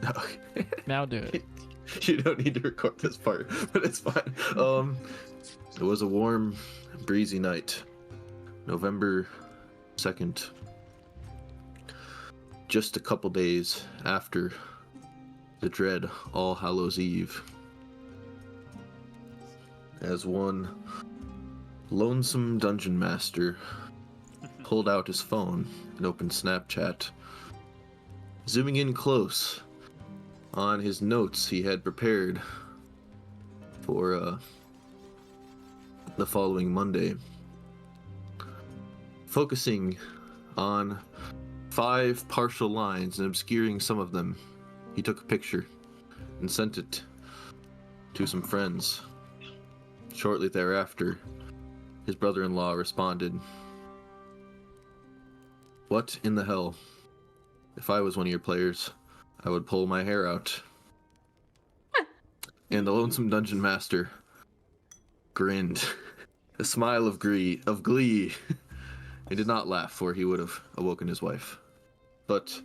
No. Now do it. You don't need to record this part, but it's fine. It was a warm, breezy night, November 2nd, just a couple days after the dread All Hallows Eve, as one lonesome dungeon master pulled out his phone and opened Snapchat, zooming in close on his notes he had prepared for the following Monday, focusing on 5 partial lines and obscuring some of them. He took a picture and sent it to some friends. Shortly thereafter, his brother-in-law responded, "What in the hell? If I was one of your players, I would pull my hair out." And the lonesome dungeon master grinned, a smile of glee. He did not laugh, for he would have awoken his wife. But,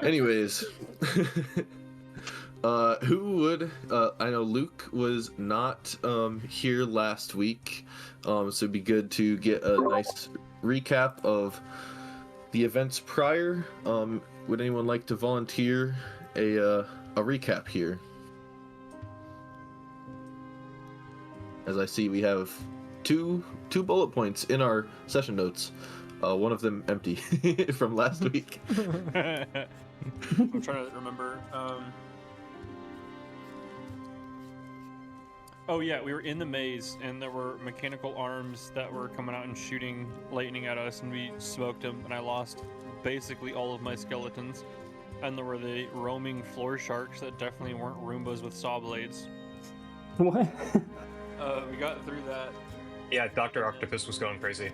anyways, who would? I know Luke was not here last week, so it'd be good to get a nice recap of the events prior. Would anyone like to volunteer a recap here? As I see, we have two bullet points in our session notes. One of them empty from last week. I'm trying to remember. Oh yeah, we were in the maze, and there were mechanical arms that were coming out and shooting lightning at us, and we smoked them, and I lost basically all of my skeletons. And there were the roaming floor sharks that definitely weren't Roombas with saw blades. What? We got through that. Yeah, Dr. Octopus was going crazy.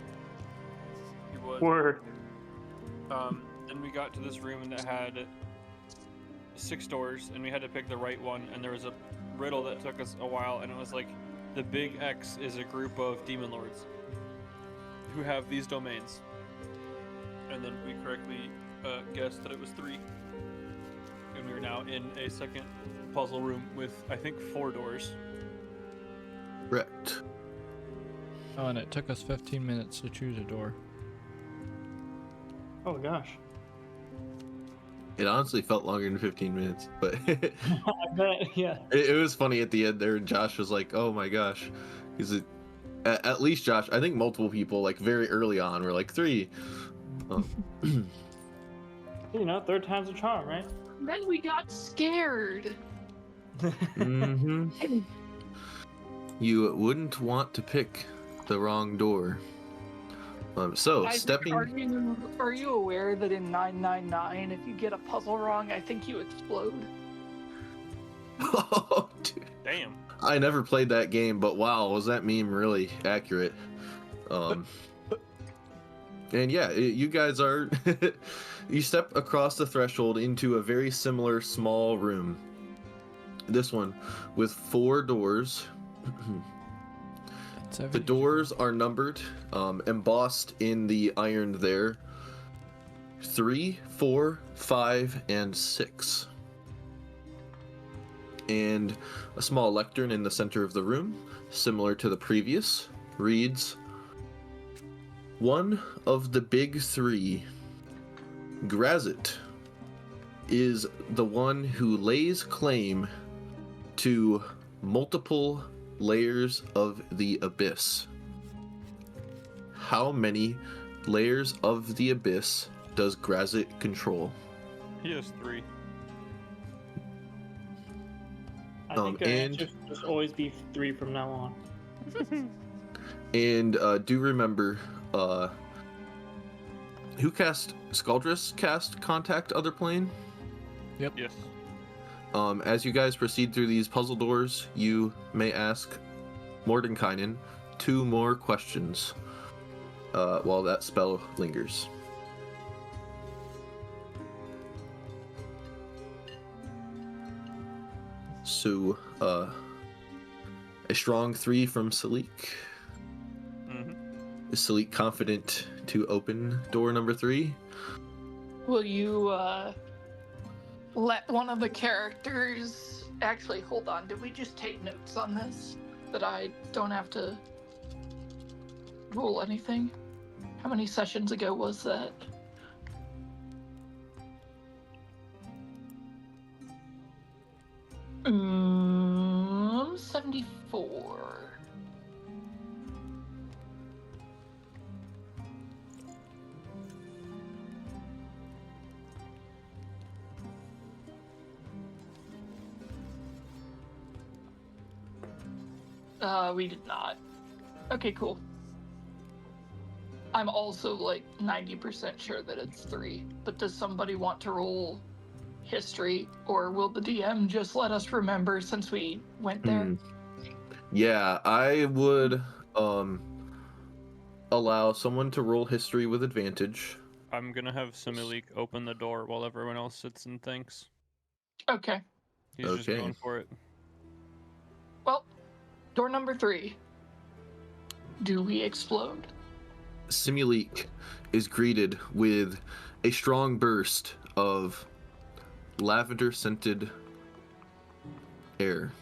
He was. Word. Then we got to this room that had 6 doors, and we had to pick the right one, and there was a riddle that took us a while, and it was like, the big X is a group of demon lords who have these domains. And then we correctly guessed that it was 3. And we are now in a second puzzle room with, I think, 4 doors. Correct. Oh, and it took us 15 minutes to choose a door. Oh gosh. It honestly felt longer than 15 minutes, but I bet, yeah. it was funny at the end there. Josh was like, "Oh my gosh," because at least Josh, I think multiple people like very early on were like 3. You know, 3rd time's a charm, right? Then we got scared. Mm-hmm. You wouldn't want to pick the wrong door. So Isaac, stepping. Are you aware that in 999, if you get a puzzle wrong, I think you explode? Oh, dude. Damn. I never played that game, but wow, was that meme really accurate? And yeah, you guys are. You step across the threshold into a very similar small room. This one with 4 doors. The doors are numbered, embossed in the iron there. 3, 4, 5, and 6. And a small lectern in the center of the room, similar to the previous, reads, "One of the big 3, Grazit, is the one who lays claim to multiple layers of the abyss. How many layers of the abyss does Grazit control?" He has 3. I think our and- answer should just always be 3 from now on. And do remember, who cast Skuldress cast Contact Other Plane? Yep. Yes. As you guys proceed through these puzzle doors, you may ask Mordenkainen 2 more questions while that spell lingers. So, a strong 3 from Salik. Mm-hmm. Is Salik confident to open door number 3? Will you let one of the characters. Actually, hold on. Did we just take notes on this? That I don't have to roll anything? How many sessions ago was that? Mm, 74. We did not. Okay, cool. I'm also like 90% sure that it's 3. But does somebody want to roll history, or will the DM just let us remember since we went there? Yeah, I would allow someone to roll history with advantage. I'm gonna have Similik open the door while everyone else sits and thinks. Okay. He's just Okay. going for it. Well, door number 3. Do we explode? Simulik is greeted with a strong burst of lavender-scented air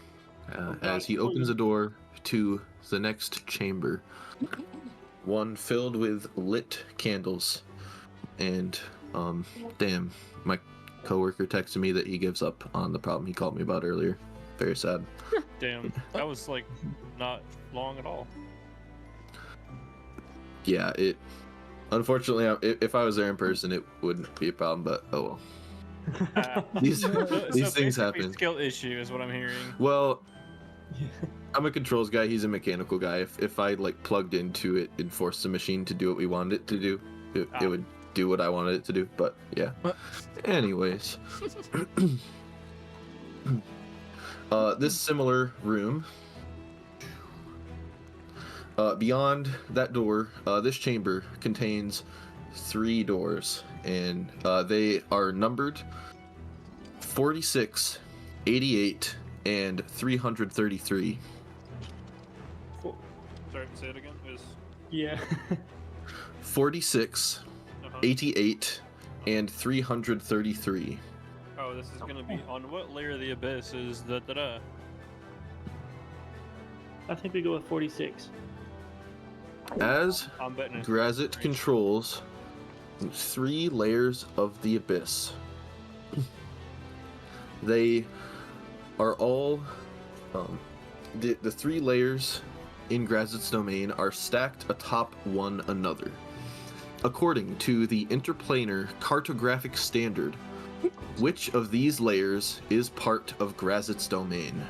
as he opens the door to the next chamber, one filled with lit candles. And damn, my coworker texted me that he gives up on the problem he called me about earlier. Very sad. Damn, that was like not long at all. Yeah, it. Unfortunately, if I was there in person, it wouldn't be a problem. But oh well. These So these things basically happen. Skill issue is what I'm hearing. Well, I'm a controls guy. He's a mechanical guy. If I like plugged into it and forced the machine to do what we wanted it to do, it would do what I wanted it to do. But yeah. Anyways, this similar room. Beyond that door, this chamber contains 3 doors, and they are numbered 46, 88, and 333. Sorry, say it again. It was... Yeah. 46, 88, and 333. Oh, this is gonna be on what layer of the abyss is the da-da? I think we go with 46. As I'm betting it's Grazit controls 3 layers of the abyss, they are all the 3 layers in Grazit's domain are stacked atop one another. According to the interplanar cartographic standard, which of these layers is part of Grazit's domain?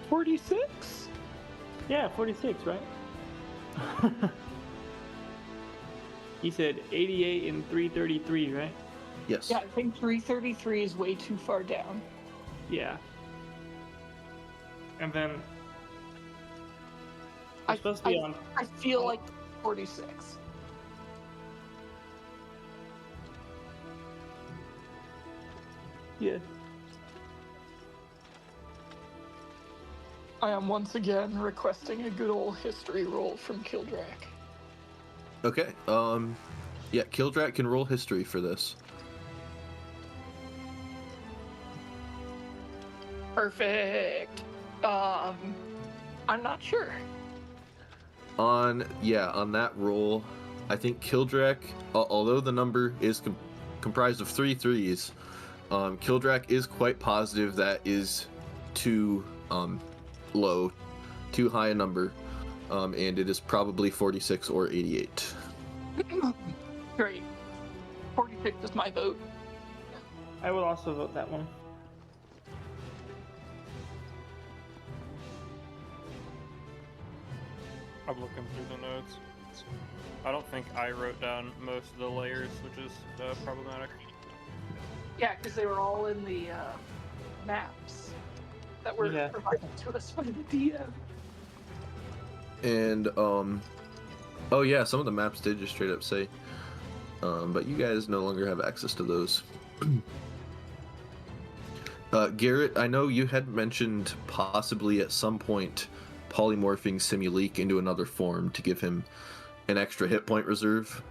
46? Yeah, 46, right? He said 88 and 333, right? Yes. Yeah, I think 333 is way too far down. Yeah. And then I, it's supposed to be I, on. I feel like 46. Yeah. I am once again requesting a good old history roll from Kildrak. Okay. Yeah, Kildrak can roll history for this. Perfect. I'm not sure. On that roll, I think Kildrak, although the number is comprised of 3 threes, Kildrak is quite positive that is too low, too high a number, and it is probably 46 or 88. Great. 46 is my vote. I would also vote that one. I'm looking through the notes. I don't think I wrote down most of the layers, which is problematic. Yeah, because they were all in the maps that were Yeah. provided to us by the DM. And oh yeah, some of the maps did just straight up say, but you guys no longer have access to those. Garrett, I know you had mentioned possibly at some point polymorphing Simulik into another form to give him an extra hit point reserve.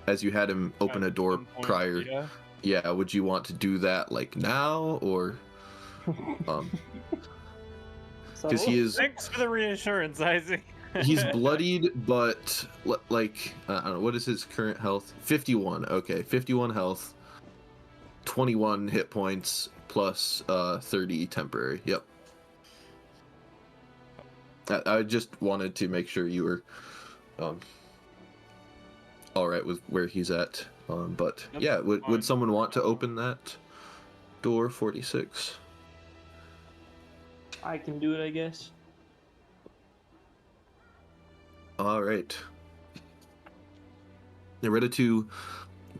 as you had him open a At door some point, prior. Yeah. Yeah, would you want to do that like now or because he is Thanks for the reassurance, Isaac. he's bloodied, but like I don't know, what is his current health? 51. Okay, 51 health, 21 hit points plus 30 temporary. Yep. I just wanted to make sure you were all right with where he's at. But That's yeah, would fine. someone want to open that door 46? I can do it, I guess. All right. Iriditu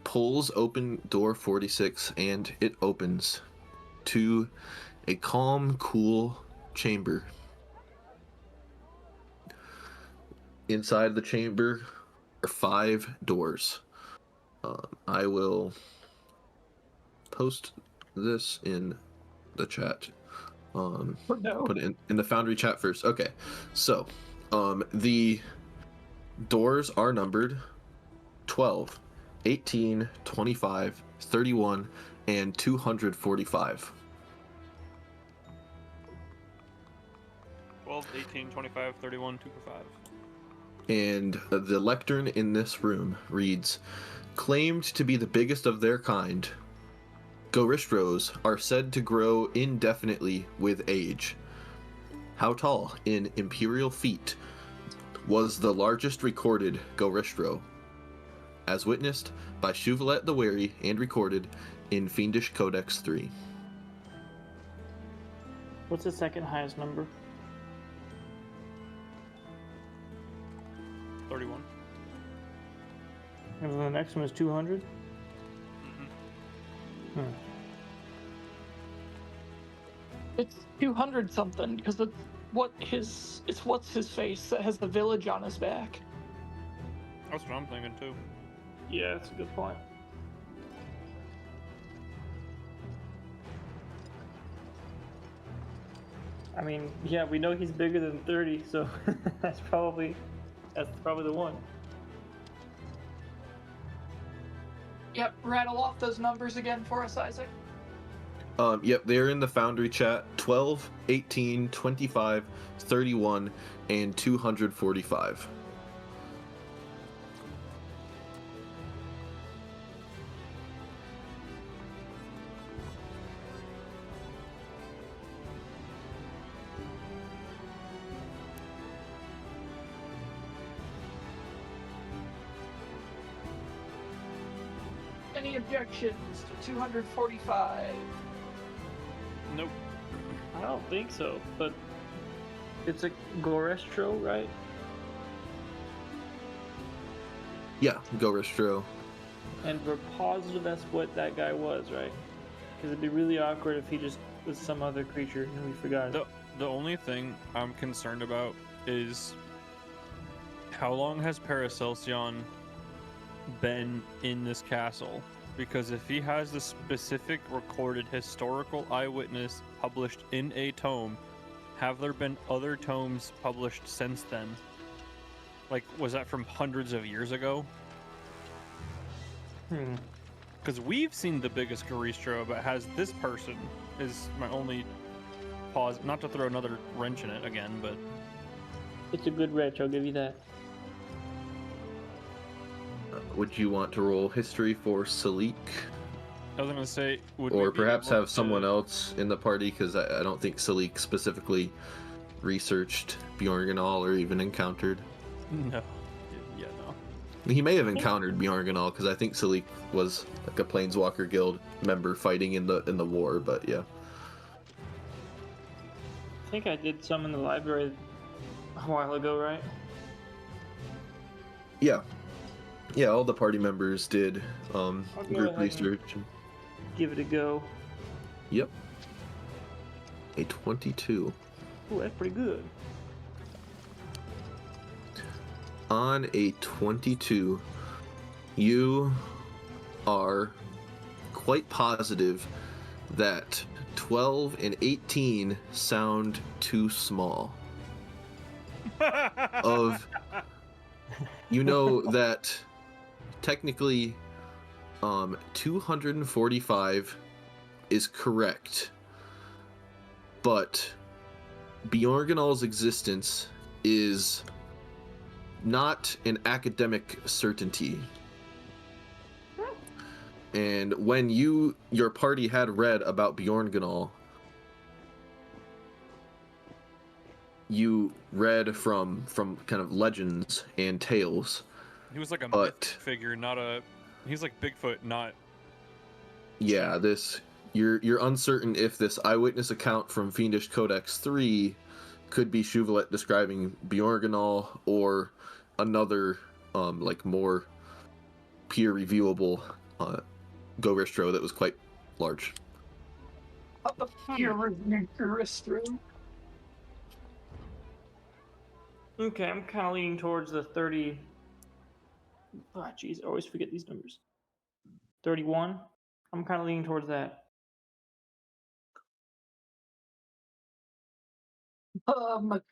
pulls open door 46 and it opens to a calm, cool chamber. Inside the chamber are 5 doors. I will post this in the chat. Oh, no. Put it in the Foundry chat first. Okay, so the doors are numbered 12, 18, 25, 31, and 245. 12, 18, 25, 31, 245. And the lectern in this room reads, claimed to be the biggest of their kind, Goristros are said to grow indefinitely with age. How tall in imperial feet was the largest recorded Goristro, as witnessed by Chauvelet the Wary and recorded in Fiendish Codex 3. What's the second highest number? 31. And then the next one is 200? Mm-hmm. Hmm. It's 200 something because it's what's his face that has the village on his back. That's what I'm thinking too. Yeah, that's a good point. I mean, yeah, we know he's bigger than 30, so that's probably the one. Yep, rattle off those numbers again for us, Isaac. Yep, they're in the Foundry chat. 12, 18, 25, 31, and 245. Any objections to 245? Nope. I don't think so, but it's a Gorestro, right? Yeah, Goristro. And we're positive that's what that guy was, right? Because it'd be really awkward if he just was some other creature and we forgot it. The only thing I'm concerned about is how long has Paracelsion been in this castle? Because if he has the specific recorded historical eyewitness published in a tome, have there been other tomes published since then? Like, was that from hundreds of years ago? Because we've seen the biggest Goristro, but has this person is my only pause. Not to throw another wrench in it again, but It's a good wrench, I'll give you that. Would you want to roll history for Salik? I was gonna say, would Or we be perhaps able have someone to- else in the party, because I don't think Salik specifically researched Bjornganal or even encountered. No. Yeah, no. He may have encountered Bjornganal, because I think Salik was like a Planeswalker Guild member fighting in the war, but yeah. I think I did some in the library a while ago, right? Yeah. Yeah, all the party members did go group ahead and- research. Give it a go. Yep. A 22. Ooh, that's pretty good. On a 22, you are quite positive that 12 and 18 sound too small. You know that technically, 245 is correct, but Bjorgenal's existence is not an academic certainty. And when your party had read about Bjorgenal, you read from kind of legends and tales. He was like a But- myth figure, not a. He's like Bigfoot, not. Yeah, you're uncertain if this eyewitness account from Fiendish Codex 3 could be Shuvalet describing Bjorgenal or another like more peer reviewable Goristro that was quite large. Okay, I'm kind of leaning towards the 30. Ah, jeez, I always forget these numbers. 31. I'm kind of leaning towards that. How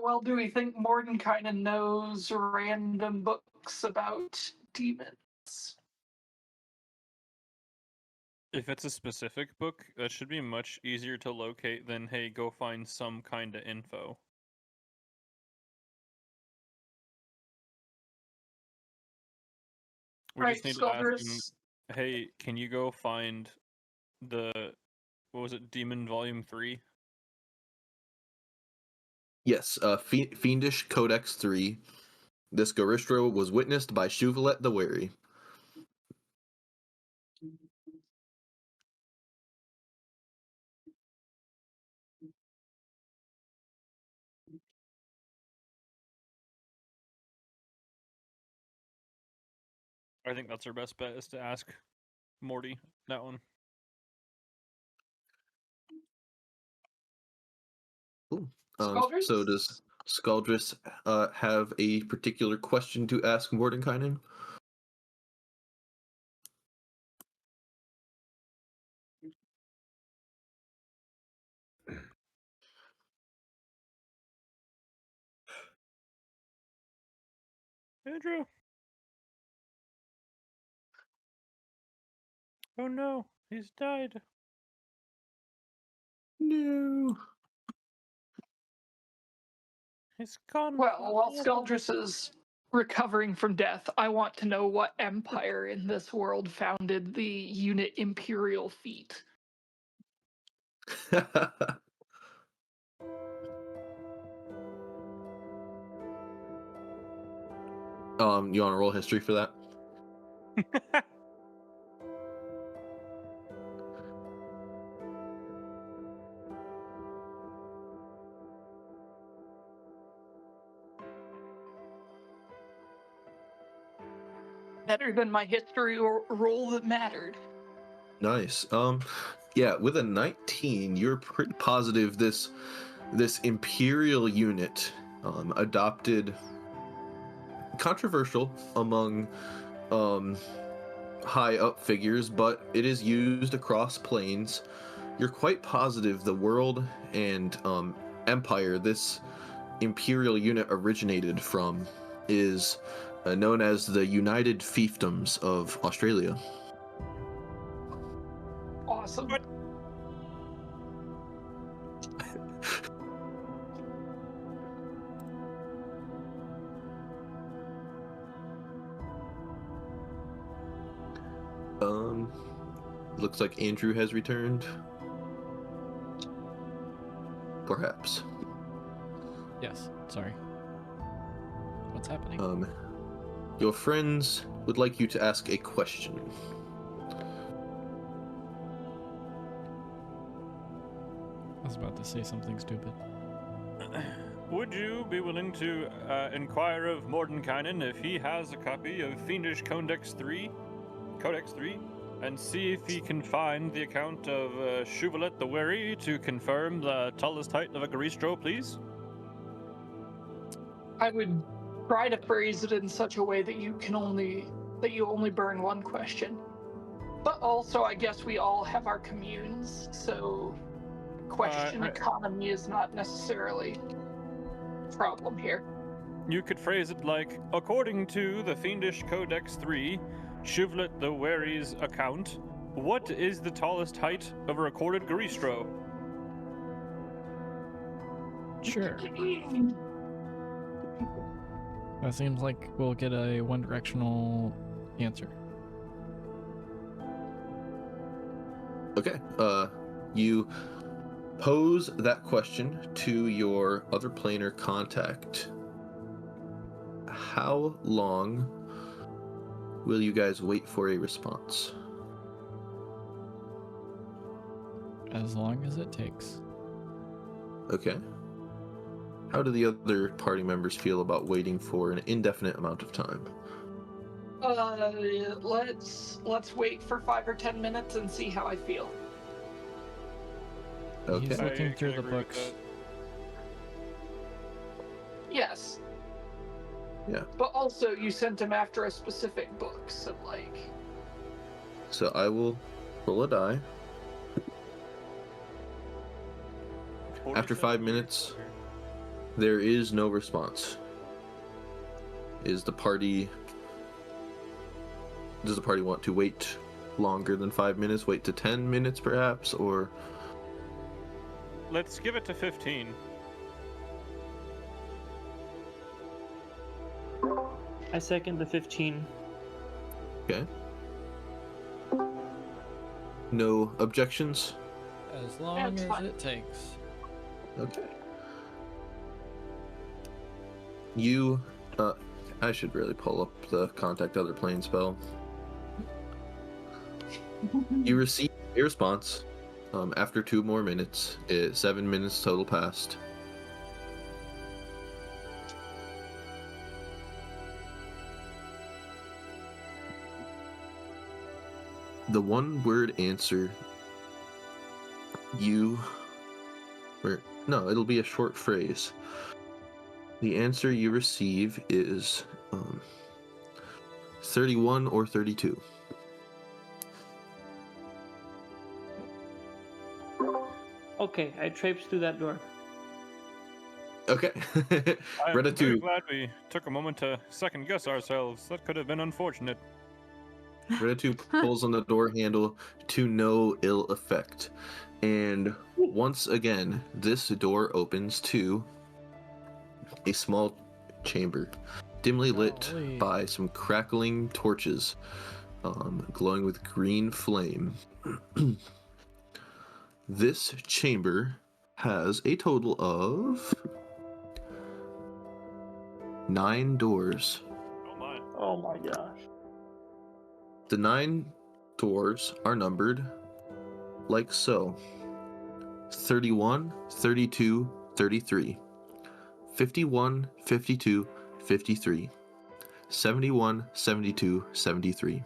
well do we think Mordenkainen knows random books about demons? If it's a specific book, that should be much easier to locate than, hey, go find some kind of info. We Right, just need to ask him, Scholars. hey, can you go find the, what was it, Demon Volume 3? Yes, Fiendish Codex 3. This Goristro was witnessed by Shuvalet the Wary. I think that's our best bet, is to ask Morty that one. Cool. Scholars? So does Scaldris have a particular question to ask Mordenkainen? Andrew! Oh no, he's died. No. He's gone. Well, while Scaldris is recovering from death, I want to know what empire in this world founded the unit Imperial Feet. You want to roll history for that? Better than my history roll that mattered. Nice. Yeah, with a 19, you're pretty positive this Imperial unit adopted, controversial among high up figures, but it is used across planes. You're quite positive the world and empire this Imperial unit originated from is known as the United Fiefdoms of Australia. Awesome. Looks like Andrew has returned. Perhaps. Yes, sorry. What's happening? Your friends would like you to ask a question. I was about to say something stupid. Would you be willing to inquire of Mordenkainen if he has a copy of Fiendish Codex 3, and see if he can find the account of Shuvalet the Wary to confirm the tallest height of a Goristro, please? I would try to phrase it in such a way that you only burn one question. But also, I guess we all have our communes, so question economy is not necessarily a problem here. You could phrase it like, according to the Fiendish Codex 3, Shivlet the Wary's account, what is the tallest height of a recorded Garistro? Sure. That seems like we'll get a one-directional answer. Okay. You pose that question to your other planar contact. How long will you guys wait for a response? As long as it takes. Okay. How do the other party members feel about waiting for an indefinite amount of time? Let's wait for 5 or 10 minutes and see how I feel. Okay. He's looking I through can the agree with books. that. Yes. Yeah. But also, you sent him after a specific book, so like. So I will roll a die. After 5 minutes, there is no response. Does the party want to wait longer than 5 minutes? Wait to 10 minutes perhaps, or Let's give it to 15. I second the 15. okay? No objections? As long That's as fine. it takes. Okay. You, I should really pull up the contact other plane spell. You receive a response after 2 more minutes. 7 minutes total passed. The one-word answer it'll be a short phrase. The answer you receive is 31 or 32. Okay, I traipse through that door. Okay. I'm Ready very to glad we took a moment to second guess ourselves. That could have been unfortunate. pulls on the door handle to no ill effect. And once again, this door opens to a small chamber, dimly lit Golly. by some crackling torches, glowing with green flame. This chamber has a total of 9 doors. Oh my. Oh my gosh. The 9 doors are numbered like so: 31, 32, 33, 51, 52, 53, 71, 72, 73.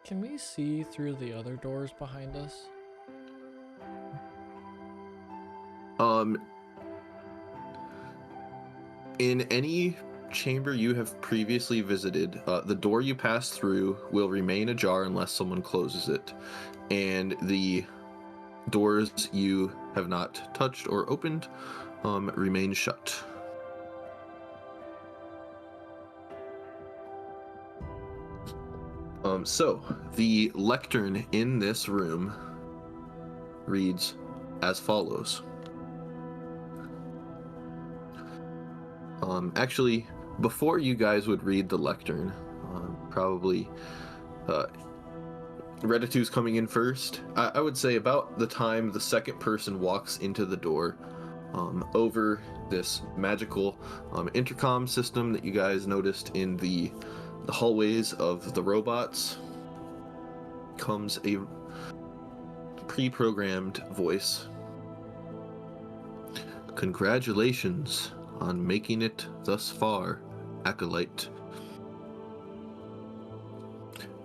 Can we see through the other doors behind us? In any chamber you have previously visited, the door you pass through will remain ajar unless someone closes it, and the doors you have not touched or opened remain shut. So the lectern in this room reads as follows. Actually, before you guys would read the lectern, probably Reditu's coming in first. I would say about the time the second person walks into the door, over this magical intercom system that you guys noticed in the hallways of the robots, comes a pre-programmed voice. Congratulations on making it thus far, Acolyte.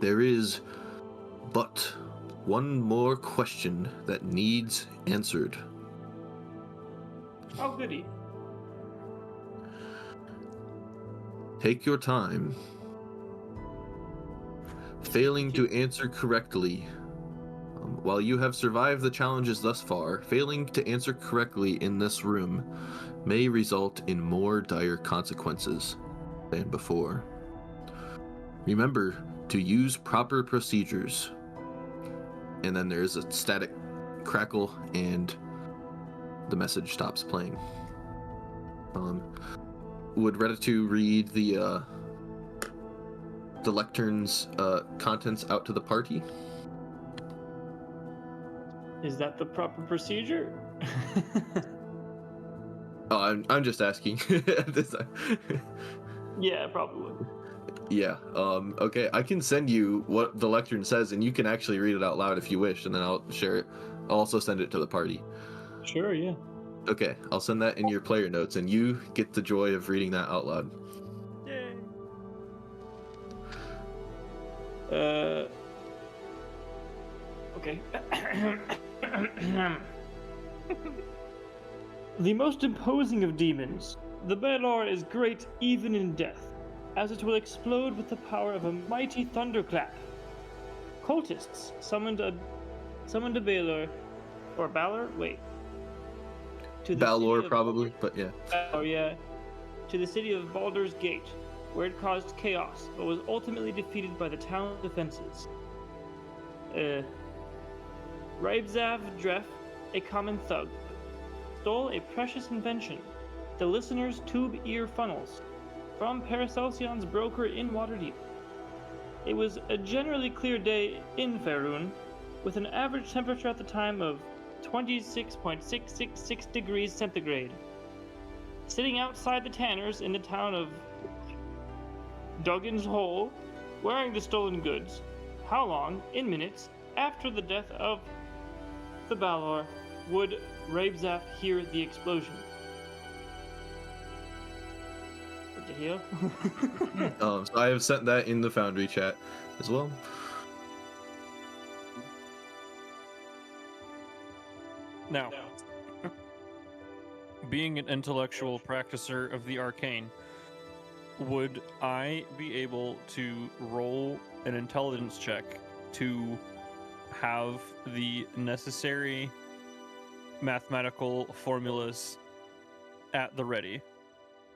There is but one more question that needs answered. Oh, goody. Take your time. Failing to answer correctly, while you have survived the challenges thus far, failing to answer correctly in this room may result in more dire consequences than before. Remember to use proper procedures. And then there's a static crackle and the message stops playing. Would Reditu read the lectern's contents out to the party? Is that the proper procedure? Oh, I'm just asking. Yeah, probably would. Yeah. Okay. I can send you what the lectern says, and you can actually read it out loud if you wish, and then I'll share it. I'll also send it to the party. Sure, yeah. Okay. I'll send that in your player notes, and you get the joy of reading that out loud. Yay. Okay. The most imposing of demons, the Balor is great even in death, as it will explode with the power of a mighty thunderclap. Cultists summoned a Balor, or Balor? Wait. To the Balor, city of probably, but yeah. Balor, yeah. To the city of Baldur's Gate, where it caused chaos, but was ultimately defeated by the town's defenses. Raibzav Dref, a common thug, stole a precious invention, the listener's tube ear funnels, from Paracelsion's broker in Waterdeep. It was a generally clear day in Faerun, with an average temperature at the time of 26.666 degrees centigrade. Sitting outside the tanners in the town of Duggan's Hole, wearing the stolen goods, how long, in minutes, after the death of the Balor, would Raibzaf hear the explosion? What the hell? So I have sent that in the Foundry chat as well. Now, being an intellectual practicer of the arcane, would I be able to roll an intelligence check to have the necessary mathematical formulas at the ready,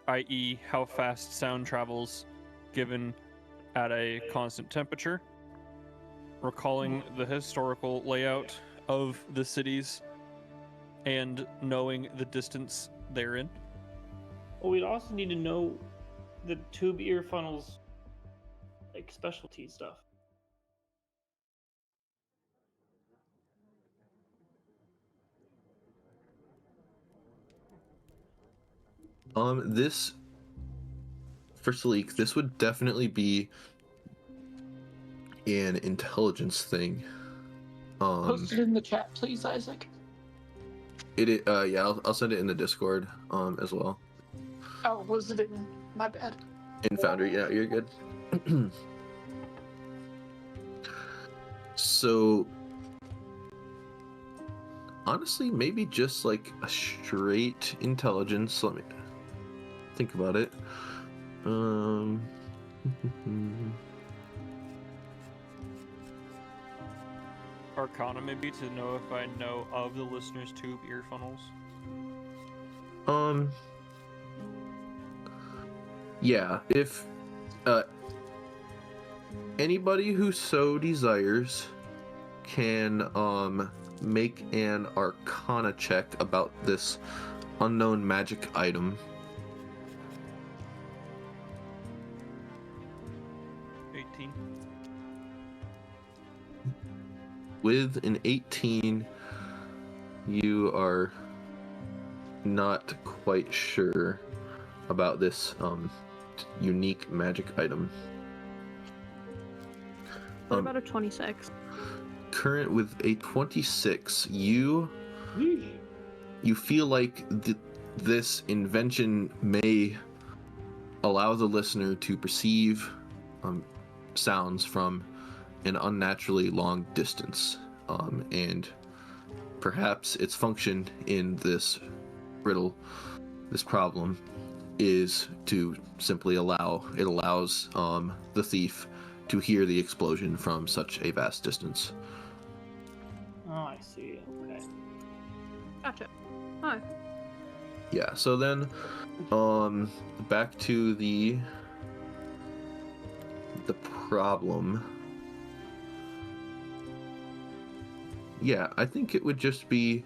i.e. how fast sound travels given at a constant temperature, recalling the historical layout of the cities, and knowing the distance they're in? Well, we'd also need to know the tube ear funnels, like specialty stuff. This for Sleek, this would definitely be an intelligence thing. Post it in the chat, please, Isaac. Yeah, I'll send it in the Discord as well. Oh, was it in? My bad. In Foundry, yeah, you're good. So honestly, maybe just like a straight intelligence. Let me think about it. Arcana, maybe, to know if I know of the listener's tube ear funnels. Yeah, if anybody who so desires can make an Arcana check about this unknown magic item. 18. With an 18, you are not quite sure about this unique magic item. What about a 26? Current with a 26, you feel like this invention may allow the listener to perceive sounds from an unnaturally long distance, and perhaps its function in this riddle, this problem, is to simply allows the thief to hear the explosion from such a vast distance. I see. Okay. Gotcha. Oh, Yeah, so then back to the problem. Yeah, I think it would just be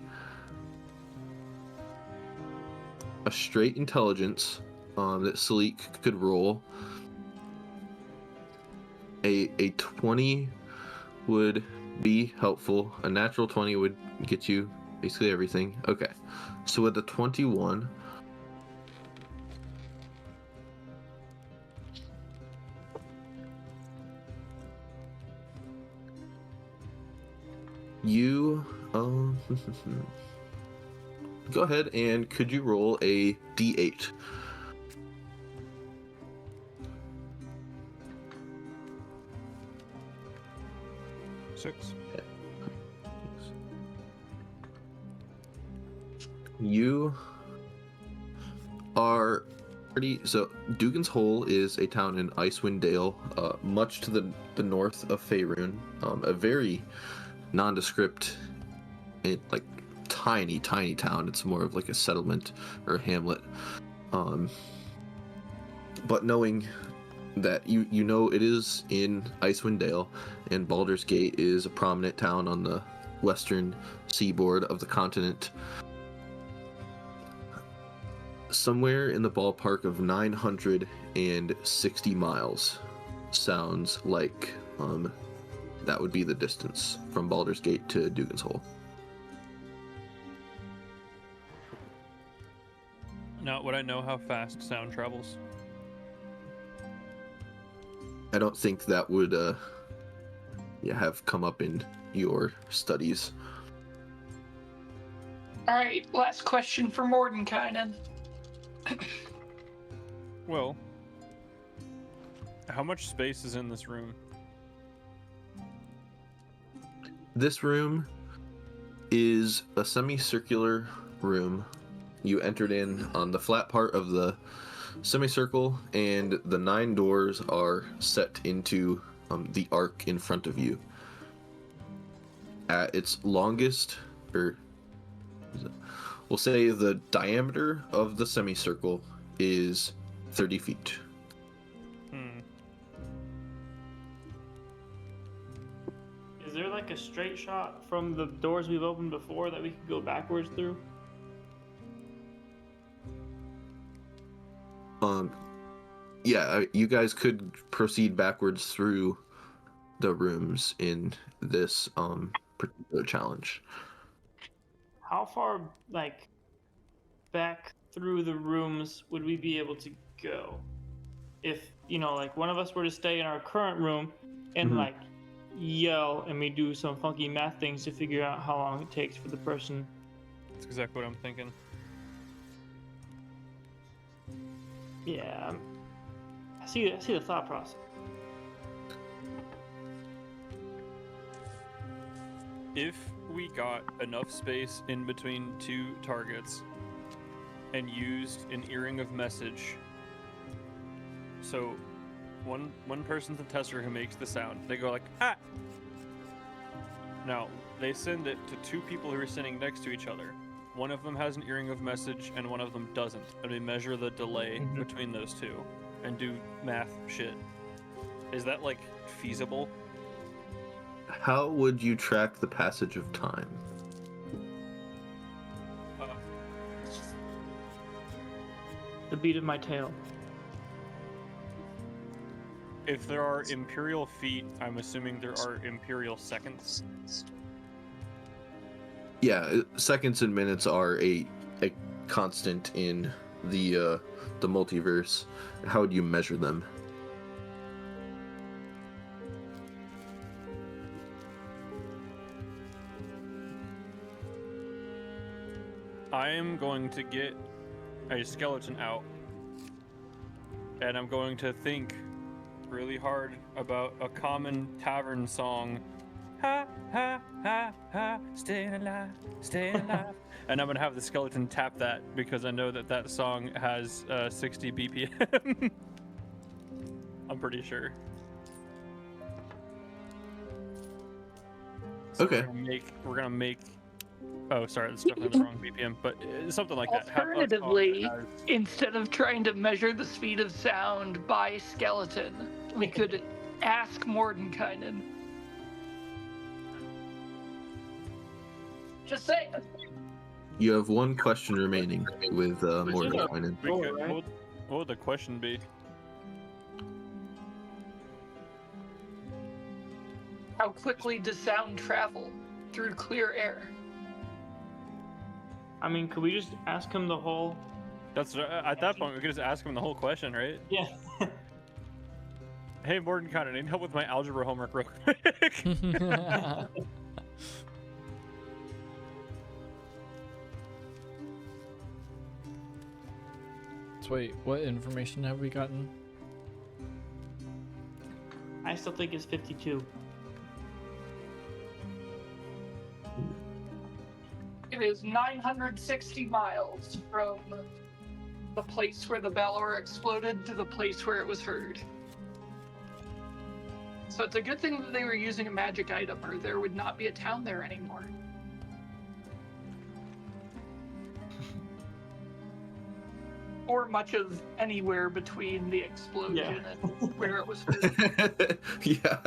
a straight intelligence that Salik could roll. A 20 would be helpful. A natural 20 would get you basically everything. Okay. So with the 21, you go ahead and could you roll a d8? Six. You are pretty. So, Dugan's Hole is a town in Icewind Dale, much to the north of Faerun. A very nondescript, like tiny town. It's more of like a settlement or a hamlet. But knowing that you know it is in Icewind Dale, and Baldur's Gate is a prominent town on the western seaboard of the continent. Somewhere in the ballpark of 960 miles sounds like that would be the distance from Baldur's Gate to Dugan's Hole. Now, would I know how fast sound travels? I don't think that would have come up in your studies. All right, last question for Mordenkainen. Well, how much space is in this room? This room is a semicircular room. You entered in on the flat part of the semicircle, and the 9 doors are set into the arc in front of you. At its longest, or we'll say the diameter of the semicircle is 30 feet. Is there like a straight shot from the doors we've opened before that we could go backwards through? Yeah, you guys could proceed backwards through the rooms in this particular challenge. How far, like, back through the rooms would we be able to go? If, you know, like, one of us were to stay in our current room and, like, yell and we do some funky math things to figure out how long it takes for the person. That's exactly what I'm thinking. Yeah, I see the thought process. If we got enough space in between 2 targets and used an earring of message, so one person's the tester who makes the sound. They go like, ah! Now, they send it to 2 people who are sitting next to each other. One of them has an earring of message and one of them doesn't. And we measure the delay between those 2 and do math shit. Is that, like, feasible? How would you track the passage of time? The beat of my tail. If there are imperial feet, I'm assuming there are imperial seconds. Yeah, seconds and minutes are a constant in the multiverse. How would you measure them? I am going to get a skeleton out, and I'm going to think really hard about a common tavern song. Ha ha ha ha, staying alive, staying alive. And I'm gonna have the skeleton tap that because I know that song has 60 BPM. I'm pretty sure. So Okay. We're gonna make. Oh, sorry, that's definitely the wrong BPM, but something like that. Have us opt Alternatively, as- instead of trying to measure the speed of sound by skeleton, we could ask Mordenkainen. Just saying. You have one question remaining with Mordenkainen. we could, right? what would the question be? How quickly does sound travel through clear air? I mean, could we just ask him the whole? That's at that point we could just ask him the whole question, right? Yeah. Hey, Mordenkainen, need help with my algebra homework real quick? So wait, what information have we gotten? I still think it's 52. It is 960 miles from the place where the Balor exploded to the place where it was heard. So it's a good thing that they were using a magic item, or there would not be a town there anymore. Or much of anywhere between the explosion and where it was heard. Yeah.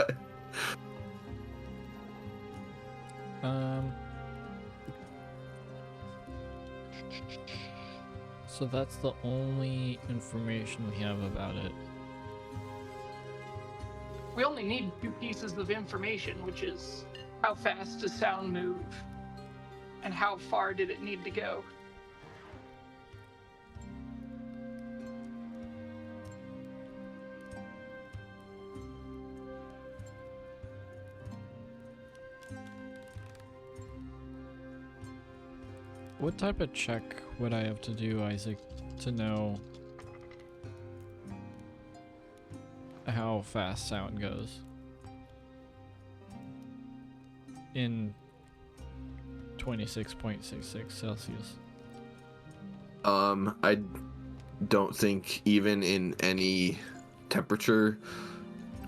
So that's the only information we have about it. We only need 2 pieces of information, which is how fast does sound move, and how far did it need to go. What type of check would I have to do, Isaac, to know how fast sound goes in 26.66 Celsius? I don't think even in any temperature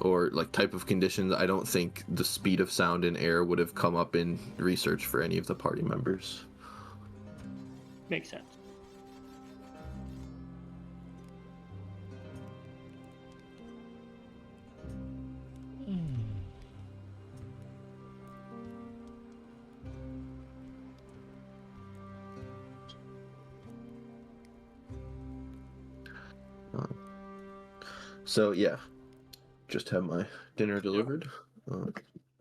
or like type of conditions, I don't think the speed of sound in air would have come up in research for any of the party members. Makes sense. So yeah, just have my dinner delivered.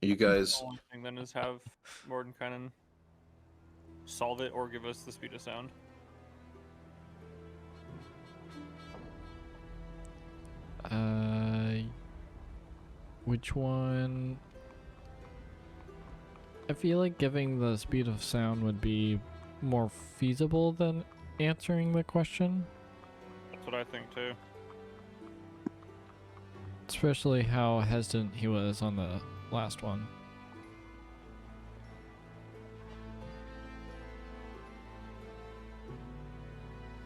You guys, The only thing then is have Mordenkainen solve it or give us the speed of sound. Which one? I feel like giving the speed of sound would be more feasible than answering the question, That's what I think too. especially how hesitant he was on the last one.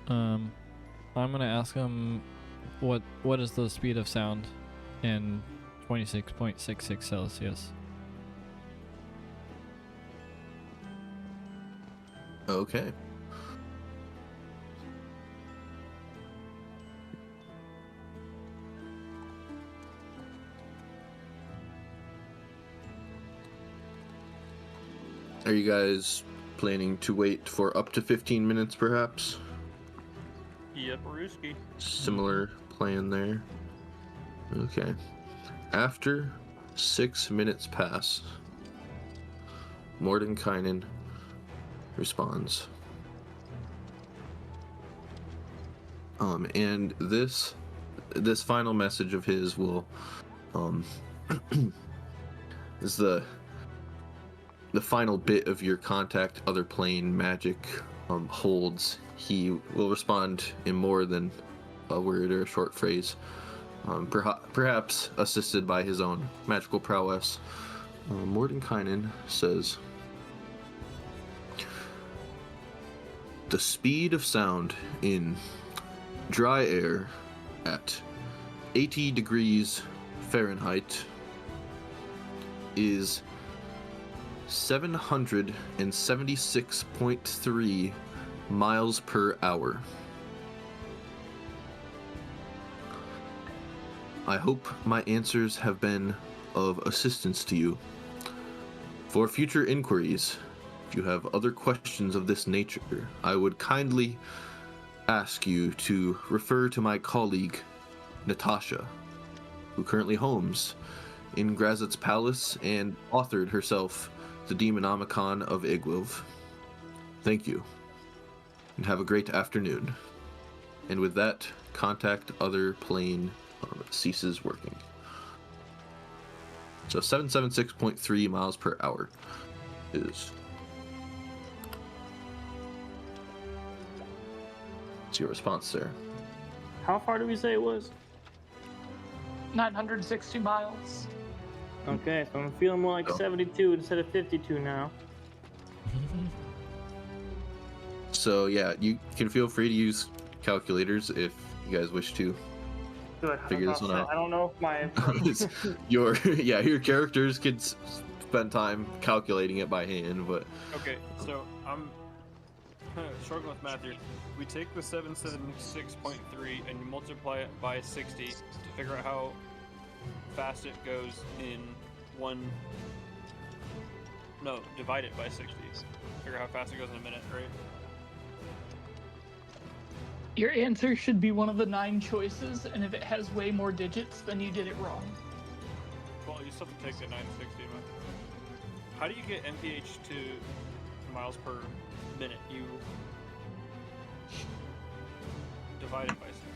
I'm gonna ask him what is the speed of sound in 26.66 Celsius. okay. Are you guys planning to wait for up to 15 minutes perhaps? Yep, Ruski. Similar plan there. Okay. After 6 minutes pass, Mordenkainen responds. And this final message of his will is the final bit of your contact other plane magic holds. He will respond in more than a word or a short phrase, perhaps assisted by his own magical prowess. Mordenkainen says, "The speed of sound in dry air at 80 degrees Fahrenheit is 776.3 miles per hour. I hope my answers have been of assistance to you. For future inquiries, if you have other questions of this nature, I would kindly ask you to refer to my colleague, Natasha, who currently homes in Grazit's palace and authored herself the Demonomicon of Igwilv. Thank you, and have a great afternoon. And with that, contact other plane ceases working. So 776.3 miles per hour is... What's your response there? How far did we say it was? 960 miles. Okay, so I'm feeling more like Oh. 72 instead of 52 now. So yeah, you can feel free to use calculators if you guys wish to. Good. Figure this one out. I don't know if my your characters could spend time calculating it by hand, but Okay, so I'm struggling with math here. We take the 776.3 and you multiply it by 60 to figure out how fast it goes in one. No, divide it by 60. Figure out how fast it goes in a minute, right? Your answer should be one of the 9 choices, and if it has way more digits, then you did it wrong. Well, you still have to take the 960. Man. How do you get MPH to miles per minute? You divide it by 60.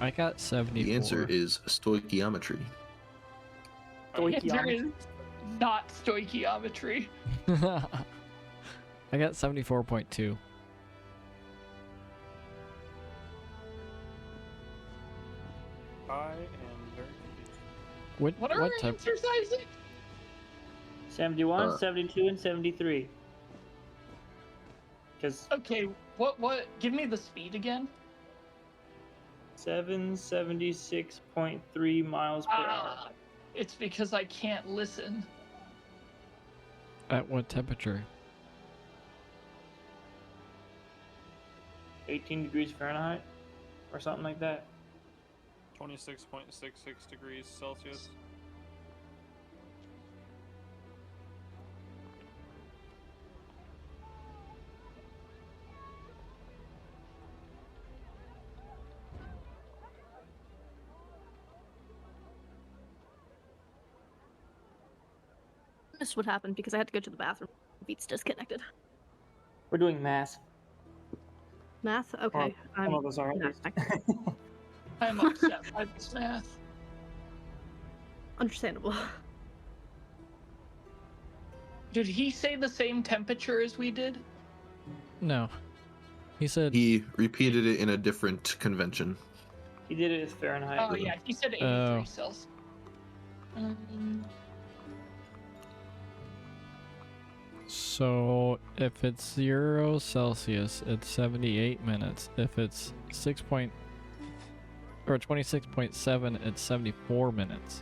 I got 74. the answer is stoichiometry. The answer is not stoichiometry. I got 74.2. I am very confused. What are our type? answers, Isaac? 71, 72, and 73. Because Okay, what? Give me the speed again. 776.3 miles per hour. Ah, it's because I can't listen. At what temperature? 18 degrees Fahrenheit, or something like that. 26.66 degrees Celsius. Missed what happened because I had to go to the bathroom. Beats disconnected. We're doing math. Math? Okay. Some of us are. At no, least. I'm upset by this math. understandable. Did he say the same temperature as we did? No. He said He repeated it in a different convention. He did it as Fahrenheit. Oh yeah, he said 83 Oh. Celsius. so if it's 0 Celsius, it's 78 minutes. If it's 26.7, it's 74 minutes.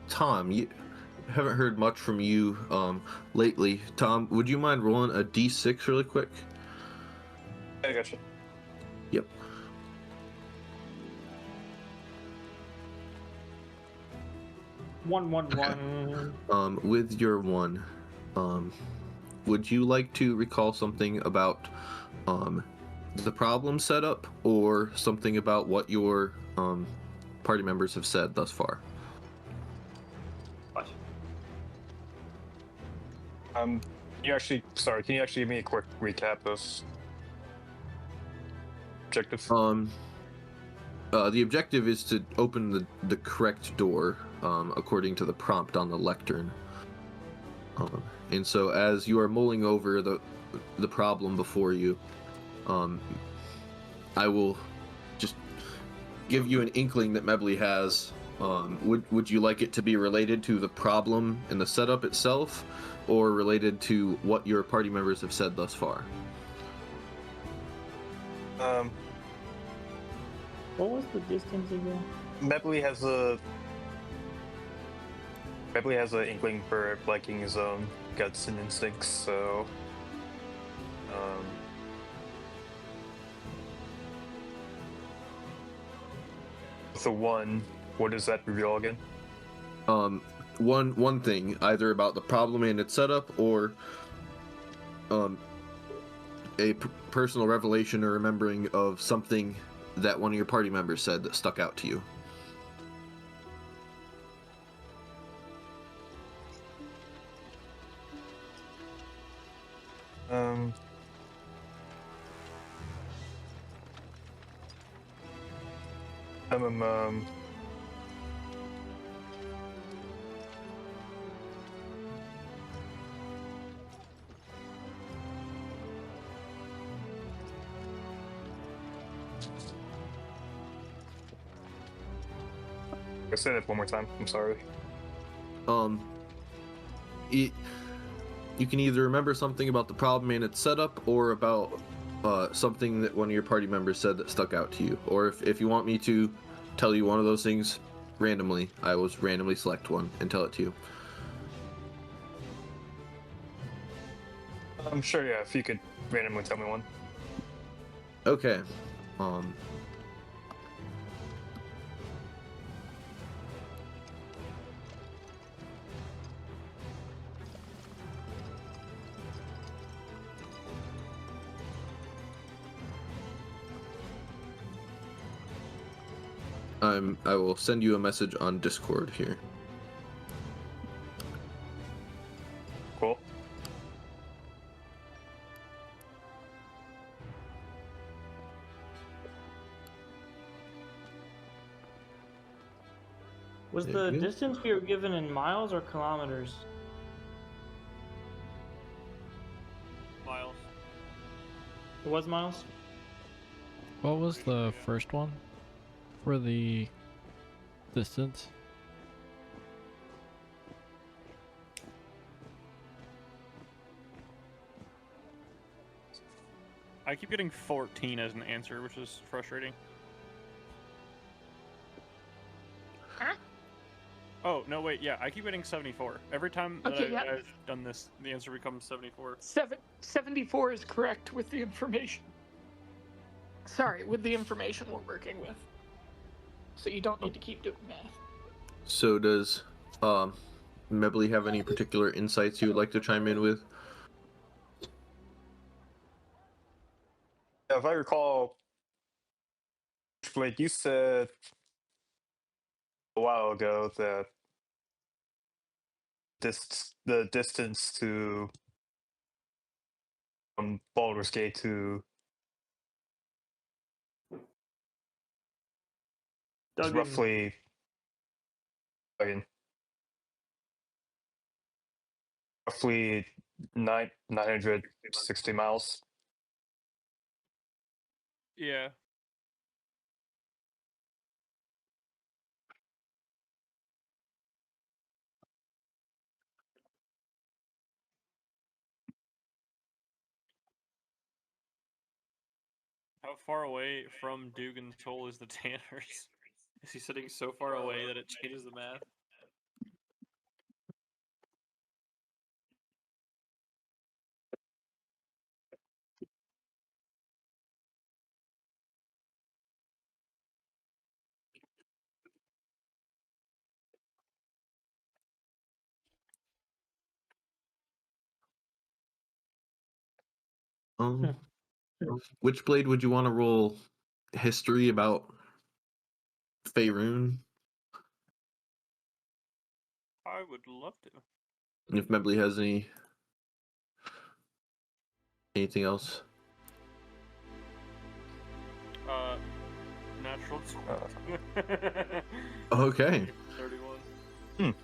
Tom, you haven't heard much from you lately. Tom, would you mind rolling a d6 really quick? I gotcha. Yep. One. With your 1, would you like to recall something about the problem setup, or something about what your party members have said thus far? What? Can you actually give me a quick recap of objectives? The objective is to open the correct door, according to the prompt on the lectern. And so as you are mulling over the problem before you, I will just give you an inkling that Mebley has. Would you like it to be related to the problem and the setup itself, or related to what your party members have said thus far? What was the distance again? Mebley has an inkling for liking his own guts and instincts, so with the one, what does that reveal again? One thing, either about the problem and its setup, or a personal revelation or remembering of something that one of your party members said that stuck out to you. I'll say that one more time. I'm sorry. You can either remember something about the problem and its setup, or about something that one of your party members said that stuck out to you. Or if you want me to tell you one of those things randomly, I will randomly select one and tell it to you. I'm sure, yeah, if you could randomly tell me one. Okay. I will send you a message on Discord here. Cool. Was There the you go. distance we were given in miles or kilometers? Miles. It was miles? What was the first one for the distance? I keep getting 14 as an answer, which is frustrating. Huh? Oh, no, wait, yeah, I keep getting 74. Every time that Okay, yeah. I've done this, the answer becomes 74. 74 is correct with the information. Sorry, with the information we're working with. So you don't need to keep doing math. So does Mebley have any particular insights you would like to chime in with? If I recall, Blake, you said a while ago that the distance to from Baldur's Gate to is Duggan. roughly roughly 960 miles. Yeah. How far away from Dugan's hole is the Tanners? Is he sitting so far away that it changes the math? Which blade would you want to roll history about Faerun? I would love to. If Mebley has anything else? Natural 20. Okay. 31.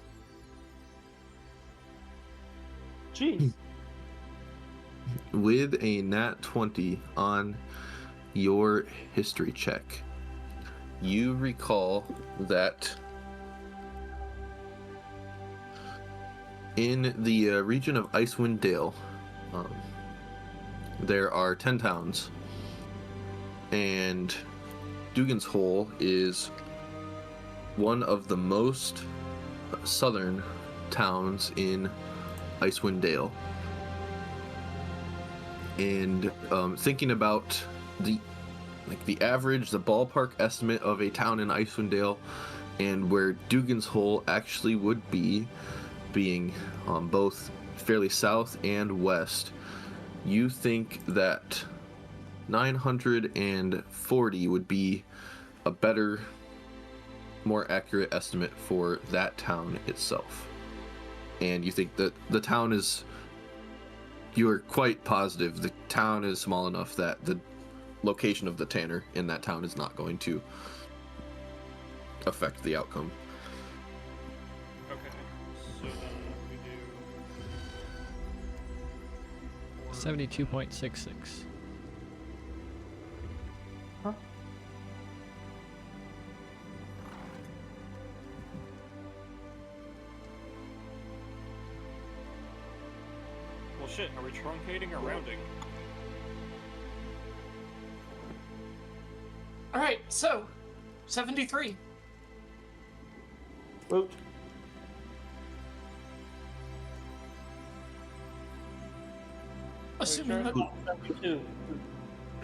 Jeez. With a nat 20 on your history check, you recall that in the region of Icewind Dale, there are 10 towns, and Dugan's Hole is one of the most southern towns in Icewind Dale. And thinking about the average, the ballpark estimate of a town in Icewind Dale, and where Dugan's Hole actually would be, being both fairly south and west, you think that 940 would be a better, more accurate estimate for that town itself. And you think that the town is, you are quite positive the town is small enough that the location of the tanner in that town is not going to affect the outcome. Okay, so then we do 72.66. Huh? Well, shit. Are we truncating or rounding? All right, so 73. Vote. Assuming that, 72.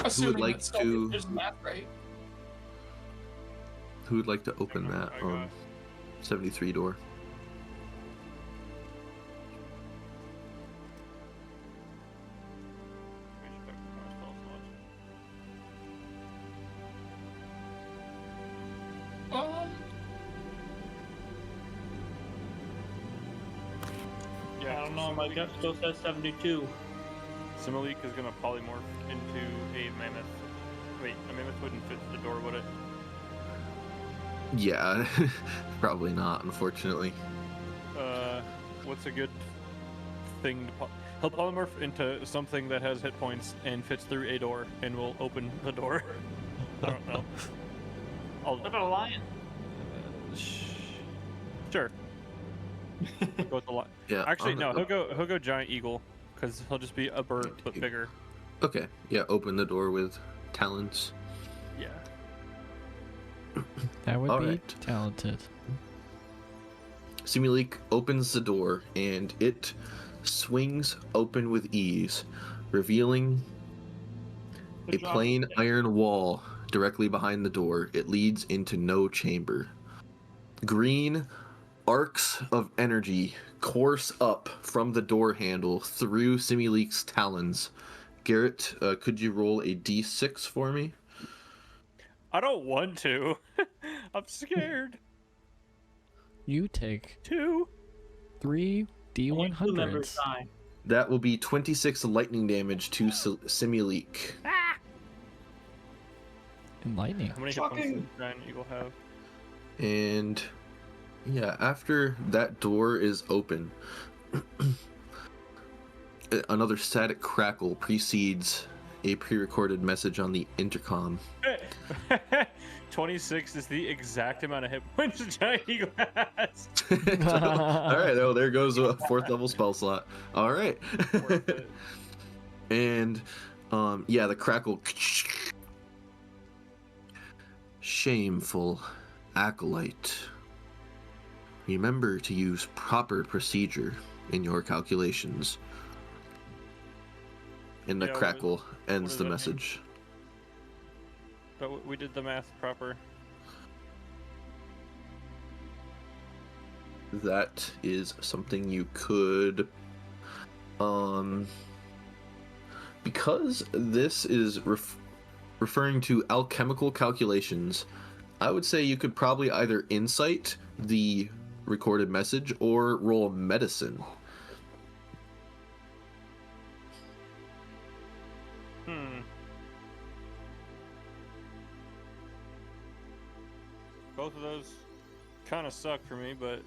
assuming like that to- there's math right. Who would like to open that I got 73 door? Yeah, I don't know, my gut still says 72. Similique is gonna polymorph into a mammoth. Wait, a mammoth wouldn't fit the door, would it? Yeah, probably not, unfortunately. What's a good thing to he'll polymorph into something that has hit points and fits through a door and will open the door. I don't know. What about a lion? Sure. Go with the lion. Yeah. Actually, on no. the- He'll go giant eagle because he'll just be a bird but bigger. Okay. Yeah. Open the door with talons. Yeah. That would be Alright. talented. Similique opens the door and it swings open with ease, revealing a Good job. plain iron wall directly behind the door. It leads into no chamber. Green arcs of energy course up from the door handle through Similique's talons. Garrett, could you roll a d6 for me? I don't want to. I'm scared. You take 2. 3 Only two members D100s. die. That will be 26 lightning damage to Similique. Enlightening. How many hit points does giant eagle have? And yeah, after that door is open, another static crackle precedes a pre-recorded message on the intercom. 26 is the exact amount of hit points a giant eagle has. All right, oh, there goes a 4th level spell slot. All right. Worth it. And yeah, the crackle. Shameful acolyte. Remember to use proper procedure in your calculations. And the Yeah, crackle ends does the that mean? message. But we did the math proper. That is something you could because this is referring to alchemical calculations, I would say you could probably either insight the recorded message or roll medicine. Both of those kind of suck for me, but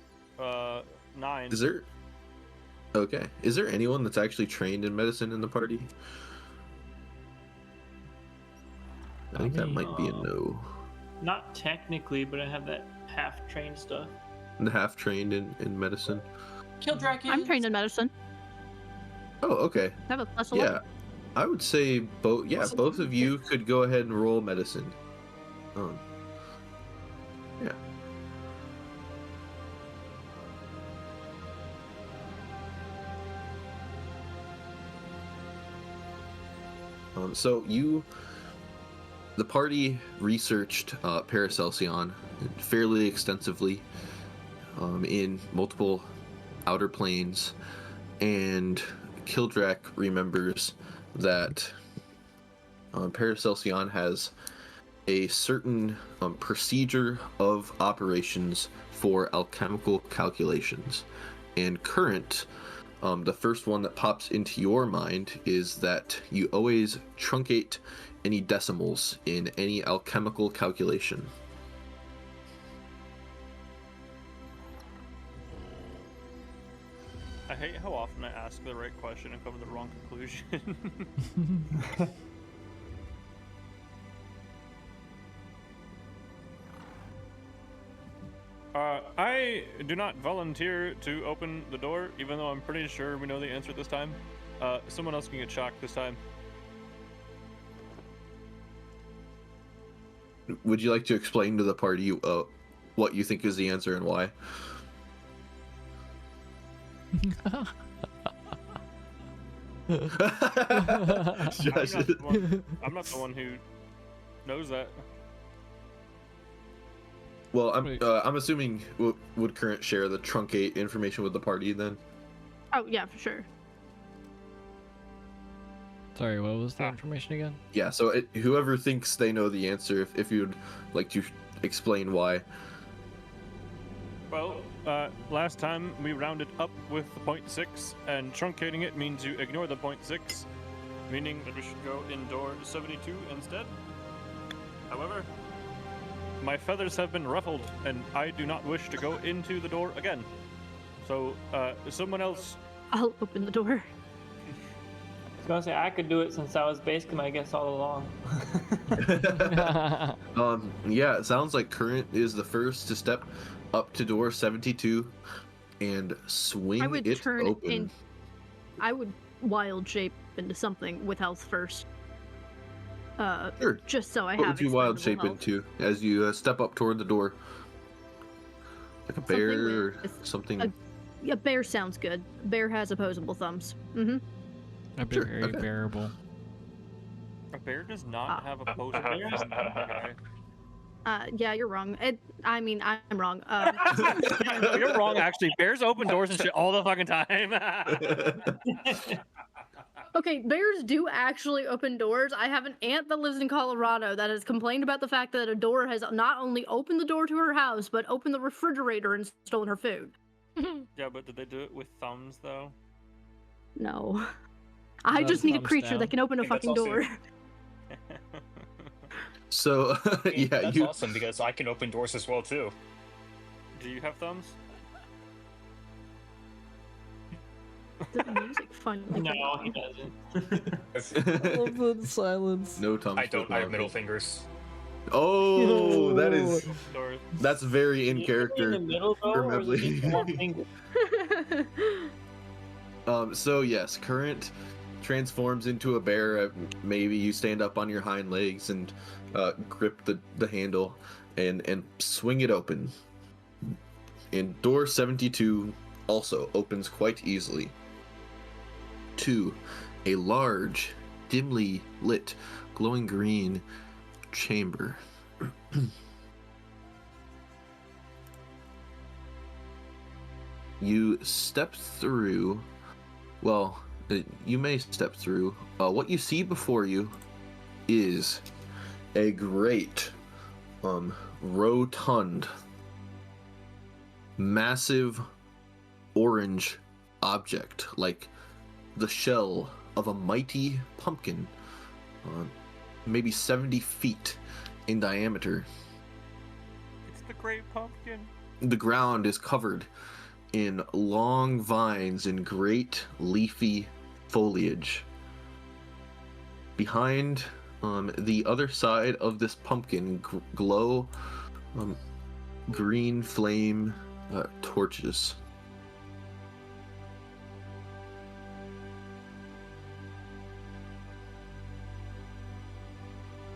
9. Is there is there anyone that's actually trained in medicine in the party? I think that might be a no. Not technically, but I have that half-trained stuff. The half trained in medicine. Kill Dracula. I'm trained in medicine. Oh, okay. I have a plus 11. Yeah, I would say both. Yeah, both of you could go ahead and roll medicine. Um, yeah. So the party researched Paracelsian fairly extensively in multiple outer planes, and Kildrak remembers that Paracelsian has a certain procedure of operations for alchemical calculations. And current, the first one that pops into your mind is that you always truncate any decimals in any alchemical calculation. I hate how often I ask the right question and come to the wrong conclusion. I do not volunteer to open the door, even though I'm pretty sure we know the answer this time. Someone else can get shocked this time. Would you like to explain to the party what you think is the answer and why? I'm not the one who knows that. Well, I'm assuming would current share the truncate information with the party then? Oh yeah, for sure. Sorry, what was the information again? Yeah, so whoever thinks they know the answer, if you'd like to explain why. Well, last time we rounded up with the 0.6, and truncating it means you ignore the 0.6, meaning that we should go in door 72 instead. However, my feathers have been ruffled, and I do not wish to go into the door again. So, someone else... I'll open the door. I was gonna say I could do it since I was basically my guess all along. Yeah, it sounds like current is the first to step up to door 72 and swing I would it turn open. in. I would wild shape into something with health first. Sure. Just so I What have. would you wild shape expendable health. into as you step up toward the door? Like a bear or with something? A bear sounds good. Bear has opposable thumbs. Mm-hmm. A Sure, very okay. bearable. A bear does not have opposable thumbs, okay? Yeah, you're wrong. I mean, I'm wrong. No, you're wrong, actually. Bears open doors and shit all the fucking time. Okay, bears do actually open doors. I have an aunt that lives in Colorado that has complained about the fact that a door has not only opened the door to her house, but opened the refrigerator and stolen her food. Yeah, but did they do it with thumbs, though? No. I That's just need a thumbs creature down. that can open a And that's fucking also- door. So, yeah, That's awesome because I can open doors as well too. Do you have thumbs? The music fun. No, he doesn't. I love the silence. No Tom. I don't. I have middle fingers. Oh, that No. is Doors. that's very in In the character. middle though, or is it just Permanently. one finger? So yes, current transforms into a bear. Maybe you stand up on your hind legs and grip the handle and swing it open. And door 72 also opens quite easily to a large, dimly lit, glowing green chamber. You step through. Well, you may step through. What you see before you is a great, rotund, massive orange object, like the shell of a mighty pumpkin, maybe 70 feet in diameter. It's the Great Pumpkin. The ground is covered in long vines and great leafy foliage. Behind the other side of this pumpkin glow green flame torches.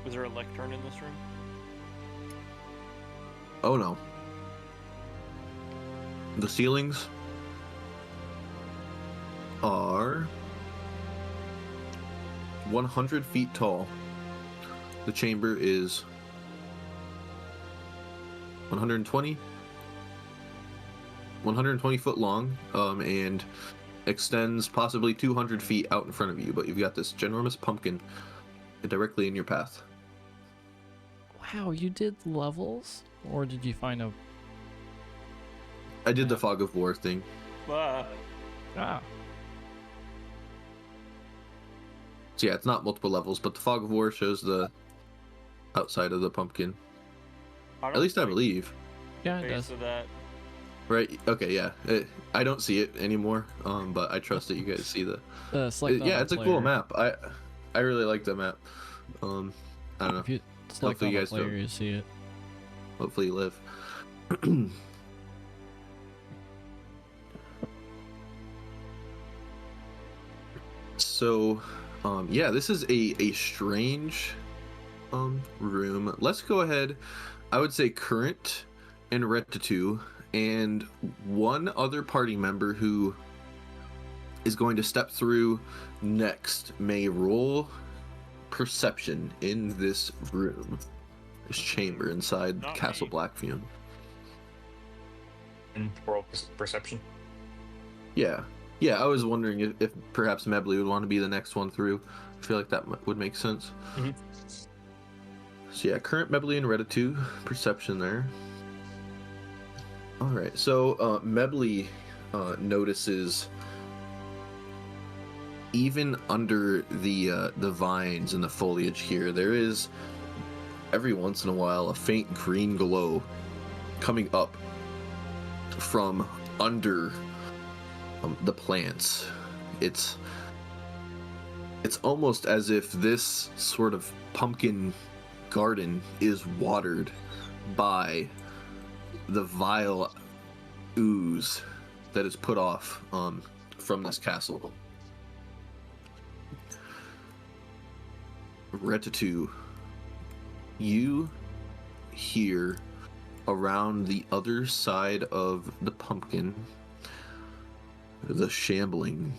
Is there a lectern in this room? Oh no. The ceilings are 100 feet tall. The chamber is 120 foot long, and extends possibly 200 feet out in front of you, but you've got this ginormous pumpkin directly in your path. Wow, you did levels? Or did you find a... I did the Fog of War thing. Ah, Ah. So yeah, it's not multiple levels, but the Fog of War shows the outside of the pumpkin. At least I believe. Yeah, it Face does. of that. Right? Okay, yeah. I don't see it anymore, but I trust that you guys see the... Select yeah, on it's a cool player. map. I really like the map. I don't know. If you select Hopefully on you the guys player, don't. you see it. Hopefully you live. So, yeah, this is a strange room. Let's go ahead. I would say Current and Retatu and one other party member who is going to step through next may roll perception in this room, this chamber inside Not Castle me. Blackfume. And world perception. Yeah, I was wondering if perhaps Mebley would want to be the next one through. I feel like that would make sense. Mhm. So yeah, Current, Mebley, and Retatu, perception there. All right, so Mebley notices even under the vines and the foliage here, there is every once in a while a faint green glow coming up from under the plants. It's almost as if this sort of pumpkin garden is watered by the vile ooze that is put off from this castle. Retatu, you hear around the other side of the pumpkin the shambling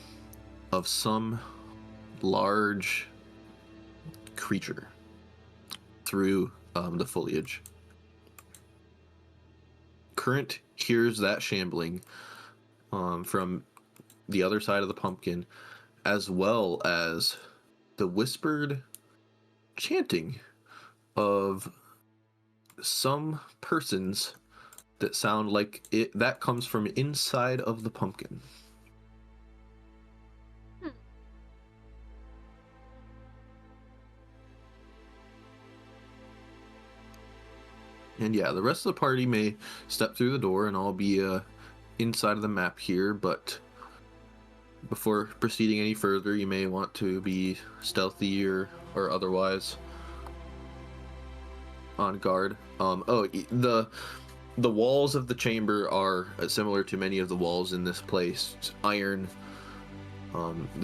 of some large creature through the foliage. Current hears that shambling from the other side of the pumpkin, as well as the whispered chanting of some persons that sound like it that comes from inside of the pumpkin. And yeah, the rest of the party may step through the door and all be inside of the map here, but before proceeding any further, you may want to be stealthy or otherwise on guard. The walls of the chamber are similar to many of the walls in this place. It's iron,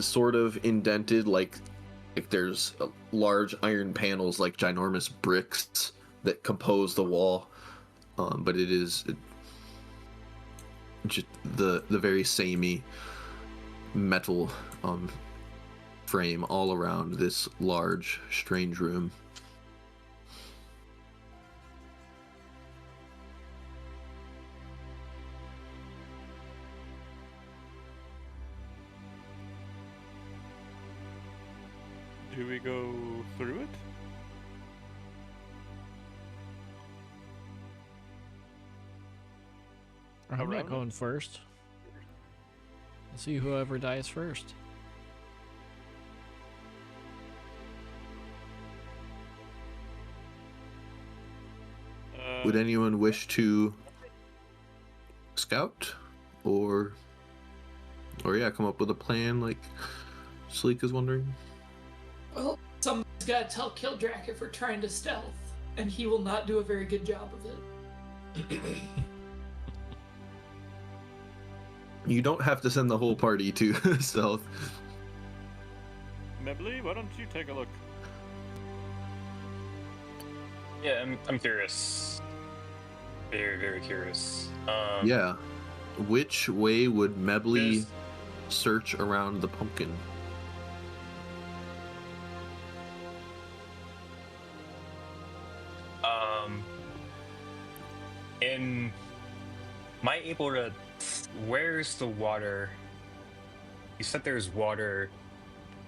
sort of indented, like there's large iron panels, like ginormous bricks that compose the wall, but it is just the very samey metal frame all around this large, strange room. Do we go through it? I'm Around not it? going first. Let's see whoever dies first. Would anyone wish to scout or yeah, come up with a plan like Sleek is wondering? Well, somebody's gotta tell Kildrak if we're trying to stealth, and he will not do a very good job of it. You don't have to send the whole party to stealth. Mebley, why don't you take a look? Yeah, I'm curious. Very, very curious. Yeah. Which way would Mebley There's- search around the pumpkin? Am I able to? Where's the water? You said there's water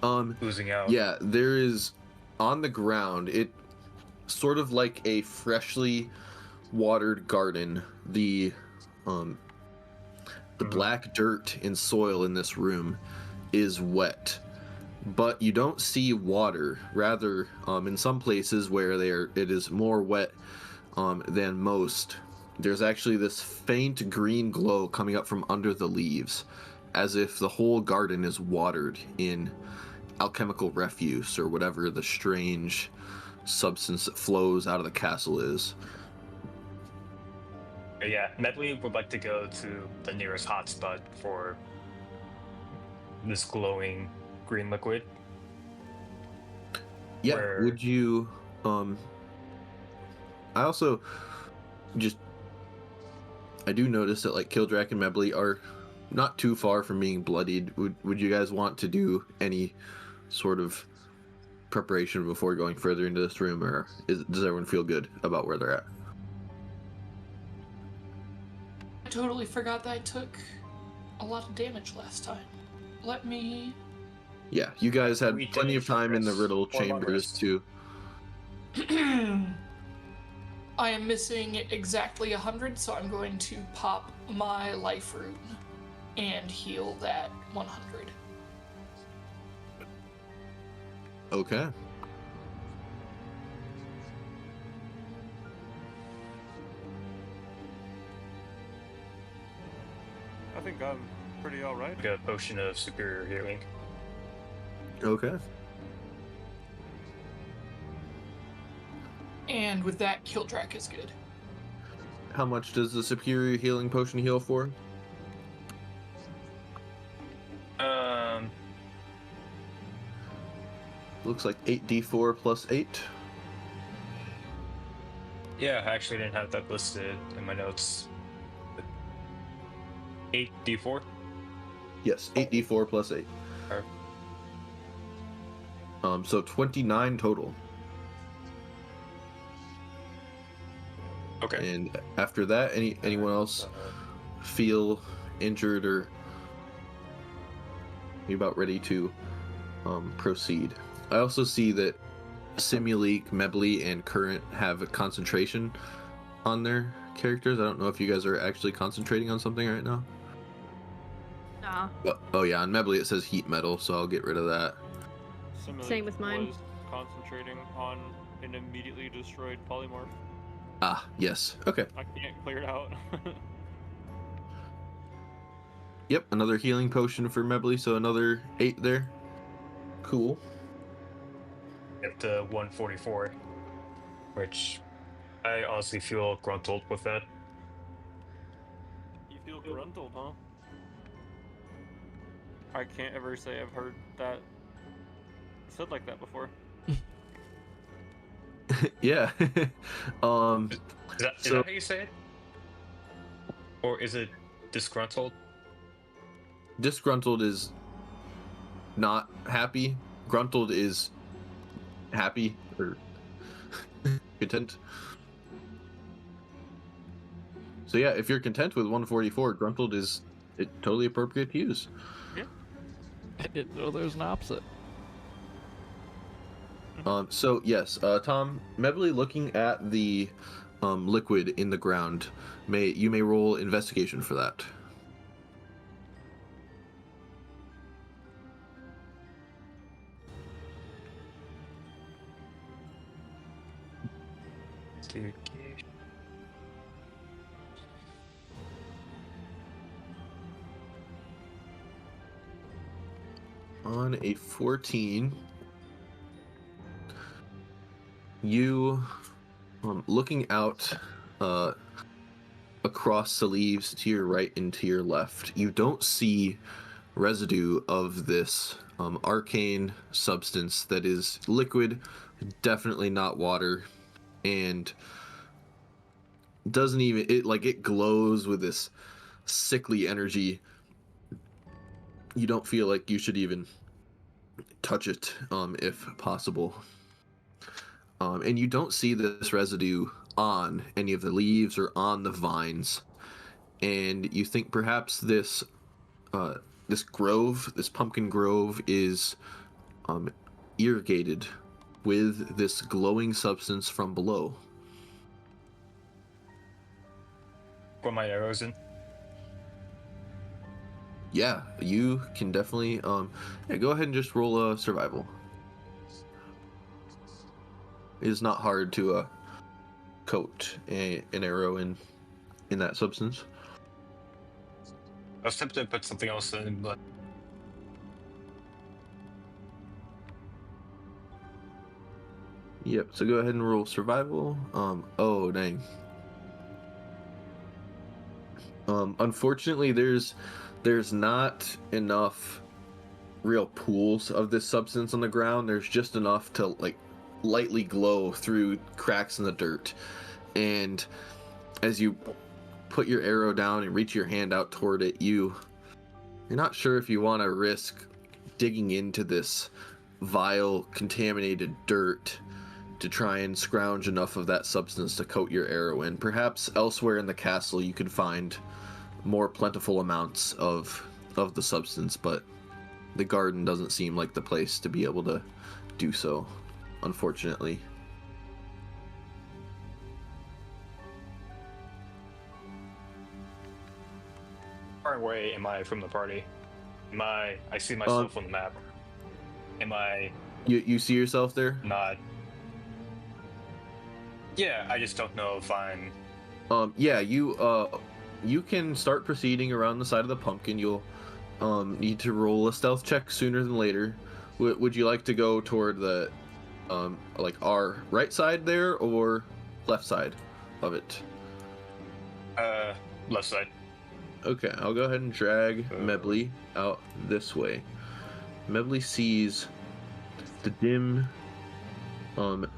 oozing out. Yeah, there is on the ground. It sort of like a freshly watered garden. The black dirt and soil in this room is wet, but you don't see water. Rather, in some places where it is more wet than most, there's actually this faint green glow coming up from under the leaves, as if the whole garden is watered in alchemical refuse or whatever the strange substance that flows out of the castle is. Yeah, Medley would like to go to the nearest hotspot for this glowing green liquid. Yeah, Where- would you I also just I do notice that like Kildrak and Mebley are not too far from being bloodied. Would you guys want to do any sort of preparation before going further into this room, or does everyone feel good about where they're at? I totally forgot that I took a lot of damage last time. Let me... Yeah, you guys had We plenty of did time in the rest. riddle Or long chambers rest. to. I am missing exactly 100, so I'm going to pop my life rune and heal that 100. Okay. I think I'm pretty alright. Like a potion of superior healing. Okay. And with that, Kildrak is good. How much does the superior healing potion heal for? Looks like 8d4 plus 8. Yeah, I actually didn't have that listed in my notes. 8d4? Yes, 8d4 plus 8. Alright. So 29 total. Okay. And after that, anyone else feel injured or you about ready to proceed? I also see that Simuleek, Mebley, and Current have a concentration on their characters. I don't know if you guys are actually concentrating on something right now. Nah. Oh yeah, on Mebley it says heat metal, so I'll get rid of that. Same with mine. Was concentrating on an immediately destroyed polymorph. Ah, yes. Okay. I can't clear it out. Yep, another healing potion for Mebley, so another 8 there. Cool. Up to 144, which I honestly feel gruntled with that. You feel gruntled, huh? I can't ever say I've heard that said like that before. Yeah. Is So- that how you say it? Or is it disgruntled? Disgruntled is not happy. Gruntled is happy or content. So yeah, if you're content with 144, gruntled is totally appropriate to use. There's an opposite. So yes, Tom, Mebley, looking at the liquid in the ground, you may roll investigation for that. On a 14, you, looking out across the leaves to your right and to your left, you don't see residue of this arcane substance that is liquid, definitely not water, and doesn't even it glows with this sickly energy. You don't feel like you should even touch it, if possible. And you don't see this residue on any of the leaves or on the vines. And you think perhaps this grove, this pumpkin grove, is irrigated with this glowing substance from below. Put my arrows in. Yeah, you can definitely yeah, go ahead and just roll a survival. It is not hard to coat an arrow in that substance. I was tempted to put something else in, but Yep, so go ahead and roll survival. Oh dang. Unfortunately there's not enough real pools of this substance on the ground. There's just enough to like lightly glow through cracks in the dirt. And as you put your arrow down and reach your hand out toward it, you're not sure if you want to risk digging into this vile, contaminated dirt to try and scrounge enough of that substance to coat your arrow in. Perhaps elsewhere in the castle you could find more plentiful amounts of the substance, but the garden doesn't seem like the place to be able to do so, unfortunately. how far away am I from the party? I see myself on the map. Am I You see yourself there? not? Yeah, I just don't know if I'm. Yeah, you can start proceeding around the side of the pumpkin. You'll need to roll a stealth check sooner than later. Would you like to go toward the like our right side there or left side of it? Left side. Okay, I'll go ahead and drag Mebley out this way. Mebley sees the dim,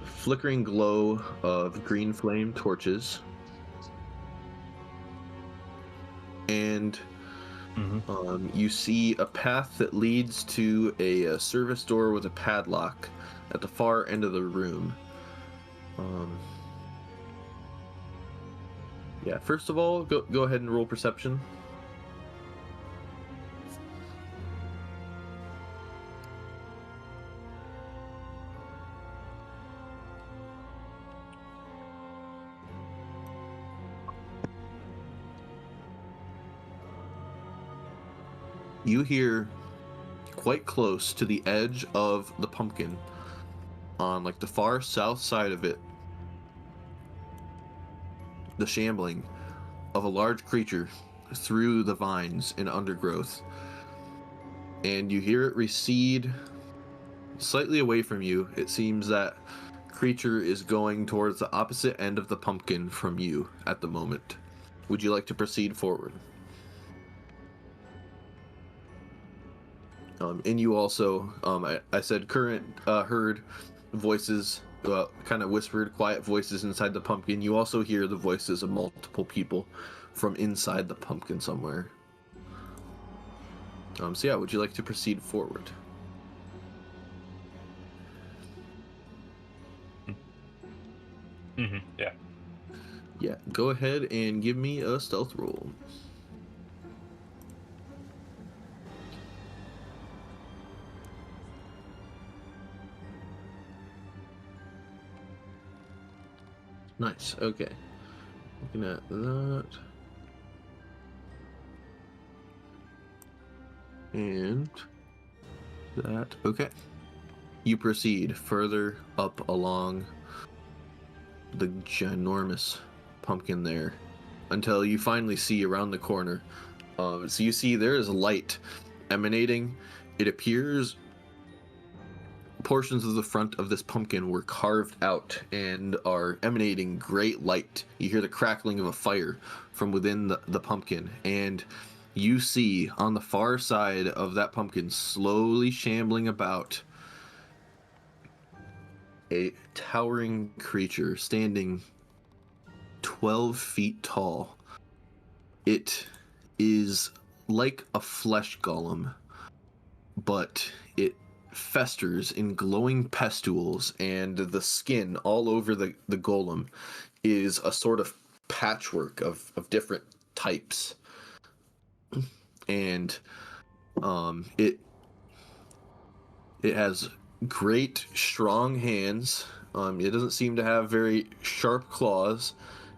flickering glow of green flame torches. And you see a path that leads to a service door with a padlock at the far end of the room. Yeah, first of all, go ahead and roll perception. You hear quite close to the edge of the pumpkin, on like the far south side of it, the shambling of a large creature through the vines and undergrowth. And you hear it recede slightly away from you. It seems that creature is going towards the opposite end of the pumpkin from you at the moment. Would you like to proceed forward? And you also, I said current heard voices, kind of whispered, quiet voices inside the pumpkin. You also hear the voices of multiple people from inside the pumpkin somewhere. So yeah, would you like to proceed forward? Yeah. Yeah, go ahead and give me a stealth roll. Nice, okay. Looking at that. And that, okay. You proceed further up along the ginormous pumpkin there until you finally see around the corner. So you see there is light emanating. It appears portions of the front of this pumpkin were carved out and are emanating great light. You hear the crackling of a fire from within the pumpkin, and you see on the far side of that pumpkin, slowly shambling about, a towering creature standing 12 feet tall. It is like a flesh golem, but it festers in glowing pustules, and the skin all over the golem is a sort of patchwork of different types. And it has great strong hands. It doesn't seem to have very sharp claws,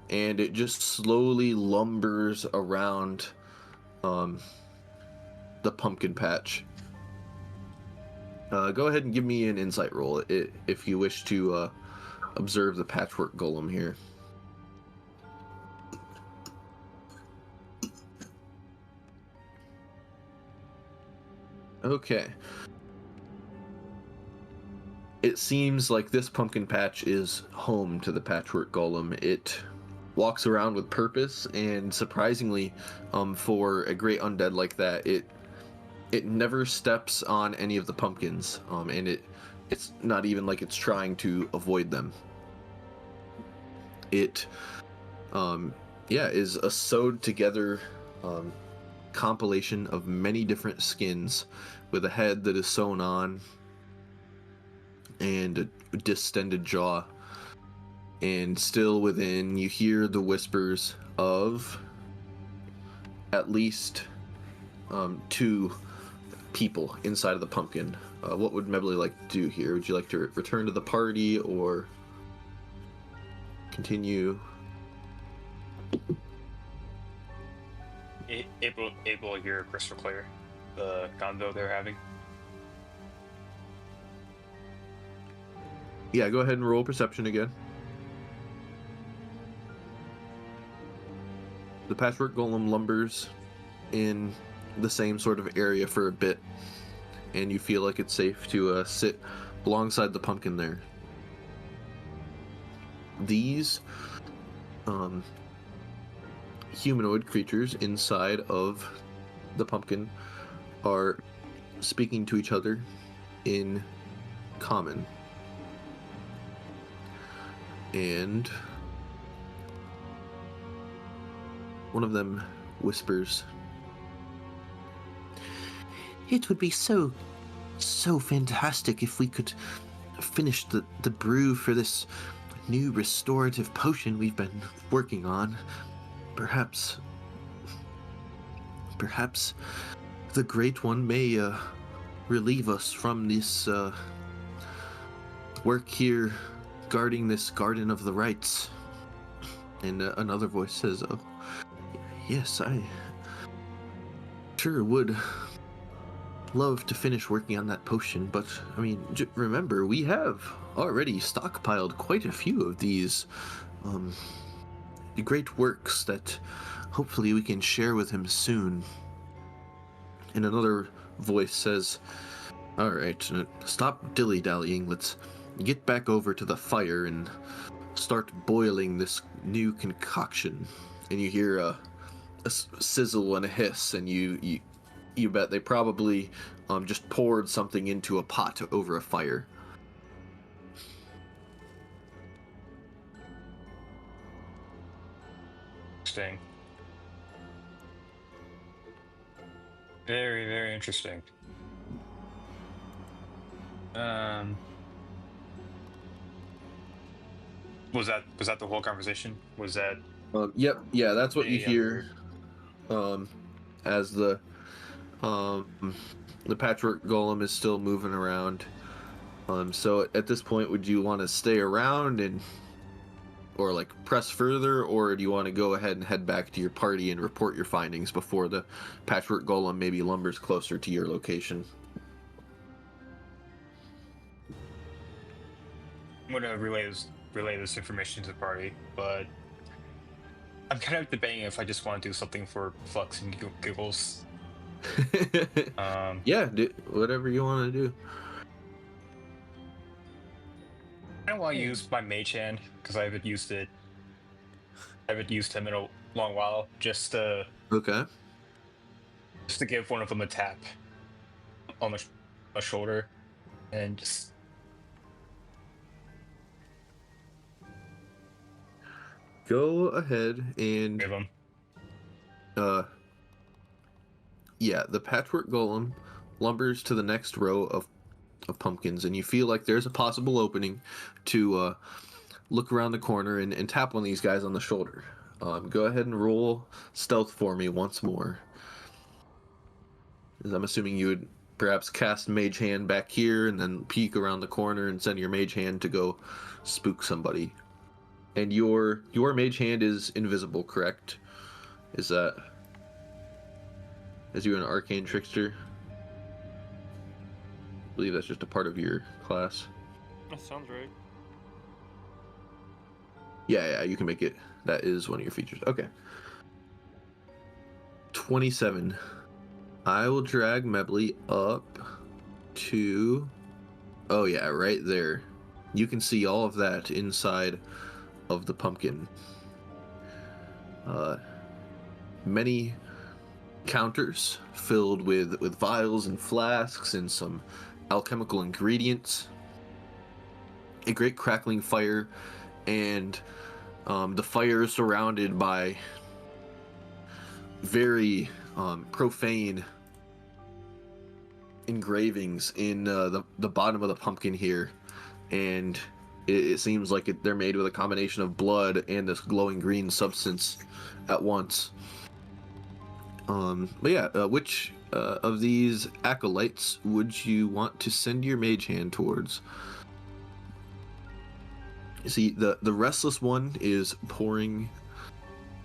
and it just slowly lumbers around the pumpkin patch. Go ahead and give me an insight roll if you wish to observe the patchwork golem here. Okay. It seems like this pumpkin patch is home to the patchwork golem. It walks around with purpose, and surprisingly, for a great undead like that, it never steps on any of the pumpkins, and it's not even like it's trying to avoid them. It is a sewed together compilation of many different skins with a head that is sewn on and a distended jaw. And still within, you hear the whispers of at least 2 people inside of the pumpkin. What would Mebly like to do here? Would you like to return to the party or continue? Able to hear crystal clear the convo they're having. Yeah, go ahead and roll perception again. The patchwork golem lumbers in the same sort of area for a bit, and you feel like it's safe to sit alongside the pumpkin there. These humanoid creatures inside of the pumpkin are speaking to each other in common. And one of them whispers, "It would be so fantastic if we could finish the brew for this new restorative potion we've been working on. Perhaps the Great One may relieve us from this work here guarding this Garden of the Rites." And another voice says, "Oh, yes, I sure would love to finish working on that potion, but I mean, remember, we have already stockpiled quite a few of these great works that hopefully we can share with him soon." And another voice says, "All right, stop dilly-dallying. Let's get back over to the fire and start boiling this new concoction." And you hear a sizzle and a hiss, and you bet they probably just poured something into a pot over a fire. Interesting. Very, very interesting. Was that the whole conversation? Was that? Yep, yeah, that's what you the hear. As the patchwork golem is still moving around. So at this point, would you want to stay around or like press further, or do you want to go ahead and head back to your party and report your findings before the patchwork golem maybe lumbers closer to your location? I'm gonna relay this information to the party, but I'm kind of debating if I just want to do something for fucks and giggles. Yeah, whatever you want to do. I don't want to use my mage hand because I haven't used it. I haven't used him in a long while. Just to give one of them a tap on my shoulder, and just. go ahead and Give them. yeah, the patchwork golem lumbers to the next row of pumpkins, and you feel like there's a possible opening to look around the corner and tap one of these guys on the shoulder. Go ahead and roll stealth for me once more. As I'm assuming you would perhaps cast Mage Hand back here and then peek around the corner and send your Mage Hand to go spook somebody. And your Mage Hand is invisible, correct? Is that... As you're an Arcane Trickster? I believe that's just a part of your class. That sounds right. Yeah, you can make it. That is one of your features. Okay. 27. I will drag Mebley up to... Oh yeah, right there. You can see all of that inside of the pumpkin. Many counters filled with vials and flasks and some alchemical ingredients. A great crackling fire, and the fire is surrounded by very profane engravings in the bottom of the pumpkin here, and it seems like they're made with a combination of blood and this glowing green substance at once. But yeah, which of these acolytes would you want to send your Mage Hand towards? See, the restless one is pouring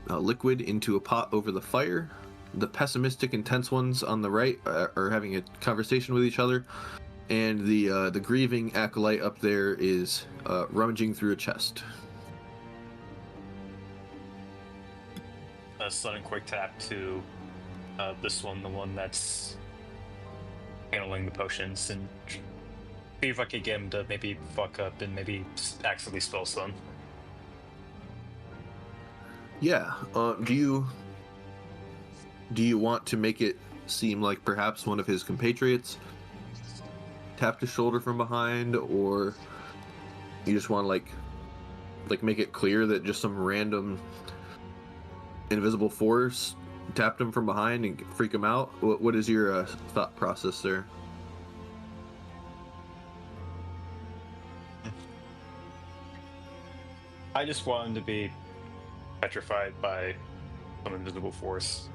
liquid into a pot over the fire. The pessimistic, intense ones on the right are having a conversation with each other, and the grieving acolyte up there is rummaging through a chest. A sudden quick tap to this one, the one that's handling the potions, and see if I could get him to maybe fuck up and maybe accidentally spill some. Yeah. Do you want to make it seem like perhaps one of his compatriots tapped his shoulder from behind, or you just want to like make it clear that just some random invisible force tapped him from behind and freak him out? What is your thought process there? I just want him to be petrified by some invisible force.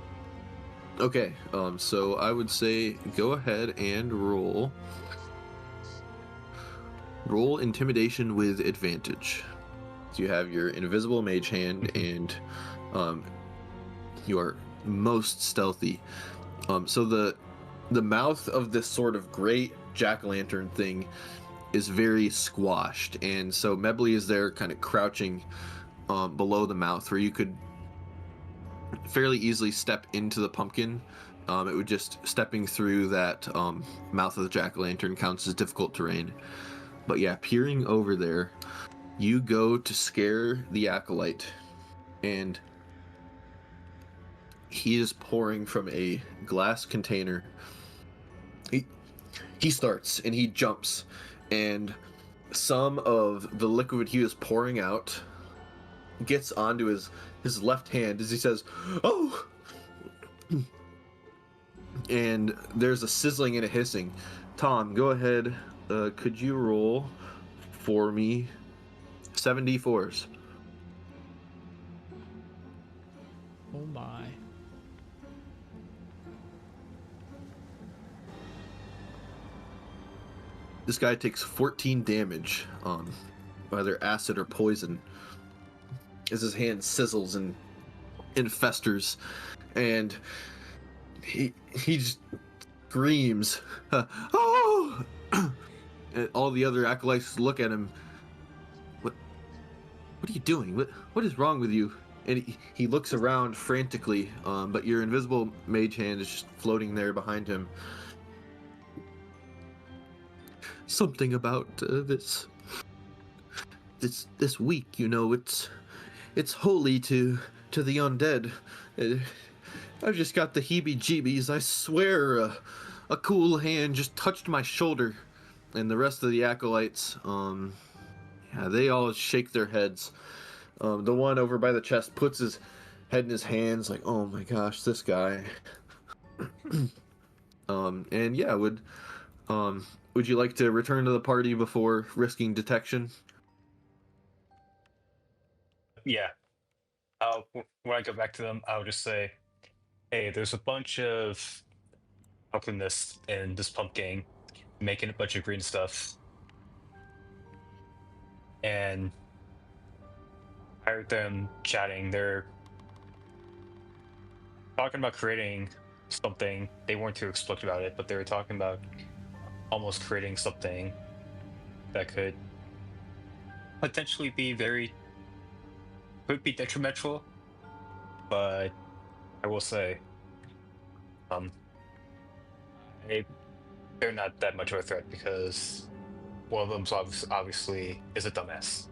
Okay, so I would say go ahead and roll intimidation with advantage. So you have your invisible Mage Hand and your most stealthy. So the mouth of this sort of great jack-o'-lantern thing is very squashed, and so Mebley is there kind of crouching below the mouth, where you could fairly easily step into the pumpkin. It would just stepping through that mouth of the jack-o'-lantern counts as difficult terrain. But yeah, peering over there, you go to scare the acolyte, and he is pouring from a glass container. He starts and he jumps, and some of the liquid he is pouring out gets onto his left hand as he says, "Oh!" And there's a sizzling and a hissing. Tom, go ahead. Could you roll for me 7d4s? Oh my. This guy takes 14 damage, either acid or poison, as his hand sizzles and festers, and he just screams, "Oh!" And all the other acolytes look at him. What are you doing? What is wrong with you? And he looks around frantically, but your invisible Mage Hand is just floating there behind him. Something about this week, you know, it's holy to the undead. I've just got the heebie-jeebies. I swear, a cool hand just touched my shoulder. And the rest of the acolytes, yeah, they all shake their heads. The one over by the chest puts his head in his hands, like, oh my gosh, this guy. And yeah, would you like to return to the party before risking detection? Yeah. When I go back to them, I'll just say, hey, there's a bunch of alchemists in this pump gang making a bunch of green stuff. And I heard them chatting. They're talking about creating something. They weren't too explicit about it, but they were talking about almost creating something that could potentially could be detrimental. But I will say, um, they're not that much of a threat because one of them obviously is a dumbass.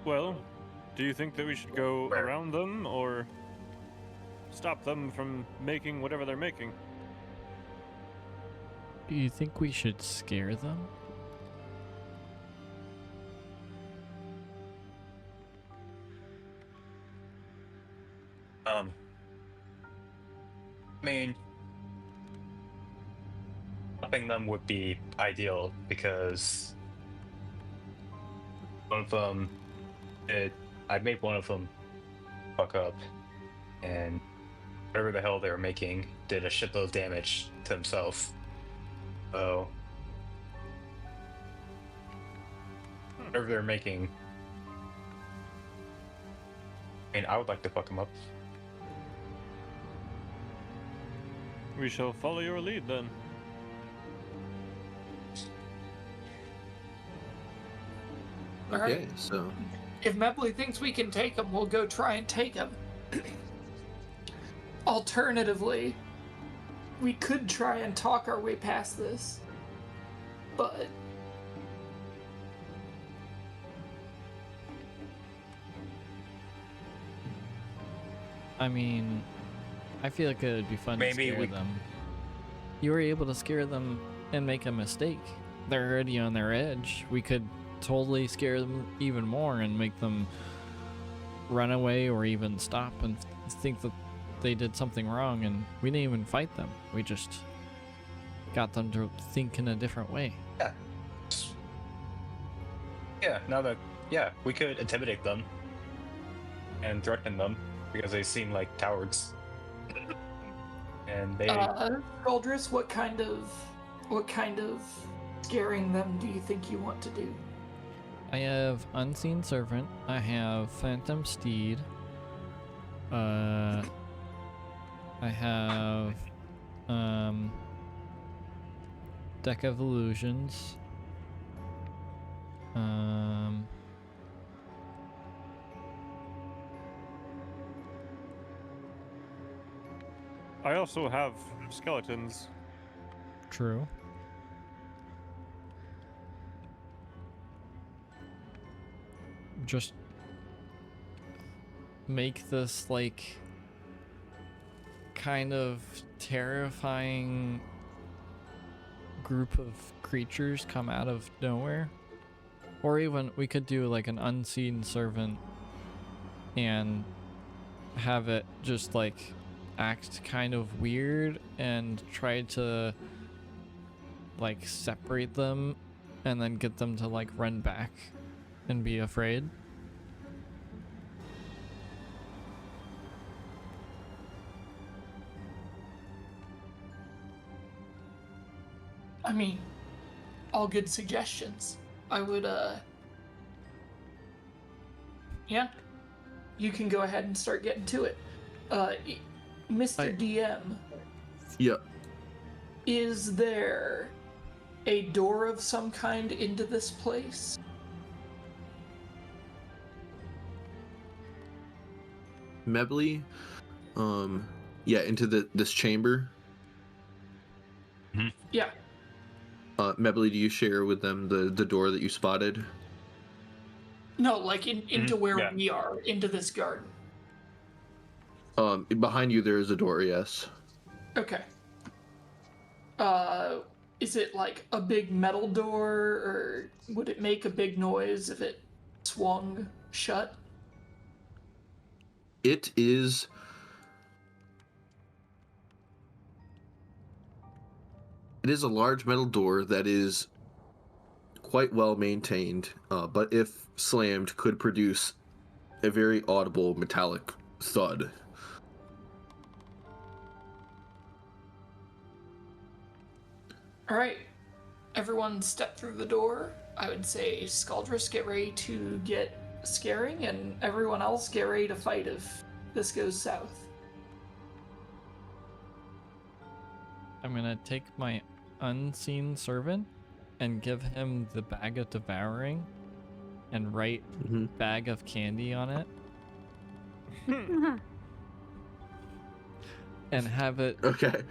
Well, do you think that we should go around them or stop them from making whatever they're making? Do you think we should scare them? I mean, stopping them would be ideal because one of them, I made one of them fuck up, and whatever the hell they were making did a shitload of damage to himself. So, whatever they're making, I mean, I would like to fuck them up. We shall follow your lead then. Okay, so If Mebley thinks we can take him, we'll go try and take him. Alternatively, we could try and talk our way past this. But I mean, I feel like it would be fun Maybe to scare we- them. You were able to scare them and make a mistake. They're already on their edge. We could totally scare them even more and make them run away or even stop and think that they did something wrong, and we didn't even fight them. We just got them to think in a different way. Yeah, we could intimidate them and threaten them because they seem like cowards. And they Goldris, what kind of scaring them do you think you want to do? I have Unseen Servant. I have Phantom Steed. I have Deck of Illusions. I also have skeletons. True. Just make this like kind of terrifying group of creatures come out of nowhere. Or even we could do like an unseen servant and have it just like act kind of weird and try to like separate them and then get them to like run back and be afraid. I mean, all good suggestions. I would, yeah, you can go ahead and start getting to it. Mr. DM, yep. is there a door of some kind into this place? Mebley, yeah, into this chamber. Yeah. Mebley, do you share with them the door that you spotted? No, like into where yeah. we are, into this garden. Behind you there is a door, yes. Okay. Is it like a big metal door, or would it make a big noise if it swung shut? It is. It is a large metal door that is quite well maintained, but if slammed, could produce a very audible metallic thud. All right. Everyone step through the door. I would say Scaldrus, get ready to get scaring, and everyone else get ready to fight if this goes south. I'm gonna take my unseen servant and give him the bag of devouring and write bag of candy on it and have it Okay.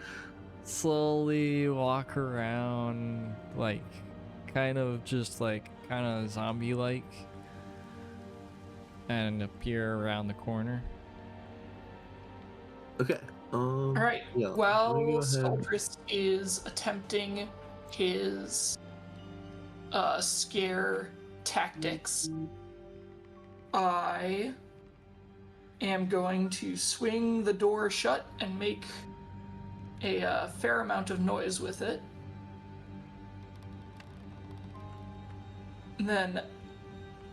slowly walk around, like kind of zombie like, and appear around the corner. Okay. All right. Yeah, While let me go ahead. Scaldrus is attempting his scare tactics, I am going to swing the door shut and make a fair amount of noise with it. And then,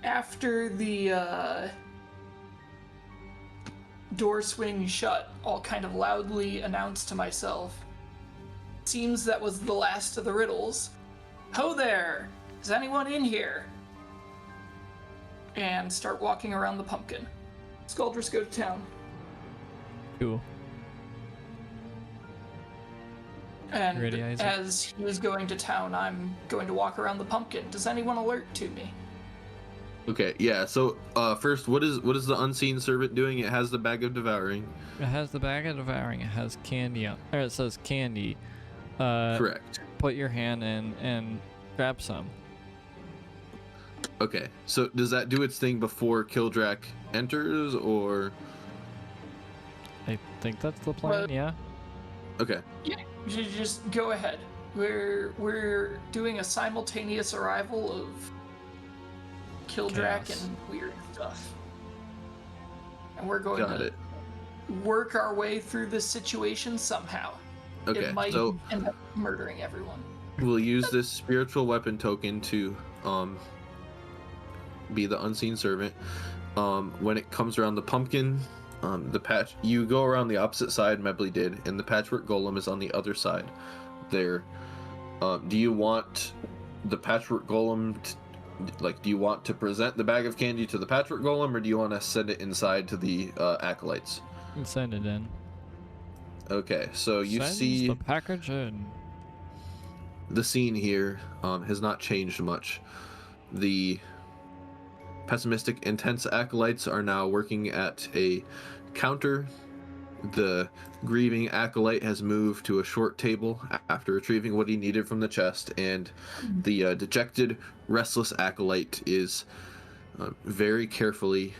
after the door swing shut, I'll kind of loudly announce to myself, "Seems that was the last of the riddles. Ho there! Is anyone in here?" And start walking around the pumpkin. Scaldrus, go to town. Cool. And Ready, Isaac? as he was going to town, I'm going to walk around the pumpkin. Does anyone alert to me? Okay, yeah. So first, what is the unseen servant doing? It has the bag of devouring. It has the bag of devouring. It has candy on, or it says candy. Correct. Put your hand in and grab some. Okay. So does that do its thing before Kildrak enters, or? I think that's the plan. Well- Yeah. Okay. Yeah, you just go ahead. We're doing a simultaneous arrival of Kildrak Chaos. and weird stuff. And we're going Got to it. work our way through this situation somehow. Okay. It might So end up murdering everyone. we'll use this spiritual weapon token to be the unseen servant. When it comes around the pumpkin, you go around the opposite side Mebley did, and the patchwork golem is on the other side there. Do you want the patchwork golem do you want to present the bag of candy to the patchwork golem, or do you want to send it inside to the acolytes? And send it in. Okay, so you Sends see the package in. the scene here has not changed much. The pessimistic, intense acolytes are now working at a counter. The grieving acolyte has moved to a short table after retrieving what he needed from the chest, and the dejected, restless acolyte is very carefully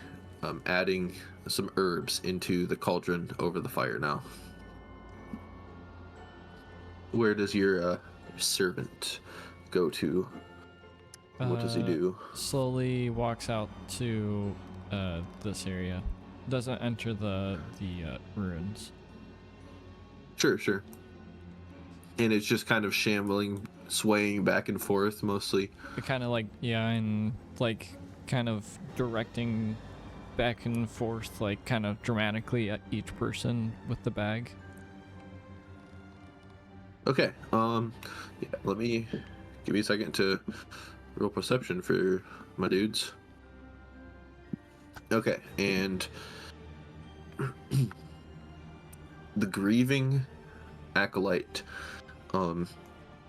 adding some herbs into the cauldron over the fire now. Where does your servant go to? What does he do? Slowly walks out to this area. Doesn't enter the ruins. Sure. And it's just kind of shambling, swaying back and forth mostly. Kind of like, yeah, and like kind of directing back and forth, like kind of dramatically at each person with the bag. Okay. Yeah, let me give me a second to roll perception for my dudes. Okay, and the grieving acolyte,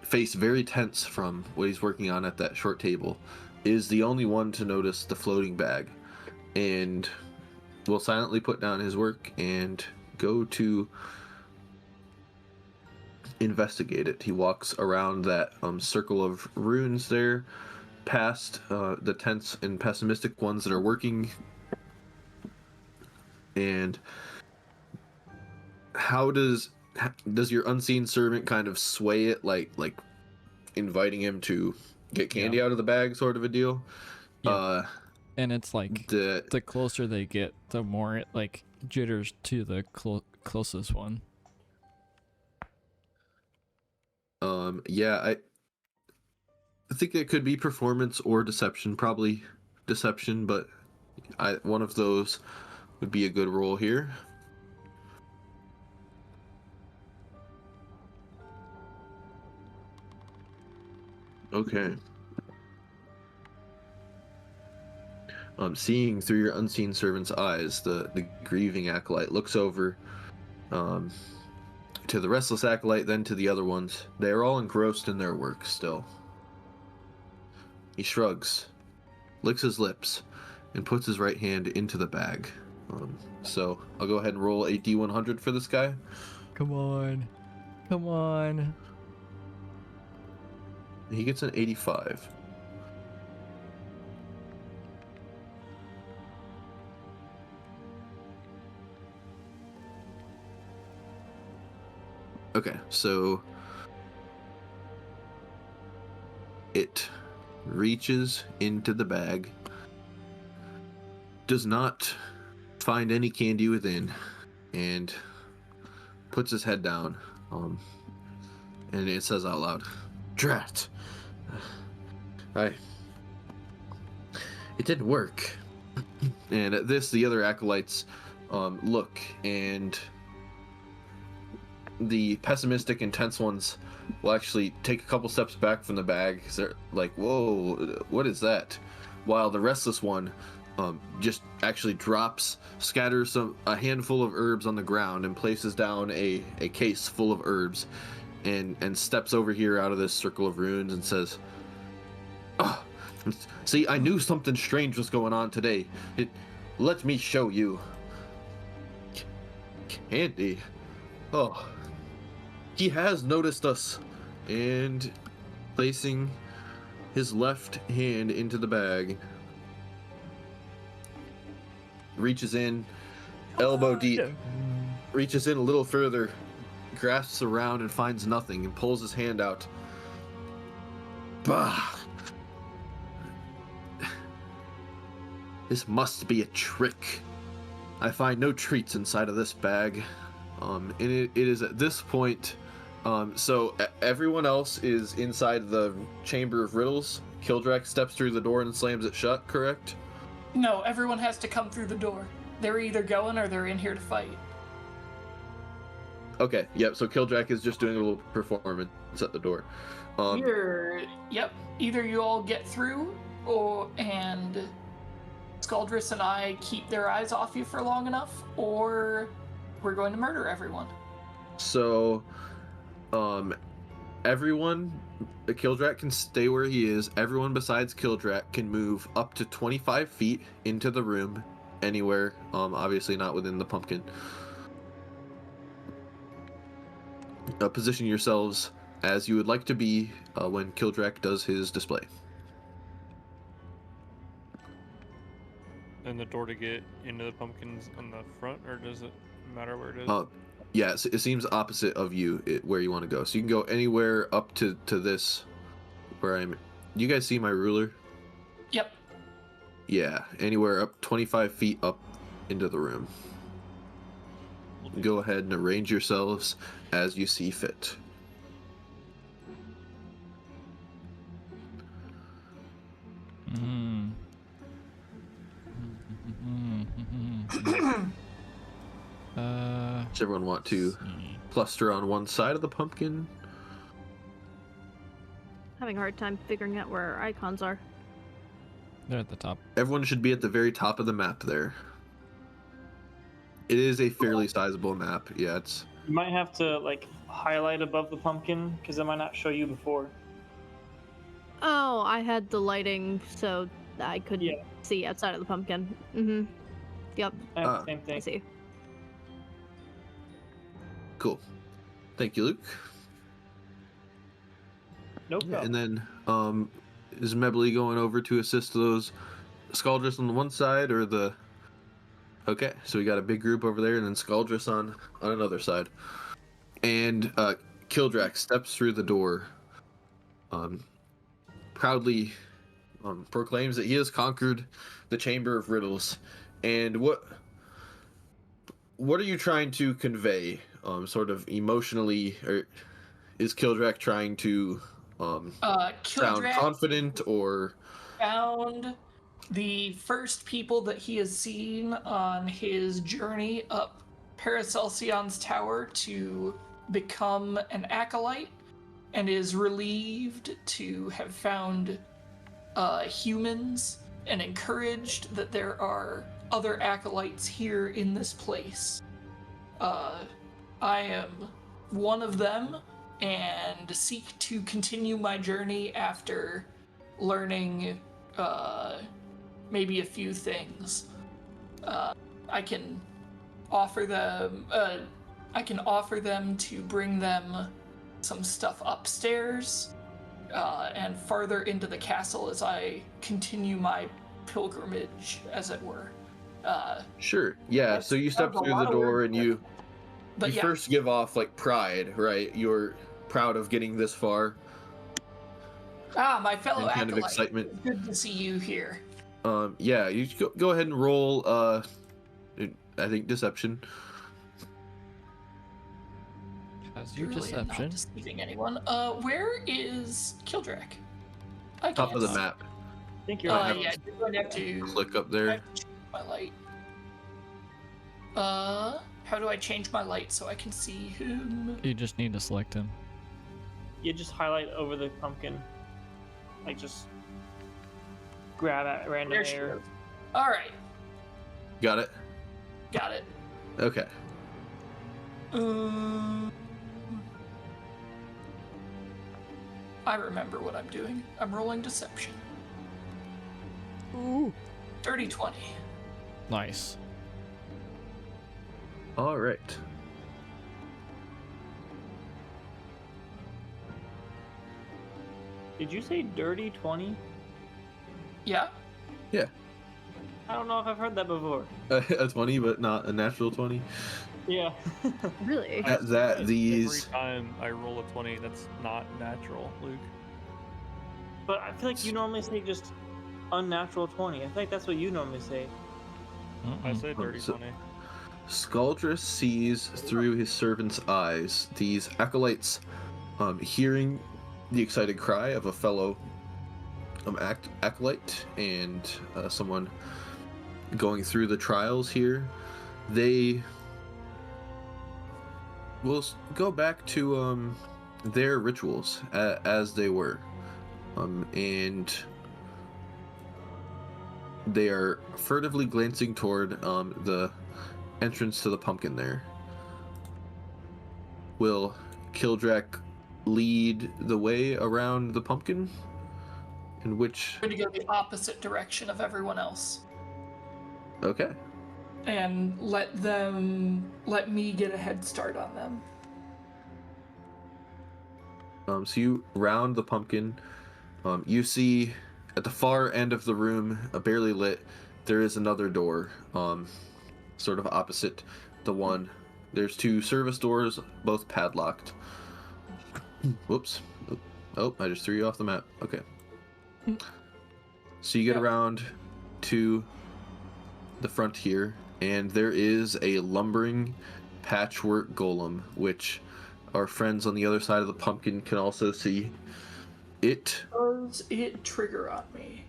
face very tense from what he's working on at that short table, is the only one to notice the floating bag, and will silently put down his work and go to investigate it. He walks around that circle of runes there, past the tense and pessimistic ones that are working. And how does does your unseen servant kind of sway it, like inviting him to get candy out of the bag, sort of a deal? Yeah. And it's like the closer they get, the more it like jitters to the closest one. Yeah, I think it could be performance or deception, probably deception, but one of those would be a good roll here. Okay. Seeing through your unseen servant's eyes, the grieving acolyte looks over to the restless acolyte, then to the other ones. They are all engrossed in their work still. He shrugs, licks his lips, and puts his right hand into the bag. So I'll go ahead and roll a D100 for this guy. Come on. Come on. He gets an 85. Okay, so it reaches into the bag, does not find any candy within, and puts his head down, and it says out loud, "Drat! It didn't work." And at this, the other acolytes look, and the pessimistic, intense ones will actually take a couple steps back from the bag because they're like, "Whoa, what is that?" While the restless one just actually scatters a handful of herbs on the ground and places down a case full of herbs, and steps over here out of this circle of ruins and says, "Oh, see, I knew something strange was going on today. Let me show you." Candy. Oh. He has noticed us, and placing his left hand into the bag, reaches in, elbow deep, reaches in a little further, grasps around and finds nothing, and pulls his hand out. Bah! This must be a trick. I find no treats inside of this bag. And it is at this point. So everyone else is inside the chamber of riddles. Kildrak steps through the door and slams it shut, correct? No, everyone has to come through the door. They're either going or they're in here to fight. Okay, yep, so Kildrak is just doing a little performance at the door. Either you all get through, and Scaldrus and I keep their eyes off you for long enough, or we're going to murder everyone. So, everyone, Kildrak can stay where he is. Everyone besides Kildrak can move up to 25 feet into the room, anywhere. Obviously not within the pumpkin. Position yourselves as you would like to be when Kildrak does his display. And the door to get into the pumpkins on the front, or does it matter where it is? Yeah, it seems opposite of you, where you want to go. So you can go anywhere up to this, where I'm. You guys see my ruler? Yep. Yeah, anywhere up 25 feet up into the room. Go ahead and arrange yourselves as you see fit. Does everyone want to cluster on one side of the pumpkin? Having a hard time figuring out where our icons are. They're at the top. Everyone should be at the very top of the map there. It is a fairly sizable map. Yeah, it's... You might have to highlight above the pumpkin because it might not show you before. Oh, I had the lighting so I couldn't see outside of the pumpkin. Mm-hmm. Yep. I have the same thing. I see. Cool. Thank you, Luke. No problem. And then, is Mebly going over to assist those Scaldrus on the one side, or the... Okay, so we got a big group over there, and then Scaldrus on another side. And Kildrak steps through the door, proudly proclaims that he has conquered the Chamber of Riddles. And what are you trying to convey, sort of emotionally, or is Kildrak trying to sound Kildrak confident, or found the first people that he has seen on his journey up Paracelsion's tower to become an acolyte, and is relieved to have found humans and encouraged that there are other acolytes here in this place. I am one of them and seek to continue my journey after learning maybe a few things. I can offer them to bring them some stuff upstairs and farther into the castle as I continue my pilgrimage, as it were. Sure, yeah. So you step through the door and you first give off like pride, right? You're proud of getting this far. My fellow and kind acolyte. of excitement. It's good to see you here. Yeah, you go ahead and roll. I think deception. How's your Really am deception? not deceiving anyone. Where is Kildrak? Top of the map. I think you're I right. Yeah, you're going to have to Click up I there. have to change my light. How do I change my light so I can see whom? You just need to select him. You just highlight over the pumpkin. Like, just grab at random There she air. is. All right, Got it. got it. Okay. I remember what I'm doing. I'm rolling deception. Ooh. Dirty 20. Nice. All right. Did you say dirty 20? Yeah. Yeah. I don't know if I've heard that before. A 20, but not a natural 20. Yeah. Really? These. Every time I roll a 20, that's not natural, Luke. But I feel like you normally say just unnatural 20. I think that's what you normally say. I say dirty So- 20. Skaldris sees through his servant's eyes. These acolytes, hearing the excited cry of a fellow acolyte and someone going through the trials here, they will go back to their rituals as they were, and they are furtively glancing toward the entrance to the pumpkin there. Will Kildrak lead the way around the pumpkin? In which... I'm going to go the opposite direction of everyone else. Okay. And let me get a head start on them. So you round the pumpkin. You see at the far end of the room, barely lit, there is another door, sort of opposite the one. There's two service doors, both padlocked. Whoops. Oh, I just threw you off the map. Okay. So you get around to the front here, and there is a lumbering patchwork golem, which our friends on the other side of the pumpkin can also see. It Does it trigger on me?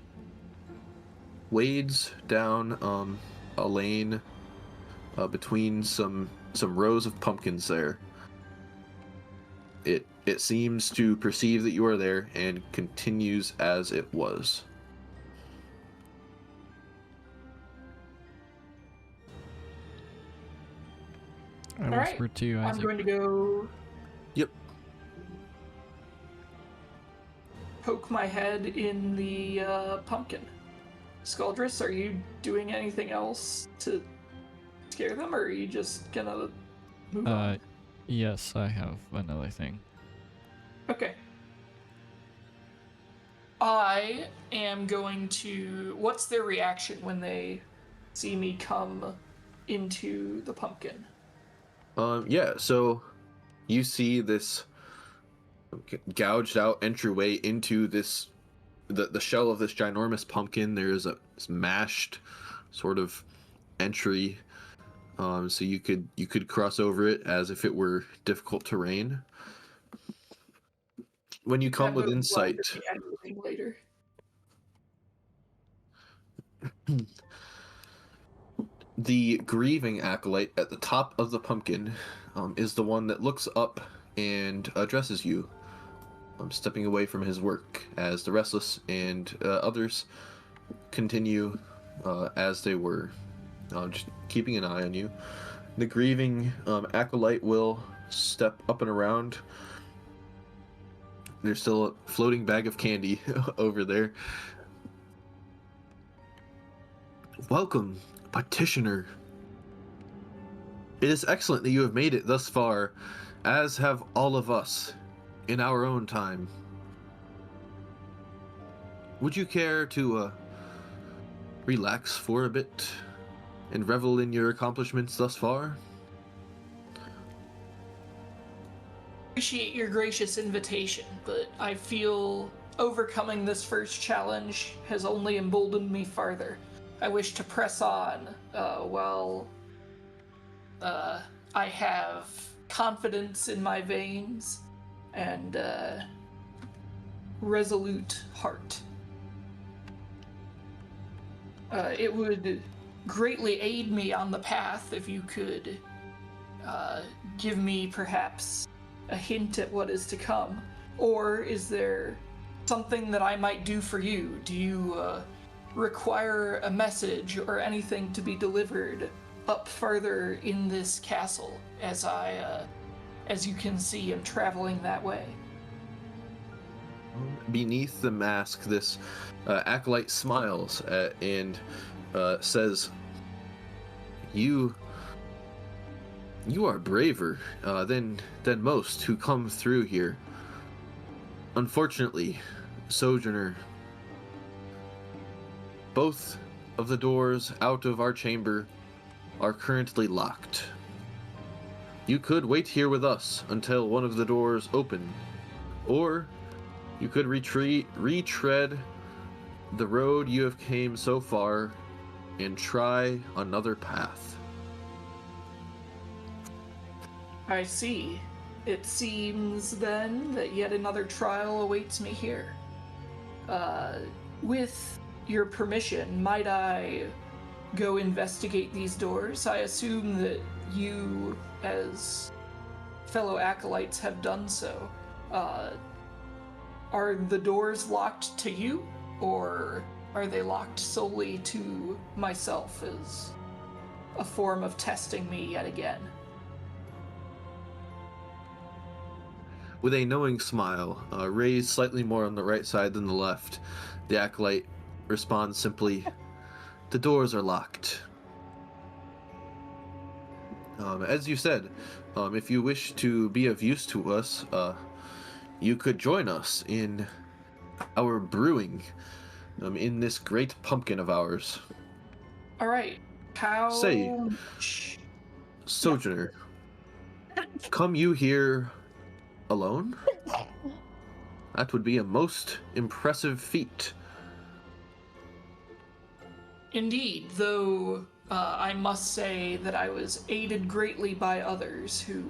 wades down a lane between some rows of pumpkins there. It seems to perceive that you are there and continues as it was. I right. whispered to you, I'm Isaac. going to go Yep. poke my head in the pumpkin. Skaldris, are you doing anything else to scare them, or are you just gonna move on? Yes, I have another thing. Okay. I am going to... What's their reaction when they see me come into the pumpkin? Yeah, so you see this gouged out entryway into this the shell of this ginormous pumpkin. There's a smashed sort of entry, so you could cross over it as if it were difficult terrain. When you come That within bodes well sight, for me activating later. the grieving acolyte at the top of the pumpkin is the one that looks up and addresses you, stepping away from his work as the restless and others continue as they were, just keeping an eye on you. The grieving acolyte will step up and around. There's still a floating bag of candy over there. Welcome, petitioner. It is excellent that you have made it thus far, as have all of us in our own time. Would you care to relax for a bit and revel in your accomplishments thus far? Appreciate your gracious invitation, but I feel overcoming this first challenge has only emboldened me farther. I wish to press on while I have confidence in my veins and resolute heart. It would greatly aid me on the path if you could give me perhaps a hint at what is to come. Or is there something that I might do for you? Do you require a message or anything to be delivered up further in this castle as as you can see, am traveling that way? Beneath the mask, this acolyte smiles and says, You are braver than most who come through here. Unfortunately, Sojourner, both of the doors out of our chamber are currently locked. You could wait here with us until one of the doors open, or you could retread the road you have came so far and try another path. I see. It seems then that yet another trial awaits me here. With your permission, might I go investigate these doors? I assume that you, as fellow acolytes, have done so. Are the doors locked to you, or are they locked solely to myself as a form of testing me yet again? With a knowing smile, raised slightly more on the right side than the left, the acolyte responds simply, The doors are locked. As you said, if you wish to be of use to us, you could join us in our brewing in this great pumpkin of ours. All right. How Say, much? Sojourner, come you here alone? That would be a most impressive feat. Indeed, though I must say that I was aided greatly by others who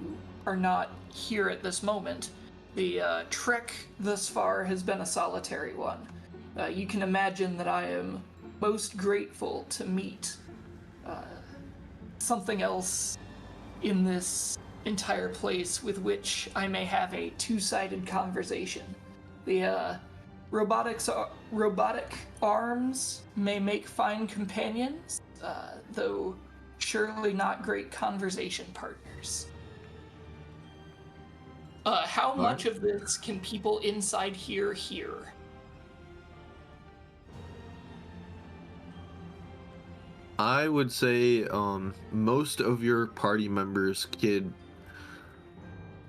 are not here at this moment. The trek thus far has been a solitary one. You can imagine that I am most grateful to meet something else in this entire place with which I may have a two-sided conversation. The robotic arms may make fine companions, though surely not great conversation partners. How much of this can people inside here hear? I would say most of your party members could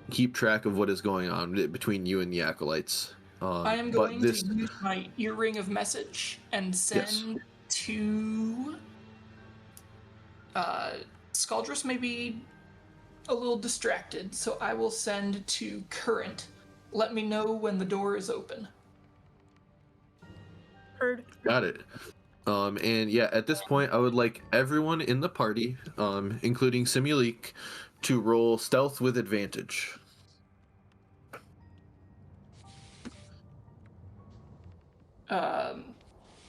keep track of what is going on between you and the acolytes. I am going to use my earring of message and send to Scaldrus maybe a little distracted, so I will send to Current. Let me know when the door is open. Heard. Got it. And yeah, at this point, I would like everyone in the party, including Simuleek, to roll stealth with advantage.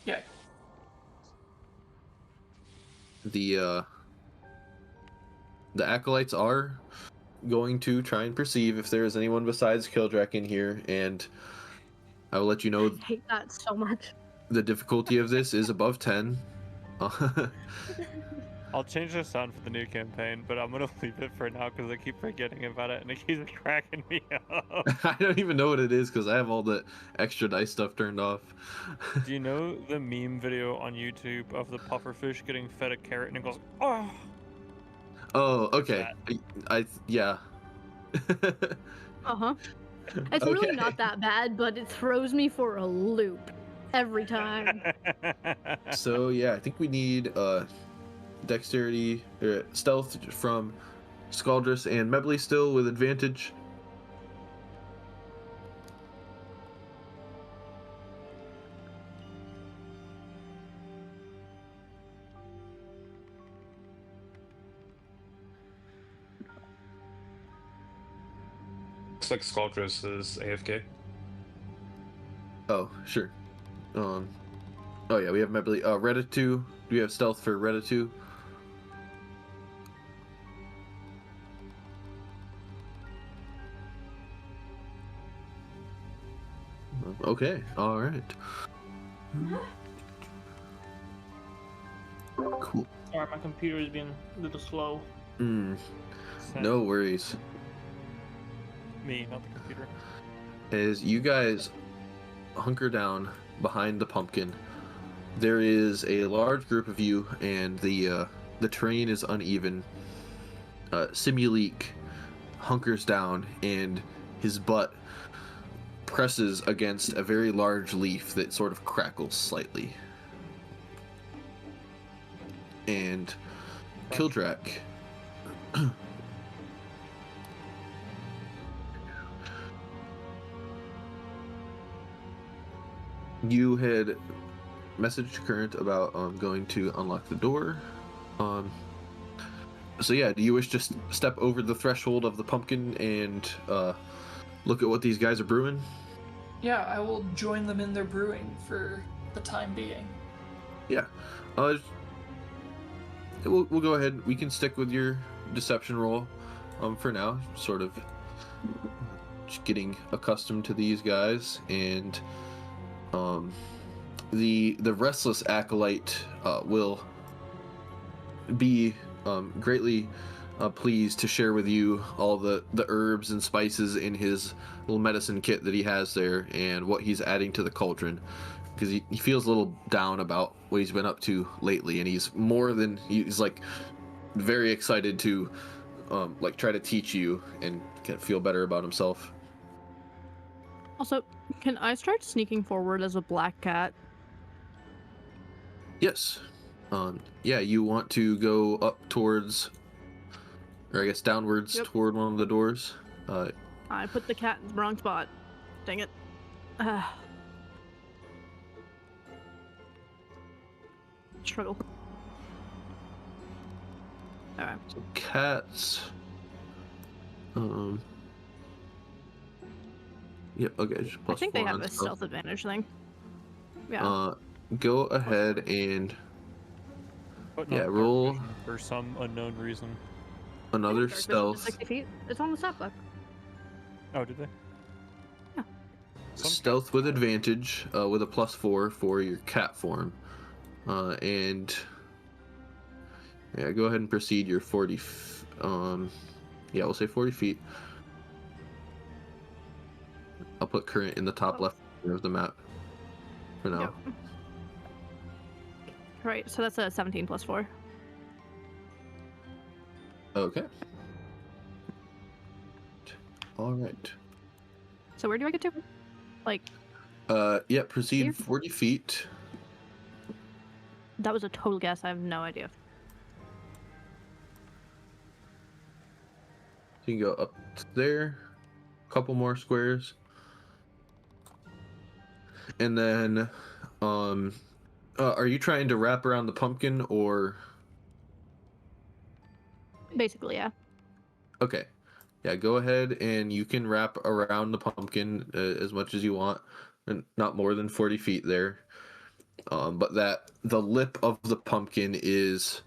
Yeah. The acolytes are going to try and perceive if there is anyone besides Kildrak in here, and I will let you know I hate that so much. the difficulty of this is above 10. I'll change the sound for the new campaign, but I'm gonna leave it for now because I keep forgetting about it and it keeps cracking me up. I don't even know what it is because I have all the extra dice stuff turned off. Do you know the meme video on YouTube of the pufferfish getting fed a carrot and it goes, oh? Oh, okay. Yeah. Uh-huh. It's Okay. really not that bad, but it throws me for a loop every time. So yeah, I think we need dexterity or stealth from Scaldrus and Mebley still with advantage. Looks like Scaldrus is AFK. Oh, sure. Oh yeah, we have Mebley. Retta 2. Do we have stealth for Retta 2? Okay, alright. Cool. Sorry, my computer is being a little slow. No worries. Me, not the computer. As you guys hunker down behind the pumpkin, there is a large group of you, and the terrain is uneven. Simuleek hunkers down, and his butt presses against a very large leaf that sort of crackles slightly. And Kildrak, you had messaged Current about going to unlock the door. So yeah, do you wish to step over the threshold of the pumpkin and look at what these guys are brewing? Yeah, I will join them in their brewing for the time being. Yeah. We'll go ahead. We can stick with your deception roll for now, sort of just getting accustomed to these guys. And the restless acolyte will be greatly pleased to share with you all the herbs and spices in his little medicine kit that he has there and what he's adding to the cauldron, because he feels a little down about what he's been up to lately, and he's like very excited to like try to teach you and kind of feel better about himself. Also, can I start sneaking forward as a black cat? Yes. Yeah, you want to go up towards, or I guess downwards toward one of the doors. I put the cat in the wrong spot. Dang it. Struggle. Alright. So cats. Yep. Okay. Just plus I think they 4 have on a stealth advantage thing. Yeah. Go ahead and But yeah, not roll dark vision for some unknown reason. another Dark vision to stealth. 60 feet. It's on the stat block. Oh, did they? Yeah. Stealth with advantage, with a +4 for your cat form, and yeah, go ahead and proceed your 40. Yeah, we'll say 40 feet. I'll put Current in the top left corner of the map for now. Yep. Right, so that's a 17 plus 4. Okay. All right. So where do I get to? Like, Yeah, proceed here? 40 feet. That was a total guess. I have no idea. So you can go up to there, a couple more squares, and then, are you trying to wrap around the pumpkin or? Basically, yeah. Okay, yeah. Go ahead and you can wrap around the pumpkin as much as you want, and not more than 40 feet there. But that the lip of the pumpkin is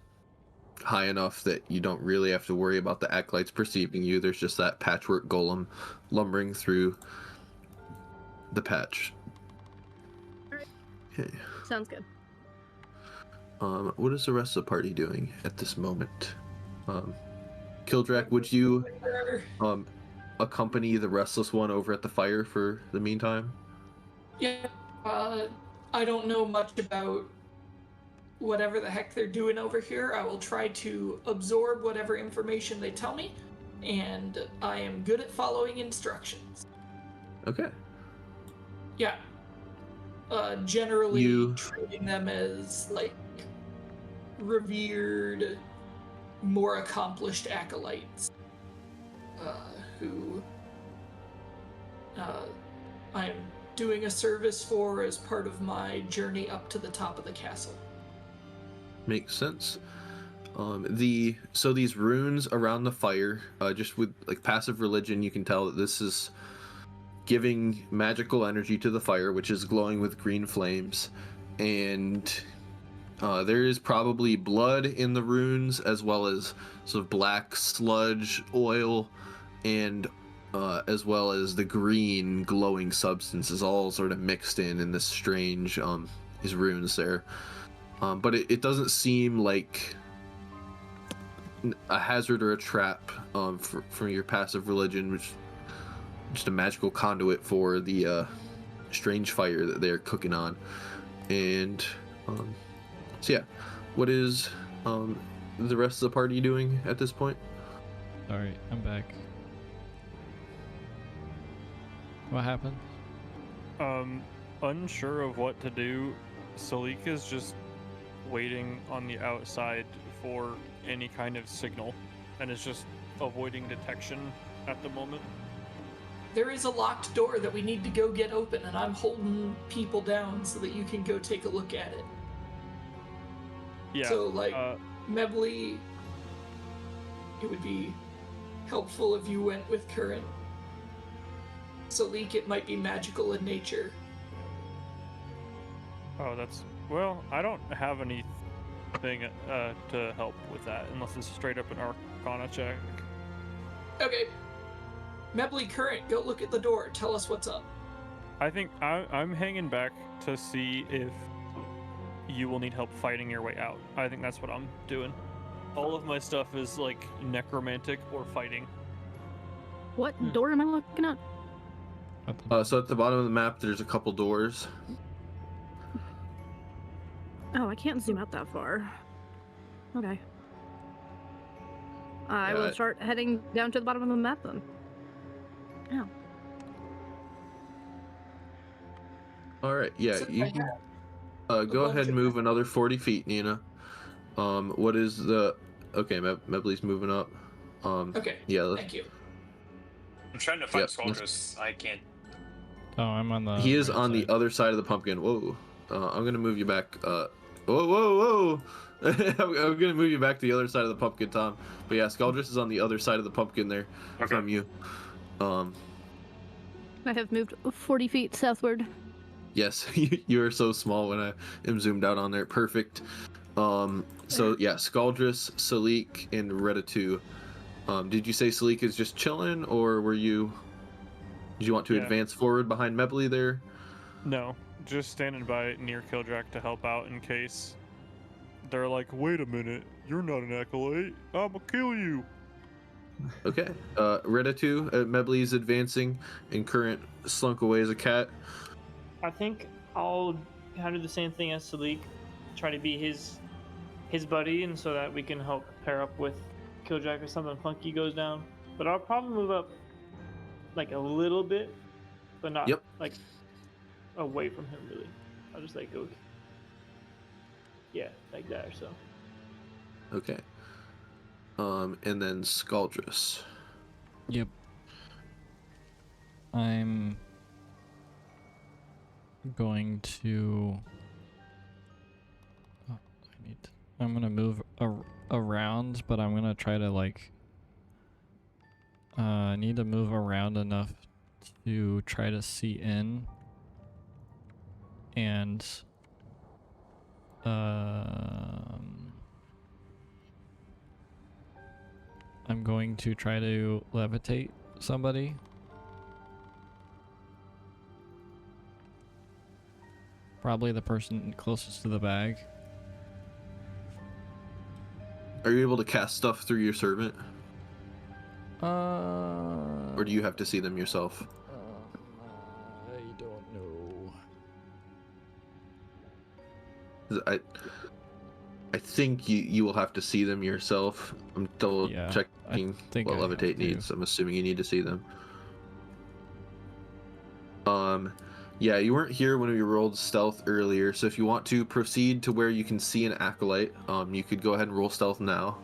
high enough that you don't really have to worry about the acolytes perceiving you. There's just that patchwork golem lumbering through the patch. Alright. Okay. Sounds good. What is the rest of the party doing at this moment? Kildrak, would you accompany the restless one over at the fire for the meantime? Yeah, I don't know much about whatever the heck they're doing over here. I will try to absorb whatever information they tell me, and I am good at following instructions. Okay. Yeah. Generally treating them as, like, revered, more accomplished acolytes who I am doing a service for as part of my journey up to the top of the castle. Makes sense. So these runes around the fire, just with like passive religion, you can tell that this is giving magical energy to the fire, which is glowing with green flames, and there is probably blood in the runes, as well as sort of black sludge, oil, and as well as the green glowing substances, all sort of mixed in this strange these runes there. But it doesn't seem like a hazard or a trap for your passive religion, which is just a magical conduit for the strange fire that they're cooking on. And so yeah, what is the rest of the party doing at this point? Sorry, I'm back. What happened? Unsure of what to do. Salik is just waiting on the outside for any kind of signal and is just avoiding detection at the moment. There is a locked door that we need to go get open, and I'm holding people down so that you can go take a look at it. Yeah. So, like, Mebly, it would be helpful if you went with Current. Salik, it might be magical in nature. Oh, well, I don't have anything to help with that unless it's straight up an Arcana check. Okay. Mebly, Current, go look at the door. Tell us what's up. I think I'm hanging back to see if you will need help fighting your way out. I think that's what I'm doing. All of my stuff is like necromantic or fighting. What door am I looking at? So at the bottom of the map, there's a couple doors. Oh, I can't zoom out that far. Okay. I will start heading down to the bottom of the map then. Oh. All right, yeah, So you can go ahead and move another 40 feet, Nina. What is the... Okay, Mebly's moving up. Okay, yeah. thank you. I'm trying to find Scoldress. I can't. Oh, I'm on the. He is right on side. the other side of the pumpkin. Whoa. I'm gonna move you back. Whoa. I'm gonna move you back to the other side of the pumpkin, Tom. But yeah, Scaldress is on the other side of the pumpkin there from you. I have moved 40 feet southward. Yes, you are so small when I am zoomed out on there. Perfect. So yeah, Scaldress, Salik, and Redatu. Did you say Salik is just chilling, or did you want to advance forward behind Mebly there? No, just standing by near Kildrak to help out in case they're like, wait a minute, you're not an acolyte, I'ma kill you. Okay. Redatu, Mebly's advancing, and Current slunk away as a cat. I think I'll kind of do the same thing as Salik, try to be his buddy, and so that we can help pair up with Killjack or something funky goes down. But I'll probably move up like a little bit, but not like away from him really. I'll just like go, yeah, like that or so. Okay. And then Scaldress. Yep. I'm going to. Oh, I'm gonna move around, but I'm gonna try to like. I need to move around enough to try to see in. And. I'm going to try to levitate somebody. Probably the person closest to the bag. Are you able to cast stuff through your servant? Or do you have to see them yourself? I don't know. I think you will have to see them yourself. I'm double checking what levitate needs. I'm assuming you need to see them. Yeah, you weren't here when we rolled stealth earlier, so if you want to proceed to where you can see an acolyte, you could go ahead and roll stealth now.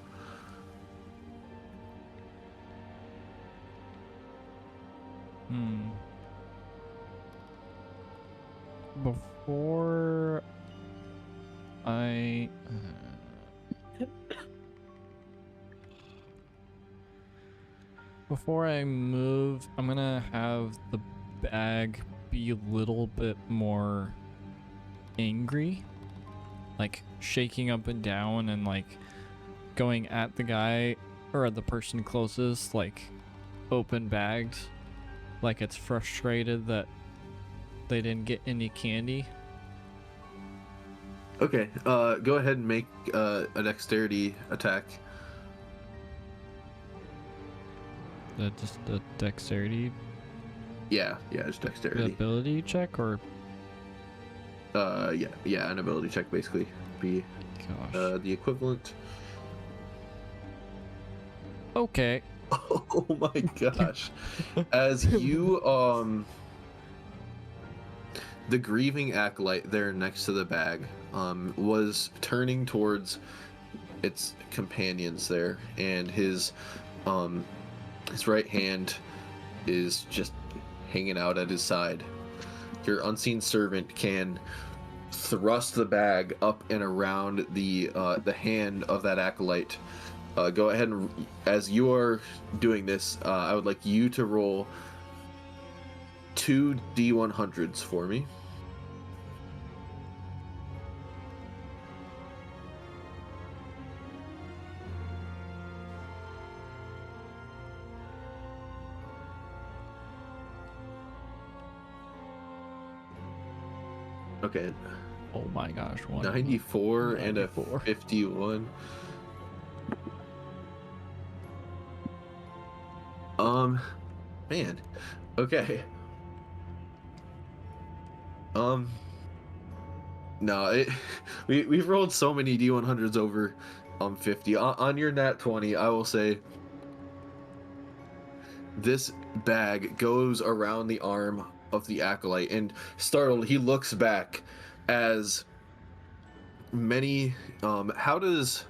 Before I move, I'm gonna have the bag be a little bit more angry, like shaking up and down and like going at the guy or the person closest, like open bagged, like it's frustrated that they didn't get any candy. Okay, go ahead and make a dexterity attack. Just a dexterity? Yeah, just dexterity. Ability check or? Yeah, an ability check basically be the equivalent. Okay. Oh my gosh. As you the grieving acolyte there next to the bag was turning towards its companions there, and his right hand is just hanging out at his side. Your unseen servant can thrust the bag up and around the hand of that acolyte. Go ahead and, as you are doing this, I would like you to roll 2 D100s for me. Okay. Oh my gosh. 94 and a 51. Man. Okay. No, we've rolled so many D100s over 50. On your nat 20, I will say this bag goes around the arm of the acolyte, and startled, he looks back as many how does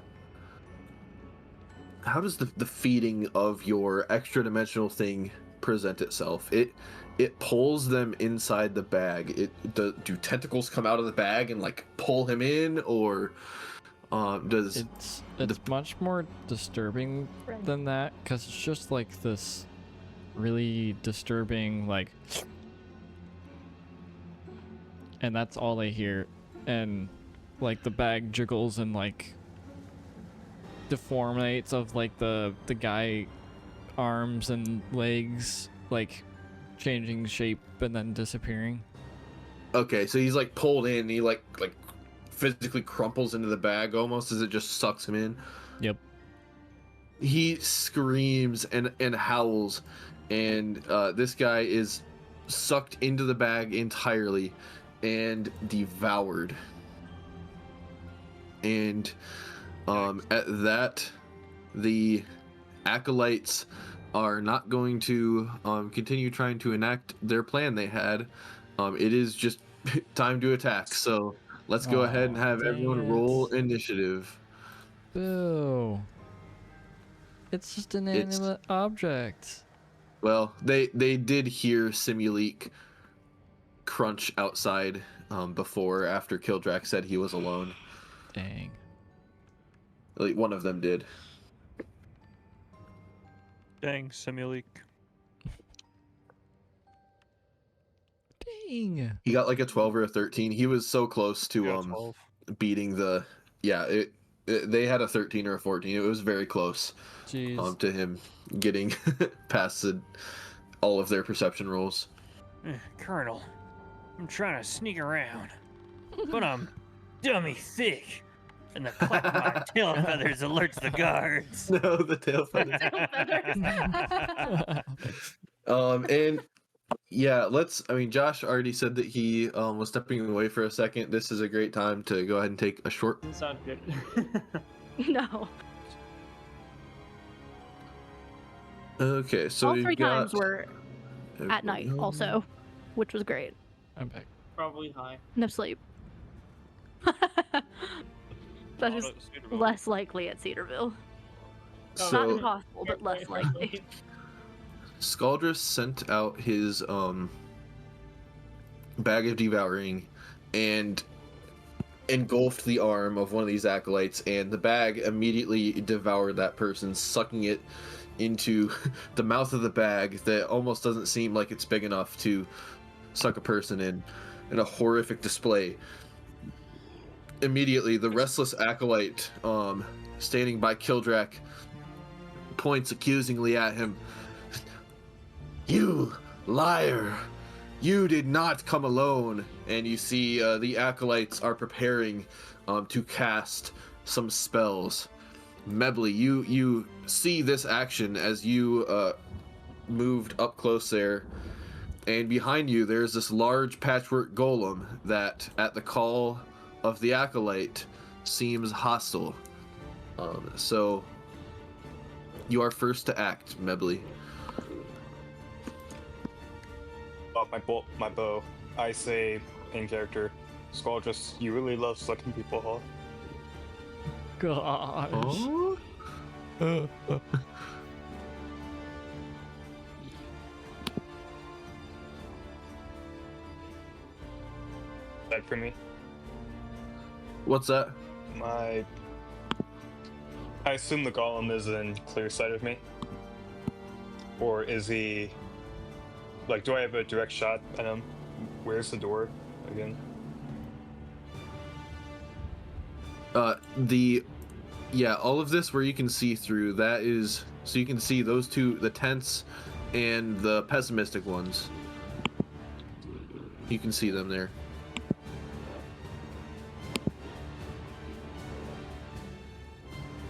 the feeding of your extra dimensional thing present itself? It pulls them inside the bag. Do tentacles come out of the bag and like pull him in, or does it's much more disturbing than that, because it's just like this really disturbing like, and that's all they hear, and like the bag jiggles and like deformates of like the guy arms and legs like changing shape and then disappearing. Okay, so he's like pulled in, and he like physically crumples into the bag almost as it just sucks him in. Yep. He screams and howls, and this guy is sucked into the bag entirely and devoured. And at that, the acolytes are not going to continue trying to enact their plan they had. It is just time to attack, so let's go ahead and have everyone roll initiative. Boo. It's just an inanimate object. Well, they did hear Simuleek crunch outside before after Kildrak said he was alone. Dang. Like one of them did. Dang, Simuleek. Dang. He got like a 12 or a 13. He was so close to Yeah, 12. beating the they had a 13 or a 14. It was very close Jeez. to him getting past all of their perception rolls. Colonel, I'm trying to sneak around, but I'm dummy thick, and the clack of my tail feathers alerts the guards. No, the tail feathers. Tail feathers. And yeah, Josh already said that he was stepping away for a second. This is a great time to go ahead and take a short. Doesn't sound good. No. Okay, so All you've 3 got times were at night also, which was great. I'm back. Probably high. No sleep. That's just less likely at Cedarville. Not So impossible, but less likely. Scaldrus sent out his bag of devouring and engulfed the arm of one of these acolytes, and the bag immediately devoured that person, sucking it into the mouth of the bag that almost doesn't seem like it's big enough to suck a person in a horrific display. Immediately, the restless acolyte standing by Kildrak points accusingly at him. You liar! You did not come alone. And you see the acolytes are preparing to cast some spells. Mebley, you see this action as you moved up close there, and behind you there's this large patchwork golem that, at the call of the acolyte, seems hostile. So you are first to act, Mebley. My bow. I say in character, Scaldrus, you really love sucking people off. Gosh. Oh? That for me. What's that? I assume the golem is in clear sight of me. Or is he... Like, do I have a direct shot at him? Where's the door again? All of this where you can see through, that is, so you can see those two, the tense and the pessimistic ones. You can see them there.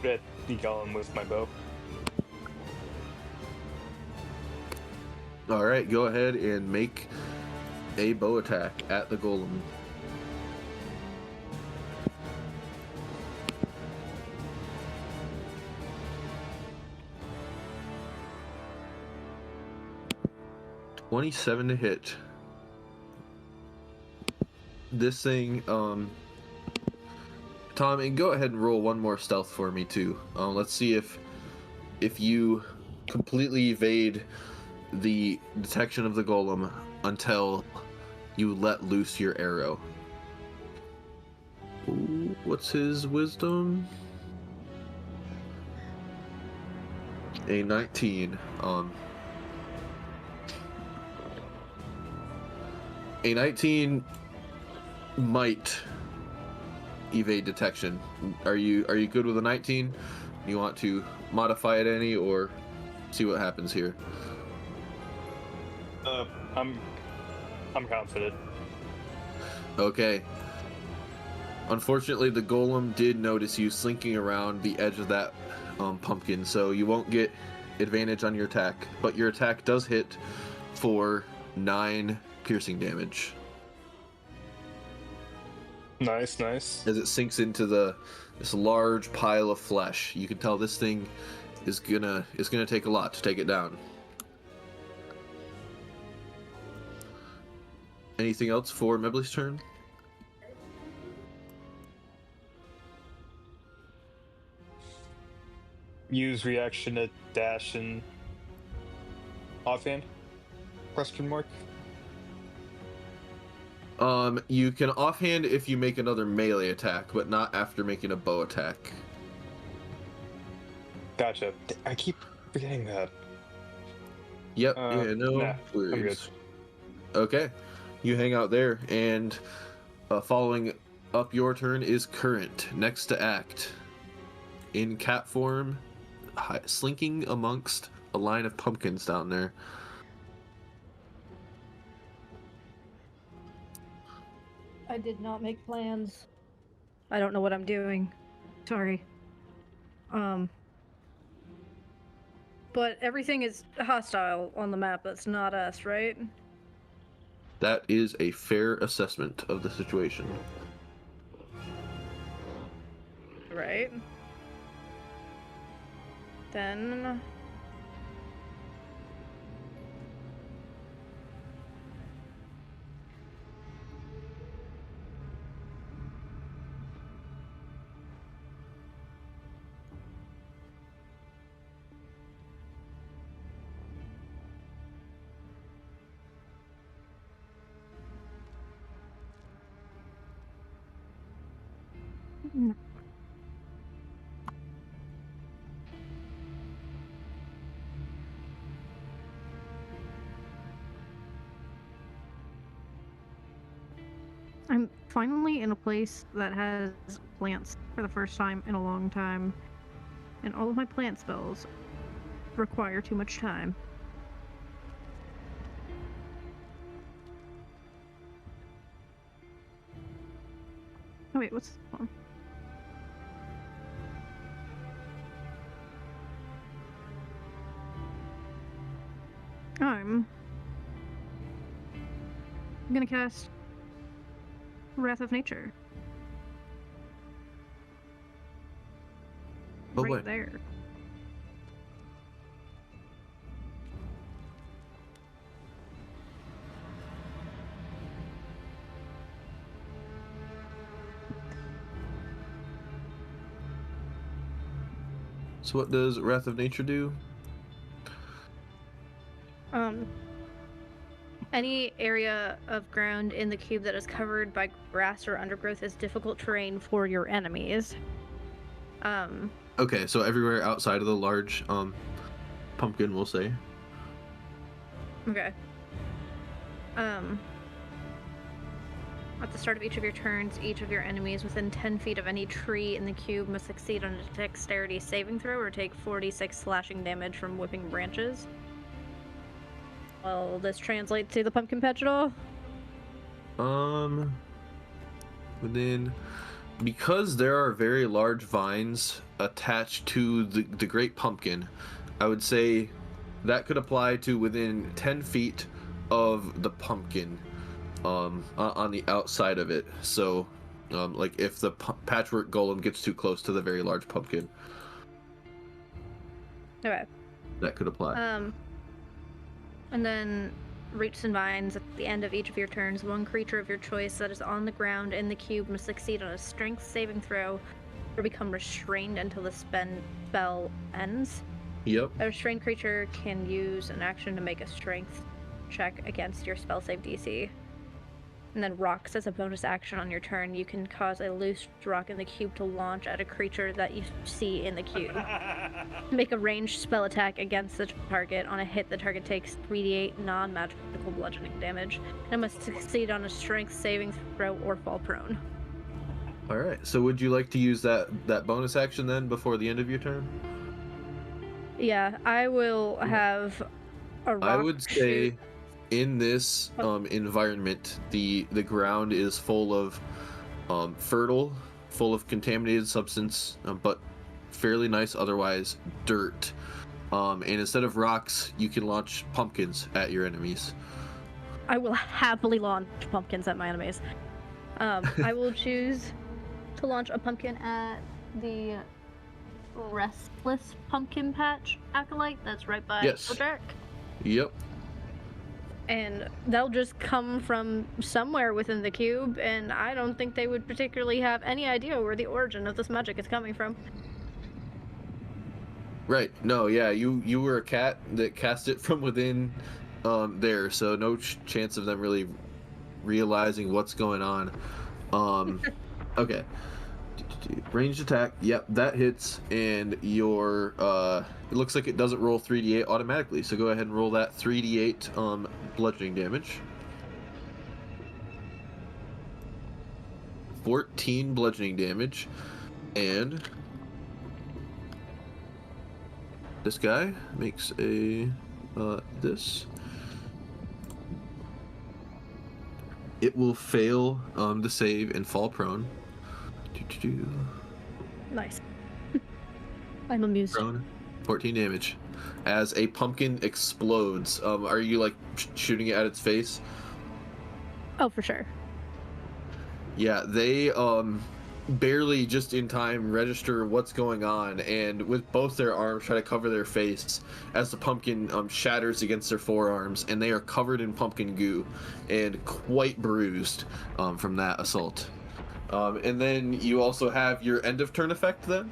Hit the golem with my bow. All right, go ahead and make a bow attack at the golem. $27 to hit. This thing, Tom, and go ahead and roll one more stealth for me too. Let's see if you completely evade the detection of the golem until you let loose your arrow. Ooh, what's his wisdom? A 19. A 19 might evade detection. Are you good with a 19? You want to modify it any, or see what happens here? I'm confident. Okay. Unfortunately, the golem did notice you slinking around the edge of that pumpkin, so you won't get advantage on your attack. But your attack does hit for 9 piercing damage. Nice. As it sinks into this large pile of flesh. You can tell this thing is gonna take a lot to take it down. Anything else for Mebley's turn? Use reaction to dash and offhand? Question mark. You can offhand if you make another melee attack, but not after making a bow attack. Gotcha. I keep forgetting that. Yep. Yeah. No Nah, I'm good. worries. Okay. You hang out there, and following up your turn is Current, next to act. In cat form, slinking amongst a line of pumpkins down there. I did not make plans. I don't know what I'm doing. Sorry. But everything is hostile on the map. That's not us, right? That is a fair assessment of the situation. Right. Then... I'm finally in a place that has plants for the first time in a long time, and all of my plant spells require too much time. Oh wait, what's this one? I'm gonna cast Wrath of Nature. Oh, right boy. there. So what does Wrath of Nature do? Any area of ground in the cube that is covered by grass or undergrowth is difficult terrain for your enemies. Okay, so everywhere outside of the large pumpkin, we'll say. Okay. At the start of each of your turns, each of your enemies within 10 feet of any tree in the cube must succeed on a dexterity saving throw or take 46 slashing damage from whipping branches. Will this translate to the pumpkin patch at all? Because there are very large vines attached to the great pumpkin, I would say that could apply to within 10 feet of the pumpkin, on the outside of it. So, like if the patchwork golem gets too close to the very large pumpkin, Okay. that could apply. And then roots and vines at the end of each of your turns. One creature of your choice that is on the ground in the cube must succeed on a strength saving throw or become restrained until the spell ends. Yep. A restrained creature can use an action to make a strength check against your spell save DC. And then rocks as a bonus action on your turn. You can cause a loose rock in the cube to launch at a creature that you see in the cube. Make a ranged spell attack against the target. On a hit, the target takes 3d8 non-magical bludgeoning damage and must succeed on a strength saving throw or fall prone. All right. So would you like to use that bonus action then before the end of your turn? Yeah, I will have a rock I would say shoot. in this environment, the ground is full of fertile, full of contaminated substance, but fairly nice otherwise dirt. And instead of rocks, you can launch pumpkins at your enemies. I will happily launch pumpkins at my enemies. I will choose to launch a pumpkin at the Restless Pumpkin Patch Acolyte that's right by Jack. Yep. And they'll just come from somewhere within the cube, and I don't think they would particularly have any idea where the origin of this magic is coming from. Right. No, yeah, you were a cat that cast it from within there, so no chance of them really realizing what's going on. Okay. Ranged attack. Yep, that hits, and your it looks like it doesn't roll 3d8 automatically. So go ahead and roll that 3d8 bludgeoning damage. 14 bludgeoning damage, and this guy makes a this. It will fail the save and fall prone. Nice. I'm amused. Prone. 14 damage. As a pumpkin explodes. Are you like shooting it at its face? Oh, for sure. Yeah, they barely just in time register what's going on, and with both their arms try to cover their face as the pumpkin shatters against their forearms, and they are covered in pumpkin goo and quite bruised from that assault. And then you also have your end of turn effect then?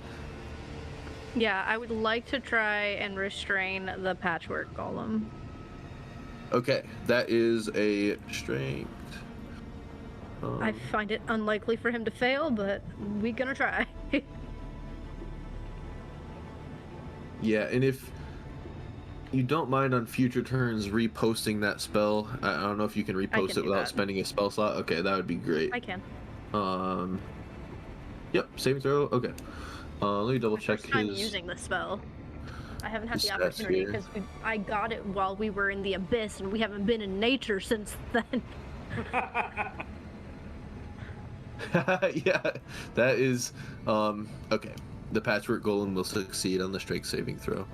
Yeah, I would like to try and restrain the patchwork golem. Okay, that is a strength. I find it unlikely for him to fail, but we gonna try. Yeah, and if you don't mind on future turns reposting that spell, I don't know if you can repost it without spending a spell slot. Okay, that would be great. I can. Yep, saving throw. Okay. Let me double check his. I'm using the spell. I haven't had his the stats opportunity here. because I got it while we were in the abyss, and we haven't been in nature since then. Yeah, that is okay. The patchwork golem will succeed on the strength saving throw.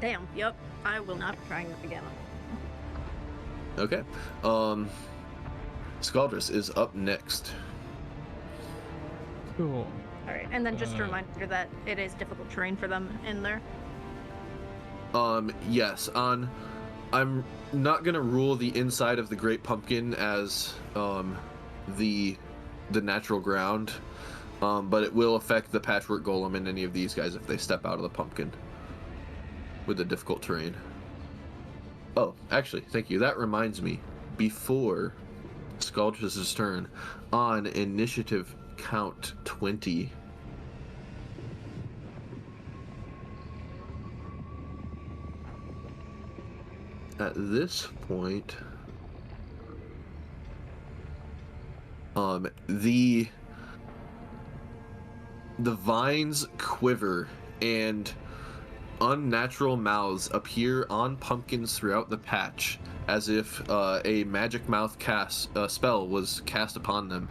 Damn. Yep. I will not be trying that again. Okay. Scaldress is up next. Cool. All right, and then just a reminder that it is difficult terrain for them in there. Yes. I'm not gonna rule the inside of the Great Pumpkin as the natural ground, but it will affect the patchwork golem and any of these guys if they step out of the pumpkin with the difficult terrain. Oh, actually, thank you. That reminds me. Before Scaldress's turn, on initiative count 20. At this point, the vines quiver and unnatural mouths appear on pumpkins throughout the patch, as if a magic mouth spell was cast upon them,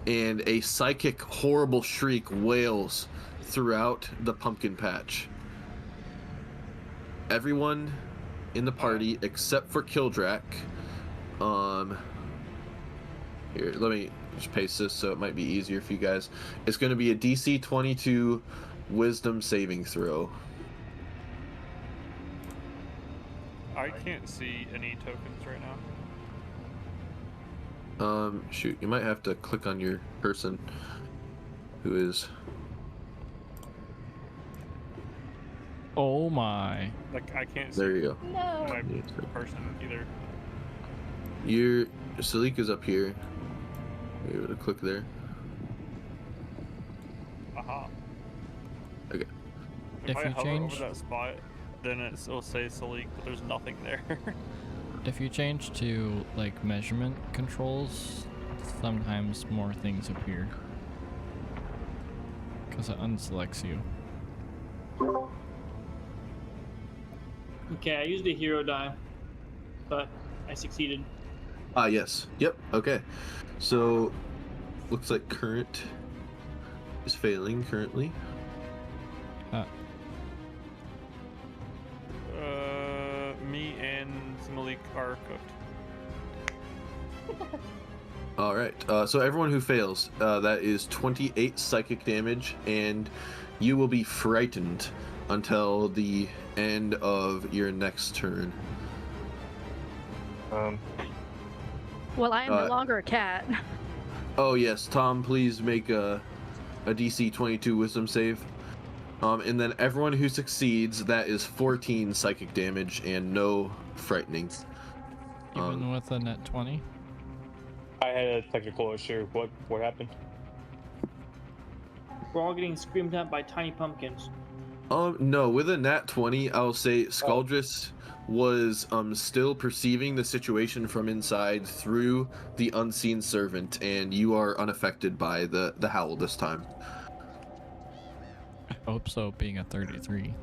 and a psychic horrible shriek wails throughout the pumpkin patch. Everyone in the party except for Kildrak. Here, let me just paste this so it might be easier for you guys. It's going to be a DC 22 Wisdom saving throw. I can't see any tokens right now. Shoot, you might have to click on your person who is. Oh my. Like, I can't see There you go. No. my person either. Your Salika's up here. You're able to click there. Aha. Okay. If If I you hover change- over that spot, then it'll say Salik, but there's nothing there. If you change to like measurement controls, sometimes more things appear. Because it unselects you. Okay, I used a hero die, but I succeeded. Ah, yes. Yep. Okay. So, looks like current is failing currently. Me and Malik are cooked. All right. So everyone who fails, that is 28 psychic damage, and you will be frightened until the end of your next turn. Well, I am no longer a cat. Oh yes, Tom, please make a DC 22 Wisdom save. And then everyone who succeeds, that is 14 psychic damage and no frightening. Even with a net 20? I had a technical issue. What happened? We're all getting screamed at by tiny pumpkins. No, with a nat 20, I'll say Scaldrus was still perceiving the situation from inside through the unseen servant, and you are unaffected by the howl this time. I hope so, being a 33.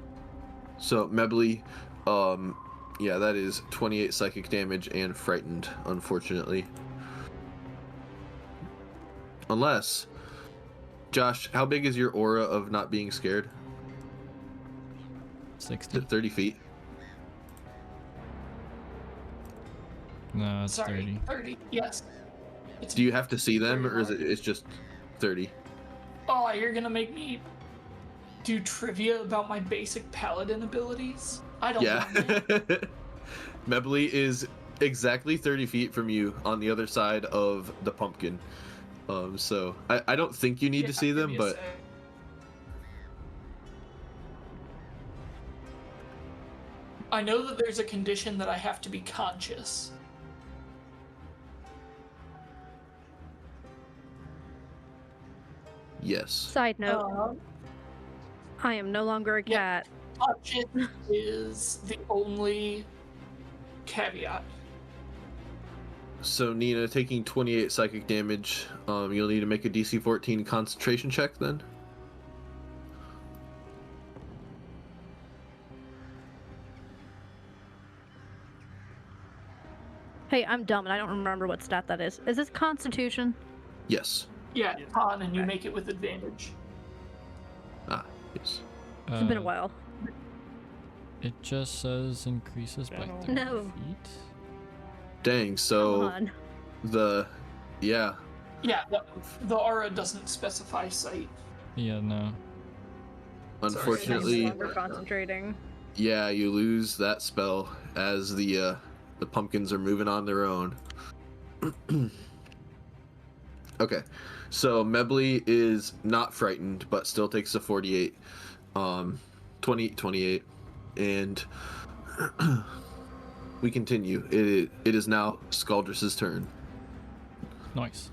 So Mebly, yeah, that is 28 psychic damage and frightened, unfortunately. Unless, Josh, how big is your aura of not being scared? 60? 30 feet. No, it's Sorry, 30. 30. Yes. Do you have to see them, or is it's just 30? Oh, you're gonna make me do trivia about my basic paladin abilities? I don't Yeah. want that. Mebly is exactly 30 feet from you on the other side of the pumpkin. So I don't think you need to see give them, me a but sec. I know that there's a condition that I have to be conscious. yes. Side note, I am no longer a yeah. cat. Conscious is the only caveat. So Nina, taking 28 psychic damage, you'll need to make a DC 14 concentration check then. Hey, I'm dumb and I don't remember what stat that is. Is this Constitution? Yes. Yeah, Yes. con, and you make it with advantage. Ah, yes. It's been a while. It just says increases by 30 No. feet. Dang, Come so on. Yeah, the aura doesn't specify sight. Yeah, no. I'm Unfortunately, no longer concentrating. yeah, you lose that spell as the pumpkins are moving on their own. Okay, so Mebly is not frightened, but still takes a 48, 28, and we continue. It is now Scaldrus's turn. Nice.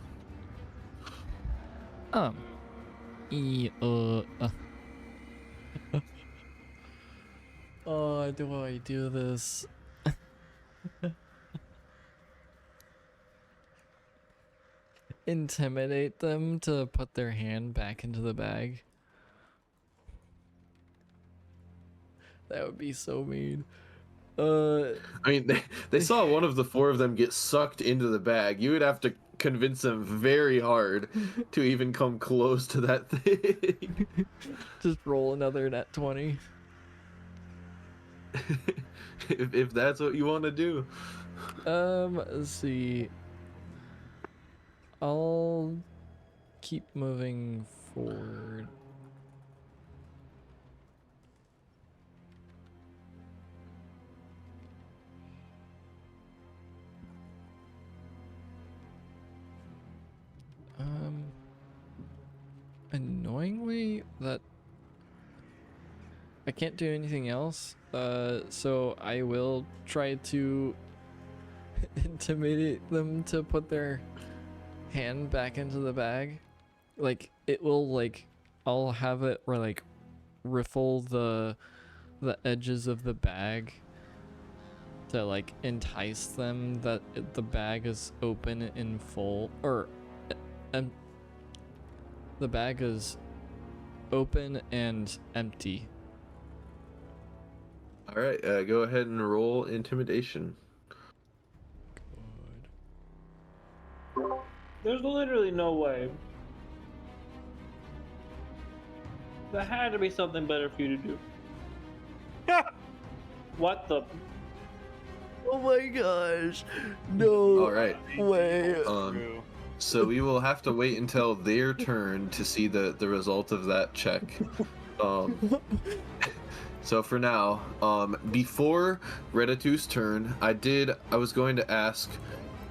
Oh, do I do this? Intimidate them to put their hand back into the bag? That would be so mean. I mean, they saw one of the four of them get sucked into the bag. You would have to convince them very hard to even come close to that thing. Just roll another net 20. if that's what you want to do. Let's see. I'll keep moving forward. Annoyingly, that I can't do anything else, so I will try to intimidate them to put their hand back into the bag. Like, it will, like, I'll have it where, like, riffle the edges of the bag to, like, entice them that the bag is open in full, or the bag is open and empty. All right, go ahead and roll intimidation. There's literally no way. There had to be something better for you to do. What the? Oh my gosh. No. All right. Way. True. So we will have to wait until their turn to see the result of that check. So for now, before Reditu's turn, I was going to ask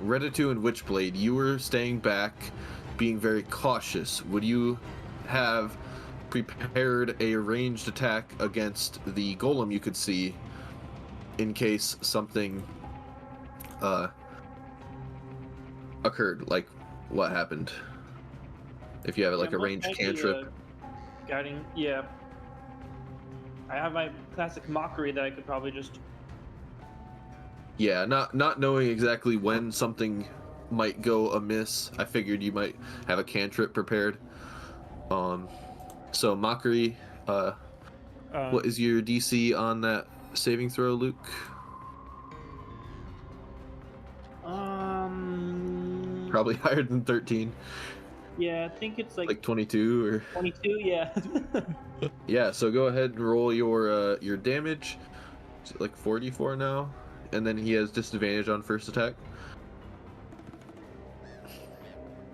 Reditu and Witchblade, you were staying back, being very cautious. Would you have prepared a ranged attack against the golem you could see in case something occurred, like what happened. If you have like a most ranged likely, cantrip. Guiding, yeah. I have my classic mockery that I could probably just. Yeah, not knowing exactly when something might go amiss, I figured you might have a cantrip prepared. So mockery, what is your DC on that saving throw, Luke? Probably higher than 13. Yeah, I think it's like 22 or 22. Yeah. yeah. So go ahead and roll your damage. Is it like 44 now? And then he has disadvantage on first attack.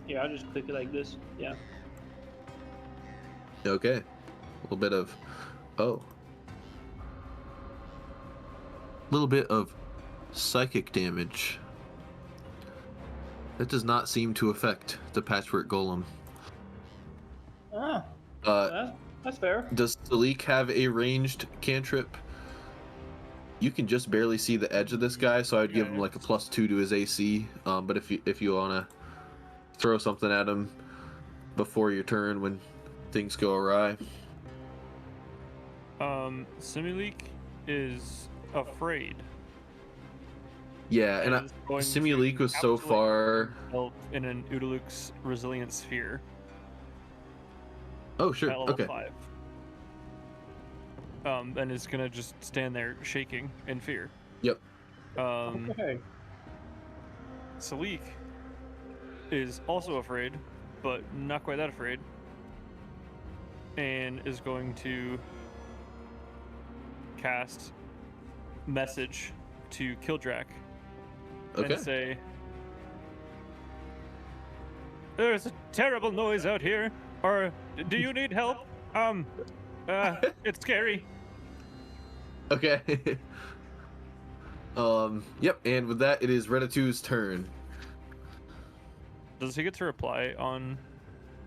Yeah, I'll just click it like this. Yeah. Okay. A little bit of little bit of psychic damage. That does not seem to affect the patchwork golem. That's fair. Does Salik have a ranged cantrip? You can just barely see the edge of this guy, so I'd give him like a +2 to his AC. But if you wanna throw something at him before your turn when things go awry. Simuleak is afraid. Yeah, and is going to Simuleak was so encapsulate far. himself in an Udaluk's resilient sphere Oh sure, at level okay. 5. And is gonna just stand there shaking in fear. Yep. Okay. Salik is also afraid, but not quite that afraid, and is going to cast message to Kildrak Okay. and say, "There's a terrible noise out here. Or do you need help? It's scary." Okay. Yep, and with that, it is Reditu's turn. Does he get to reply on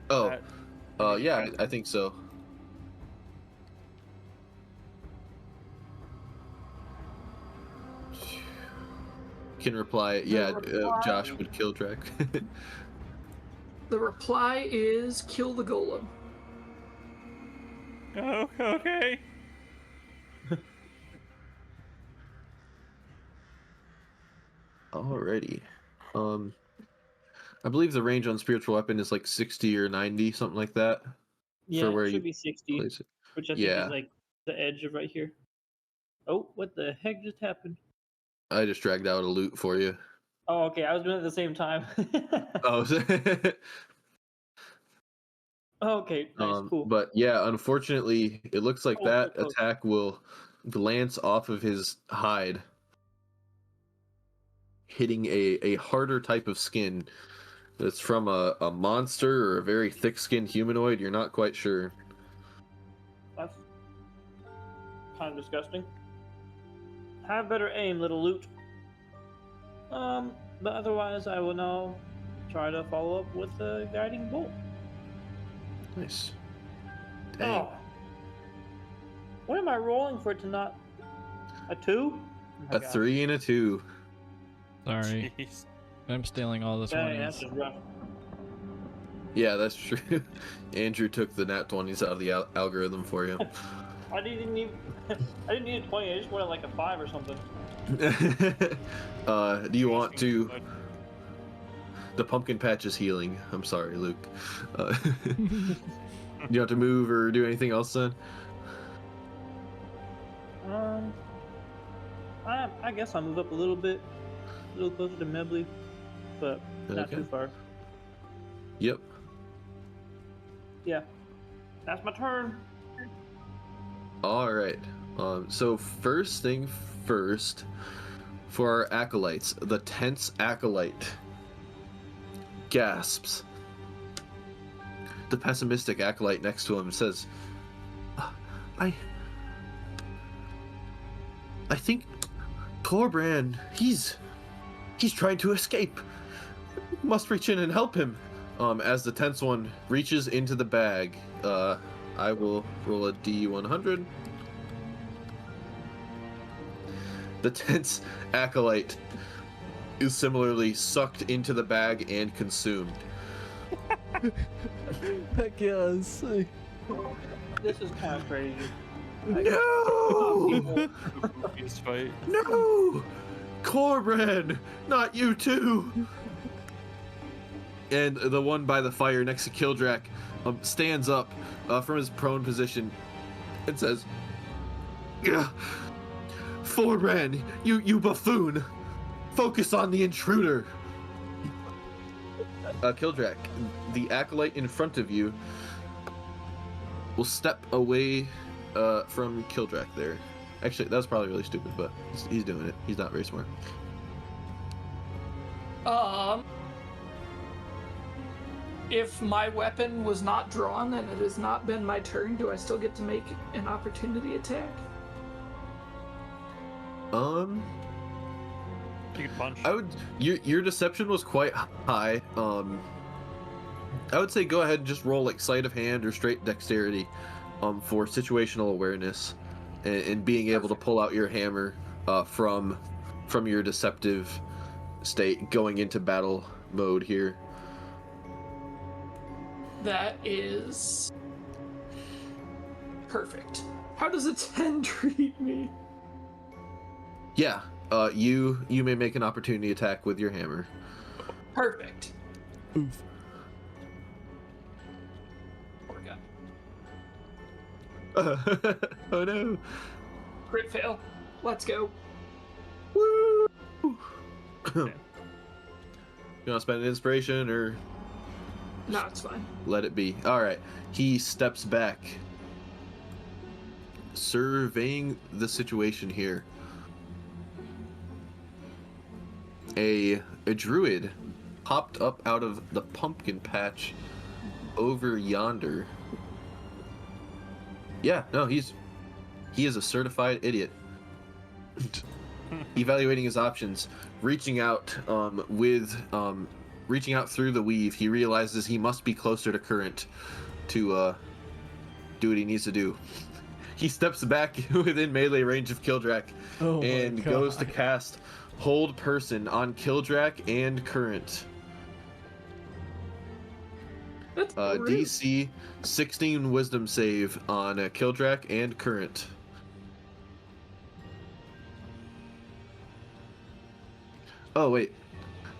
Oh, that? yeah, I think so. Can reply, yeah, reply- Josh would kill Drek. The reply is kill the golem. Oh, okay. Alrighty. I believe the range on spiritual weapon is like 60 or 90, something like that. Yeah, for where it you should be 60, place it. which I think Yeah. is like the edge of right here. Oh, what the heck just happened? I just dragged out a loot for you. Oh, okay, I was doing it at the same time. Oh, Okay, nice, cool. but yeah, unfortunately, it looks like Oh, that so close. attack will glance off of his hide, hitting a harder type of skin. That's from a monster or a very thick-skinned humanoid. You're not quite sure. That's kind of disgusting. Have better aim, little loot. But otherwise, I will now try to follow up with a guiding bolt. Nice. Dang. Oh. What am I rolling for it to not... A 2? Oh my A God. 3 and a 2. Sorry, Jeez. I'm stealing all this Dang, money. that's just rough. Yeah, that's true. Andrew took the nat 20s out of the algorithm for you. I didn't need a 20, I just wanted like a 5 or something. Do you want to... The pumpkin patch is healing. I'm sorry, Luke. You have to move or do anything else then? I guess I'll move up a little bit. A little closer to Mebley, but not Okay. too far. Yep. Yeah. That's my turn. All right. So first thing first, for our acolytes, the tense acolyte gasps. The pessimistic acolyte next to him says, I think Corbran, he's trying to escape. Must reach in and help him." As the tense one reaches into the bag, I will roll a D100. The tense acolyte is similarly sucked into the bag and consumed. Heck yes. This is kind of crazy. No! Beast fight. No! Corbin! Not you too! And the one by the fire next to Kildrak stands up from his prone position and says, "Yeah, Forran, you buffoon! Focus on the intruder!" Kildrak, the acolyte in front of you will step away from Kildrak there. Actually, that was probably really stupid, but he's doing it. He's not very smart. If my weapon was not drawn and it has not been my turn, do I still get to make an opportunity attack? You can punch. I would. Your deception was quite high. I would say go ahead and just roll like sleight of hand or straight dexterity, for situational awareness, and being able to pull out your hammer, from your deceptive state going into battle mode here. That is perfect. How does a 10 treat me? Yeah. You may make an opportunity attack with your hammer. Perfect. Oof. Poor guy. Oh no. Crit fail. Let's go. Woo! You want to spend an inspiration or No, it's fine. let it be? All right. He steps back, surveying the situation here. A druid popped up out of the pumpkin patch over yonder. Yeah, no, he is a certified idiot. Evaluating his options, reaching out through the weave, he realizes he must be closer to current to do what he needs to do. He steps back within melee range of Kildrak and goes to cast Hold Person on Kildrak and current. That's DC 16 Wisdom save on Kildrak and current. Oh wait,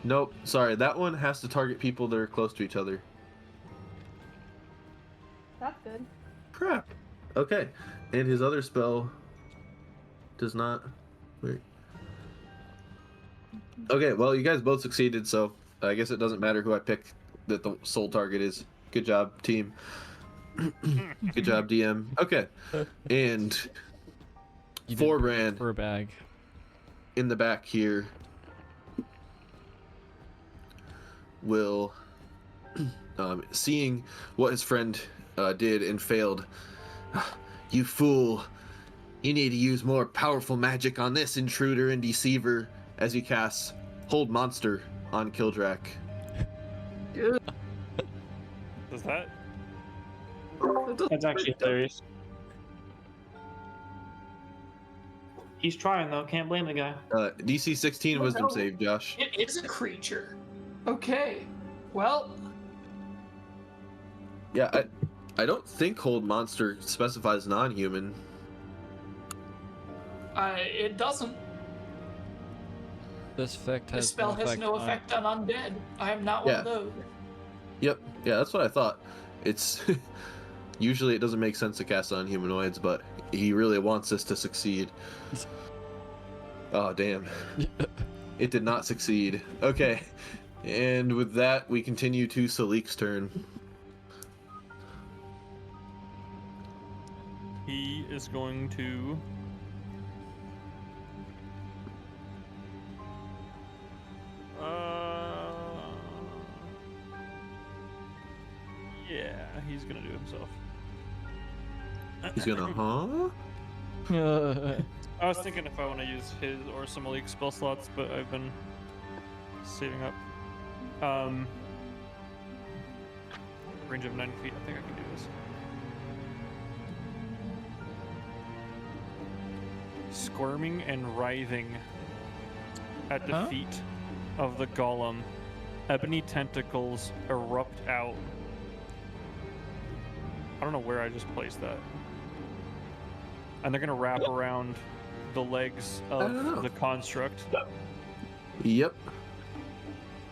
nope. Sorry, that one has to target people that are close to each other. That's good. Crap. Okay, and his other spell does not. Wait. Okay, well, you guys both succeeded, so I guess it doesn't matter who I pick that the sole target is. Good job, team. Good job, DM. Okay, and Forran for a bag. in the back here will, seeing what his friend did and failed, "You fool! You need to use more powerful magic on this intruder and deceiver," as he casts Hold Monster on Kildrak. Does that? That's actually hilarious. He's trying though. Can't blame the guy. DC 16 Wisdom save, Josh. It is a creature. Okay. Well, Yeah, I don't think Hold Monster specifies non-human. it doesn't. This effect has This spell no has effect no on- effect on undead. I am not one of those. Yep, yeah, that's what I thought. It's usually it doesn't make sense to cast on humanoids, but he really wants this to succeed. Oh damn. It did not succeed. Okay. And with that, we continue to Salik's turn. He is going to. Yeah, he's gonna do it himself. He's gonna, I was thinking if I want to use his or some Malik spell slots, but I've been saving up. Range of 9 feet. I think I can do this. squirming and writhing at the Huh? feet of the golem. Ebony tentacles erupt out. I don't know where I just placed that. And they're gonna wrap around the legs I don't know. of the construct. Yep.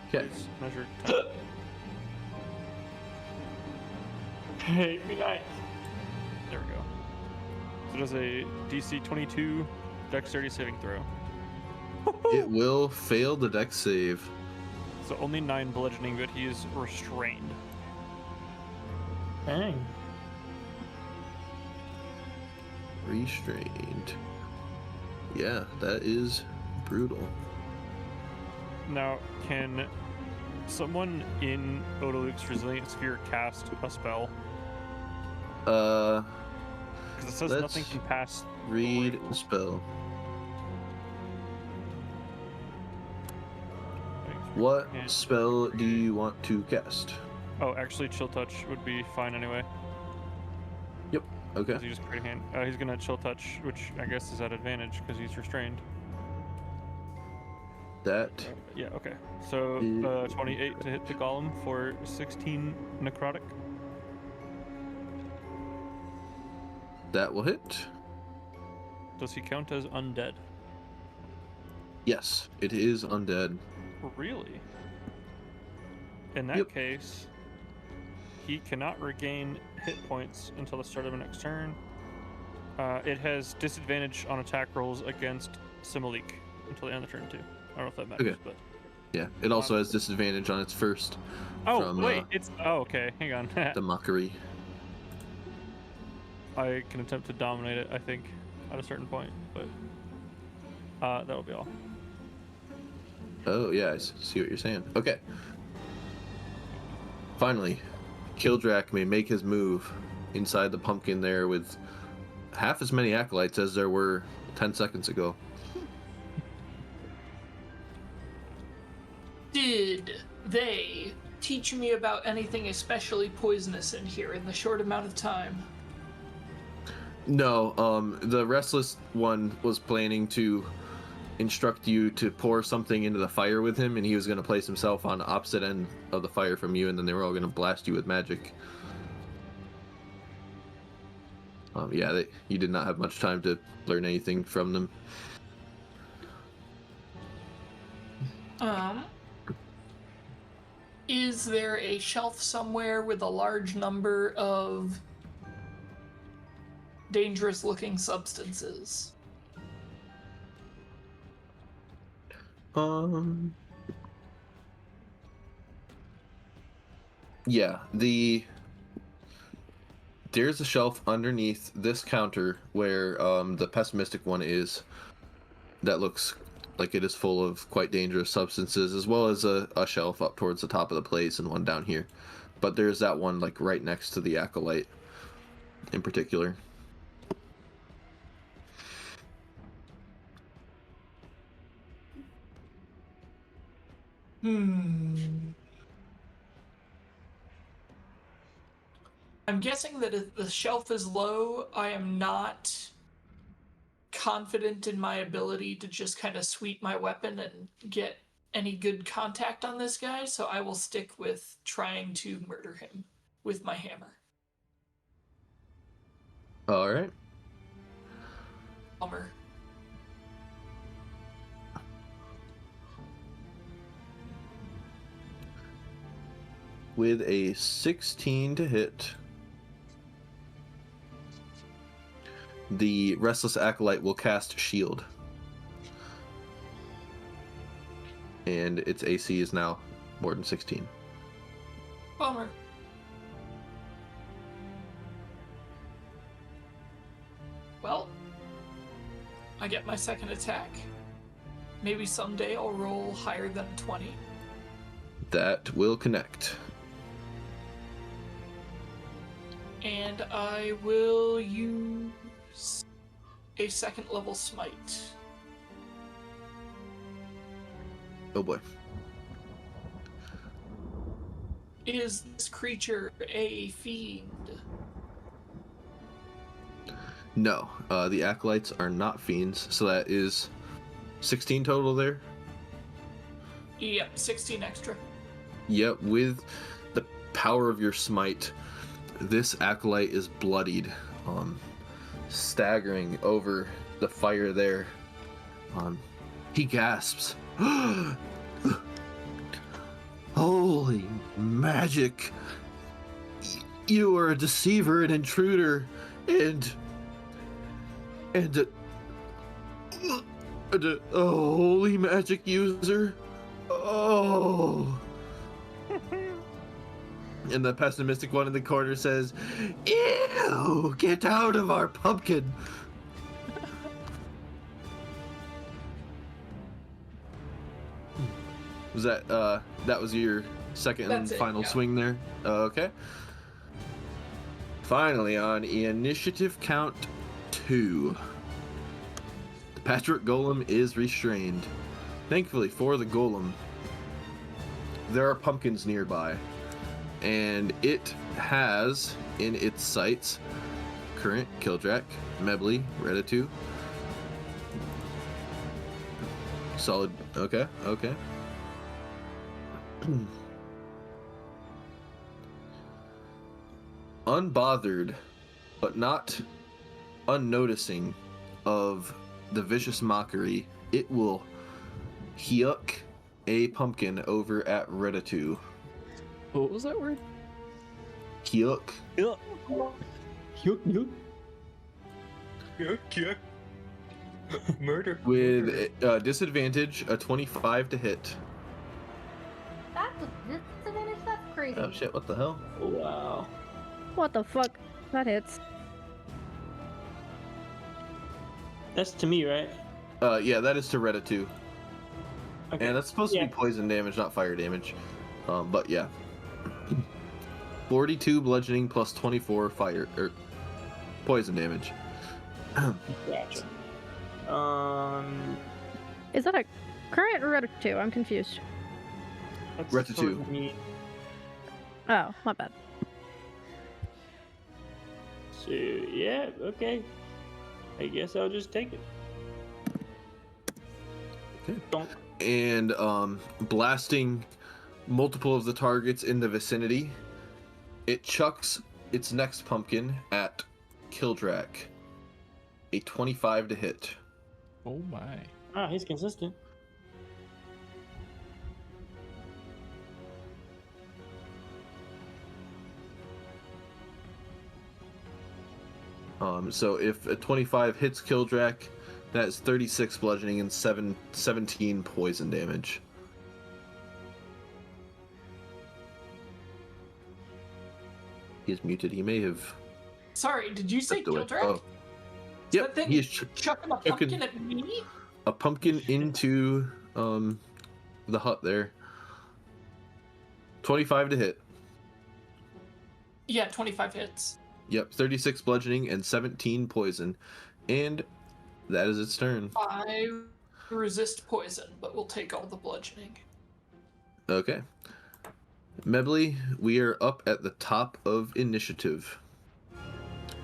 Okay. Please measure 10. Hey, be nice. There we go. So it does a DC 22 dexterity saving throw. It will fail the dex save. So only 9 bludgeoning, but he is restrained. Dang. Restrained. Yeah, that is brutal. Now, can someone in Odaluk's Resilient Sphere cast a spell? Because it says Let's nothing can pass. read spell. What Yeah. spell do you want to cast? Oh, actually, Chill Touch would be fine anyway. Okay. 'Cause he just create a hand. He's gonna Chill Touch, which I guess is at advantage because he's restrained. That Yeah, okay. So 28 to hit the golem for 16 necrotic. will hit. Does he count as undead? Yes, it is undead. Really? In that Yep. case, he cannot regain hit points until the start of the next turn. It has disadvantage on attack rolls against Simalik until the end of the turn too. I don't know if that matters, Okay. but Yeah, it also has disadvantage on its first from wait, it's okay. Hang on. the mockery. I can attempt to dominate it, I think, at a certain point, but that'll be all. Oh yeah, I see what you're saying. Okay. Finally, Kildrak may make his move inside the pumpkin there with half as many acolytes as there were 10 seconds ago. Did they teach me about anything especially poisonous in here in the short amount of time? No, the restless one was planning to instruct you to pour something into the fire with him, and he was going to place himself on the opposite end of the fire from you, and then they were all going to blast you with magic. Yeah, you did not have much time to learn anything from them. Is there a shelf somewhere with a large number of dangerous looking substances? Yeah, there's a shelf underneath this counter where the pessimistic one is, that looks like it is full of quite dangerous substances, as well as a shelf up towards the top of the place and one down here. But there's that one like right next to the acolyte in particular. I'm guessing that if the shelf is low, I am not confident in my ability to just kind of sweep my weapon and get any good contact on this guy, so I will stick with trying to murder him with my hammer. All right. Bummer. With a 16 to hit, the Restless Acolyte will cast Shield. And its AC is now more than 16. Bummer. Well, I get my second attack. Maybe someday I'll roll higher than 20. That will connect. And I will use a second level smite. Oh boy. Is this creature a fiend? No, the acolytes are not fiends, so that is 16 total there. Yep, 16 extra. Yep, with the power of your smite, this acolyte is bloodied, staggering over the fire there. He gasps. Holy magic! You are a deceiver, an intruder, and a holy magic user. Oh. And the pessimistic one in the corner says, "Ew, get out of our pumpkin." Was that was your second and That's it, final yeah. swing there? Okay. Finally, on initiative count 2, the Patchwork Golem is restrained. Thankfully for the Golem, there are pumpkins nearby, and it has in its sights Current, Kildrak, Mebly, Redatu. Solid. Okay. Unbothered, but not unnoticing of the vicious mockery, it will hyuk a pumpkin over at Redatu. What was that word? Hyuk. Yuck. Yuck. Yuck. Murder. With disadvantage, a 25 to hit. That's a disadvantage? That's crazy. Oh shit, what the hell? Wow. What the fuck? That hits. That's to me, right? Yeah, that is to Redatu. Okay. And that's supposed to be poison damage, not fire damage. But yeah. 42 bludgeoning plus 24 fire or poison damage. Gotcha. Is that a current or Reddick 2? I'm confused. That's Retta sort two. of me. Oh, my bad. So yeah, okay. I guess I'll just take it. Okay. Don't. And blasting multiple of the targets in the vicinity, it chucks its next pumpkin at Kildrak. A 25 to hit. Oh my. Ah, he's consistent. So if a 25 hits Kildrak, that's 36 bludgeoning and 17 poison damage. He is muted. He may have. Sorry, did you say stepped away. Kildrak? Oh. That Yep, thing he is chucking a pumpkin at me? a pumpkin into the hut there. 25 to hit. Yeah, 25 hits. Yep, 36 bludgeoning and 17 poison. And that is its turn. I resist poison, but we'll take all the bludgeoning. Okay. Mebly, we are up at the top of initiative.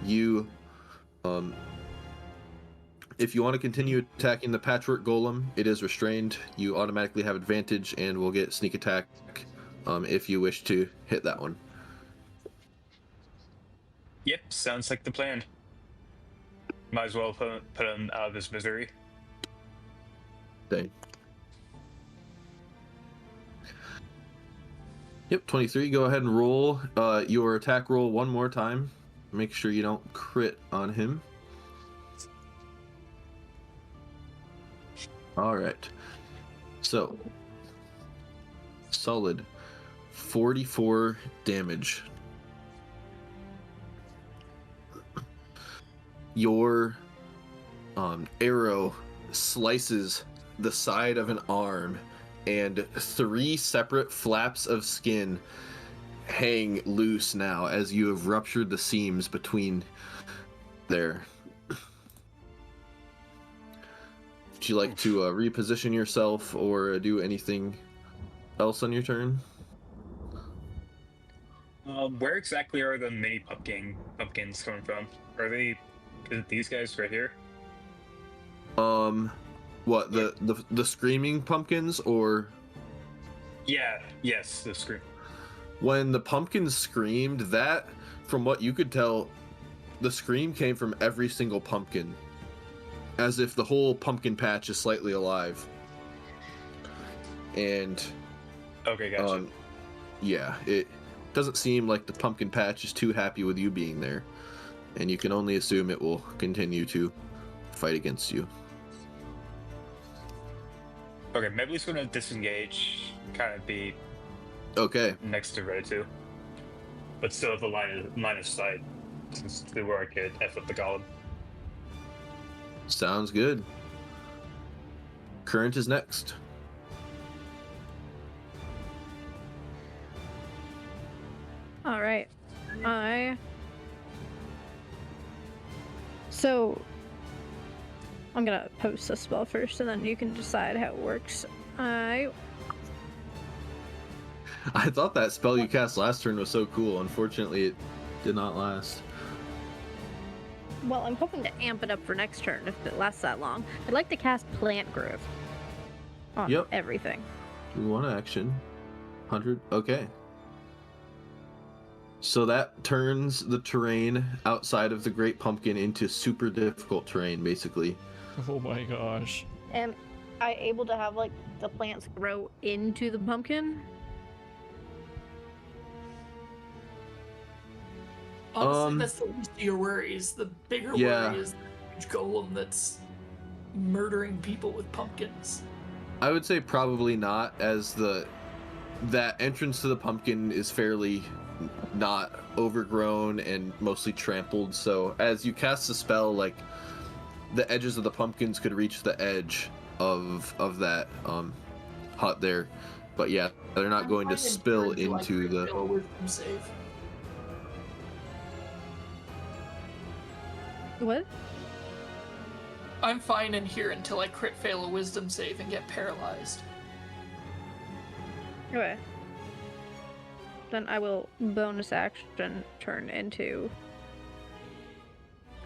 You, if you want to continue attacking the Patchwork Golem, it is restrained. You automatically have advantage and will get sneak attack if you wish to hit that one. Yep, sounds like the plan. Might as well put him out of his misery. Dang. Yep, 23. Go ahead and roll your attack roll one more time. Make sure you don't crit on him. All right. So, solid 44 damage. Your arrow slices the side of an arm, and 3 separate flaps of skin hang loose now as you have ruptured the seams between there. Would you like to reposition yourself or do anything else on your turn? Where exactly are the mini pumpkins coming from? Are they Is it these guys right here? What, the screaming pumpkins, or Yeah. Yes, the scream. when the pumpkins screamed, that, from what you could tell, the scream came from every single pumpkin, as if the whole pumpkin patch is slightly alive. And Okay, gotcha. yeah, it doesn't seem like the pumpkin patch is too happy with you being there, and you can only assume it will continue to fight against you. Okay, Mebly's gonna disengage, kind of be Okay, next to Ready 2, but still have the line of sight, since they were I could F up the golem. sounds good. Current is next. All right. So I'm gonna post the spell first, and then you can decide how it works. I thought that spell you cast last turn was so cool. Unfortunately, it did not last. Well, I'm hoping to amp it up for next turn if it lasts that long. I'd like to cast Plant Growth on Yep. everything. Do one action. 100. Okay. So that turns the terrain outside of the Great Pumpkin into super difficult terrain, basically. Oh my gosh. Am I able to have like the plants grow into the pumpkin? Honestly, that's the least of your worries. The bigger Yeah. worry is the huge golem that's murdering people with pumpkins. I would say probably not, as that entrance to the pumpkin is fairly not overgrown and mostly trampled. So as you cast the spell, like, the edges of the pumpkins could reach the edge of that hut there. But yeah, they're not going to spill into the. Fail a wisdom save. What? I'm fine in here until I crit fail a wisdom save and get paralyzed. Okay. Then I will bonus action turn into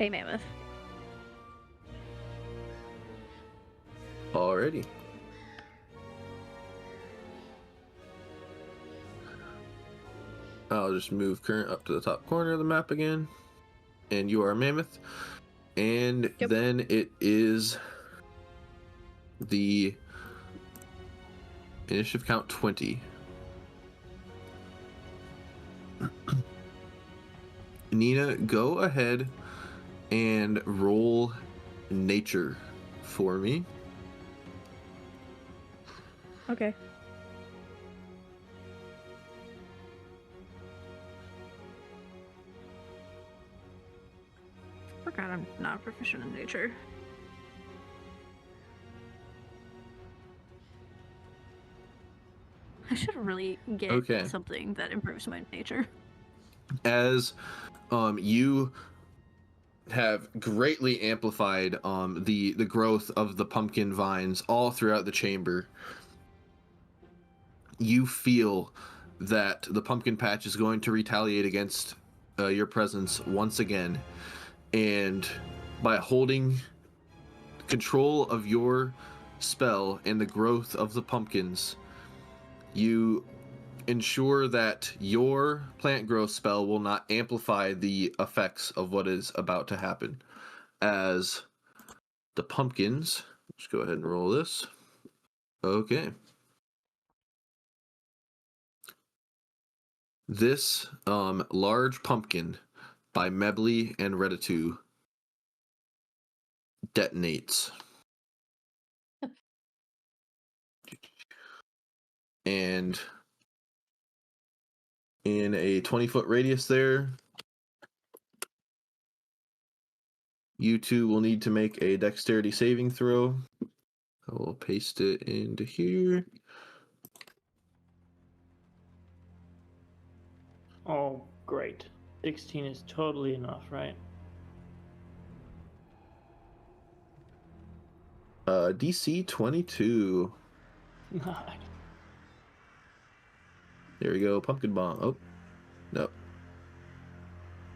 a mammoth. Alrighty. I'll just move current up to the top corner of the map again. And you are a mammoth. And Yep. then it is the initiative count 20. Nina, go ahead and roll nature for me. Okay. Forgot I'm not proficient in nature. I should really get Okay. something that improves my nature. As you have greatly amplified the growth of the pumpkin vines all throughout the chamber, you feel that the pumpkin patch is going to retaliate against your presence once again, and by holding control of your spell and the growth of the pumpkins, you ensure that your plant growth spell will not amplify the effects of what is about to happen. As the pumpkins, let's go ahead and roll this. Okay. This large pumpkin by Mebly and Redditu detonates. And in a 20-foot radius there, you two will need to make a dexterity saving throw. I will paste it into here. Oh, great. 16 is totally enough, right? DC 22. Nice. There we go. Pumpkin bomb. Oh, no.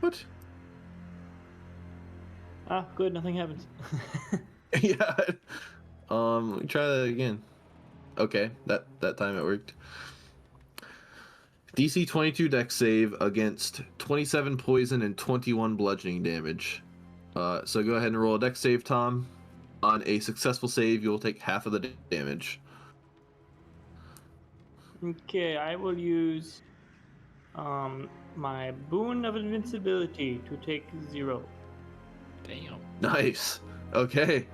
What? Ah, good. Nothing happens. Yeah. Let me try that again. Okay, that time it worked. DC 22 dex save against 27 poison and 21 bludgeoning damage. So go ahead and roll a dex save, Tom. On a successful save, you'll take half of the damage. Okay, I will use my boon of invincibility to take 0. Damn. Nice. Okay.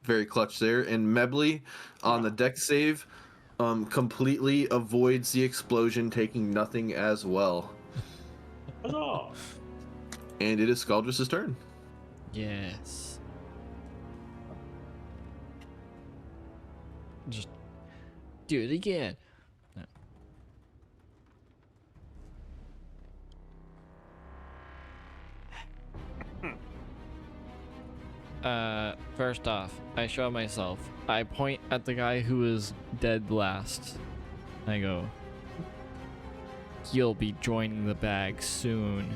Very clutch there. And Mebley on the dex save completely avoids the explosion, taking nothing as well. Huzzah! And it is Scaldrus' turn. Yes. Just do it again. First off, I show myself. I point at the guy who is dead last. I go, he'll be joining the bag soon.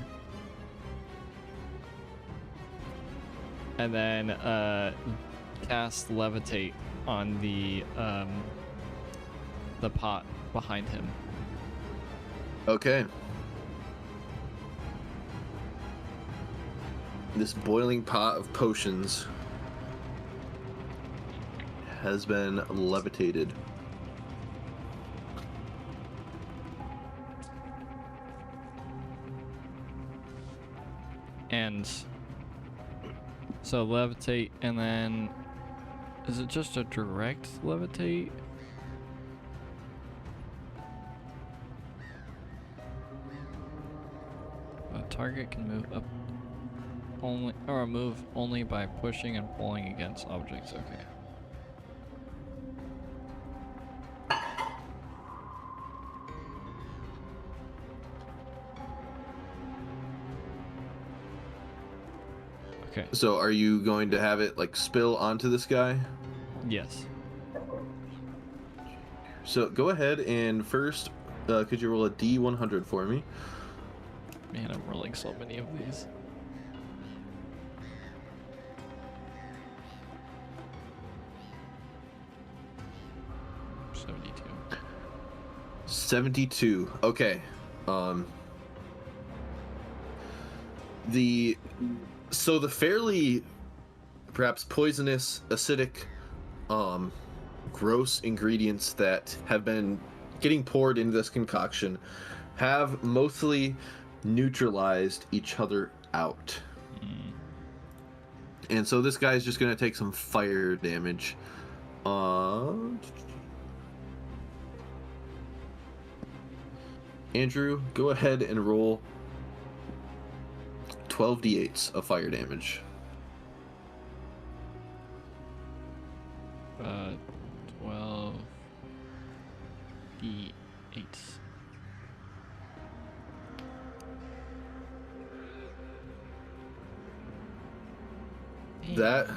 And then, cast Levitate on the pot behind him. Okay. This boiling pot of potions has been levitated. And so levitate, and then is it just a direct levitate? A target can move up only, or move only by pushing and pulling against objects. Okay. Okay. So are you going to have it like spill onto this guy? Yes. So go ahead and first, could you roll a D100 for me? Man, I'm rolling so many of these. $72. 72. Okay. The fairly perhaps poisonous, acidic, gross ingredients that have been getting poured into this concoction have mostly neutralized each other out. And so this guy's just going to take some fire damage. Andrew, go ahead and roll 12d8s of fire damage. 12 d8. That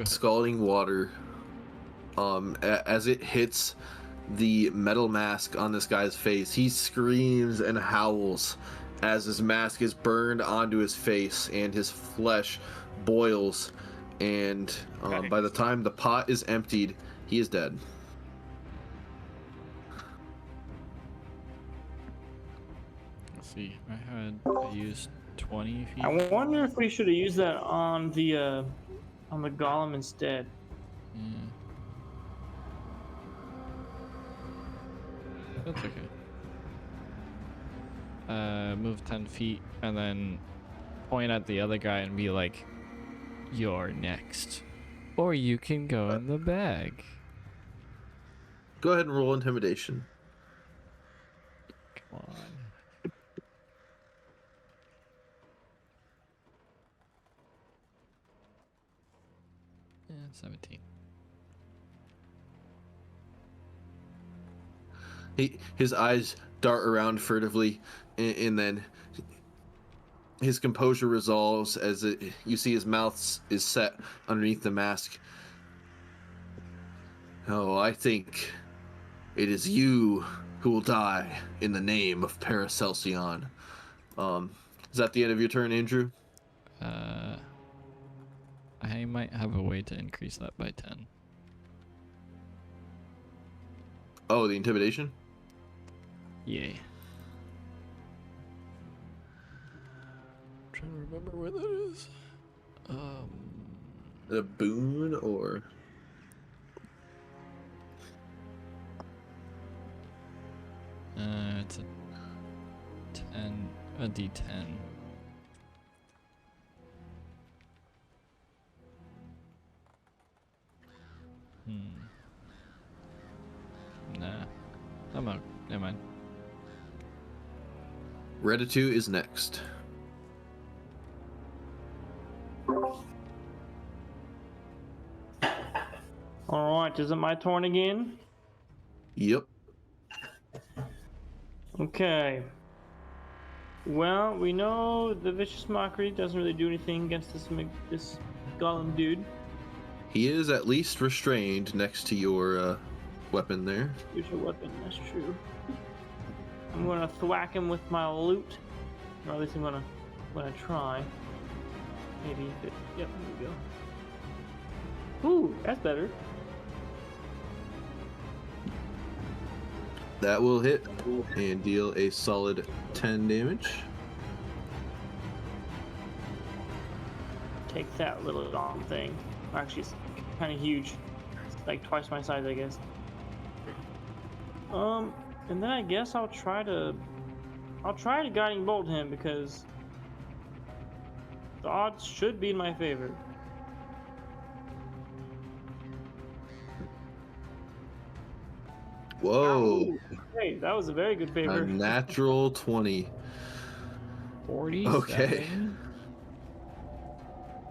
scalding water, as it hits the metal mask on this guy's face, he screams and howls as his mask is burned onto his face and his flesh boils, and by the time the pot is emptied, he is dead. Let's see. I used 20 feet. I wonder if we should have used that on the golem instead. That's okay. Move 10 feet and then point at the other guy and be like, "You're next." Or you can go in the bag. Go ahead and roll intimidation. Come on. Yeah, 17. His eyes dart around furtively, and then his composure resolves as you see his mouth is set underneath the mask. "Oh, I think it is you who will die in the name of Paracelsian. Is that the end of your turn, Andrew? I might have a way to increase that by 10. Oh, the intimidation? Yeah. Trying to remember where that is. A boon or? It's a 10, a D10. Nah. I'm out. Never mind. Redditu is next. Alright, is it my turn again? Yep. Okay. Well, we know the Vicious Mockery doesn't really do anything against this golem dude. He is at least restrained next to your weapon there. Use your weapon, that's true. I'm gonna thwack him with my loot. Or at least I'm gonna try. Maybe if it, yep, there we go. Ooh, that's better. That will hit and deal a solid 10 damage. Take that little dom thing. Actually, it's kind of huge. It's like twice my size, I guess. And then I guess I'll try to guiding bolt him because the odds should be in my favor. Whoa. Ooh, hey, that was a very good favor. A natural 20. 47? Okay.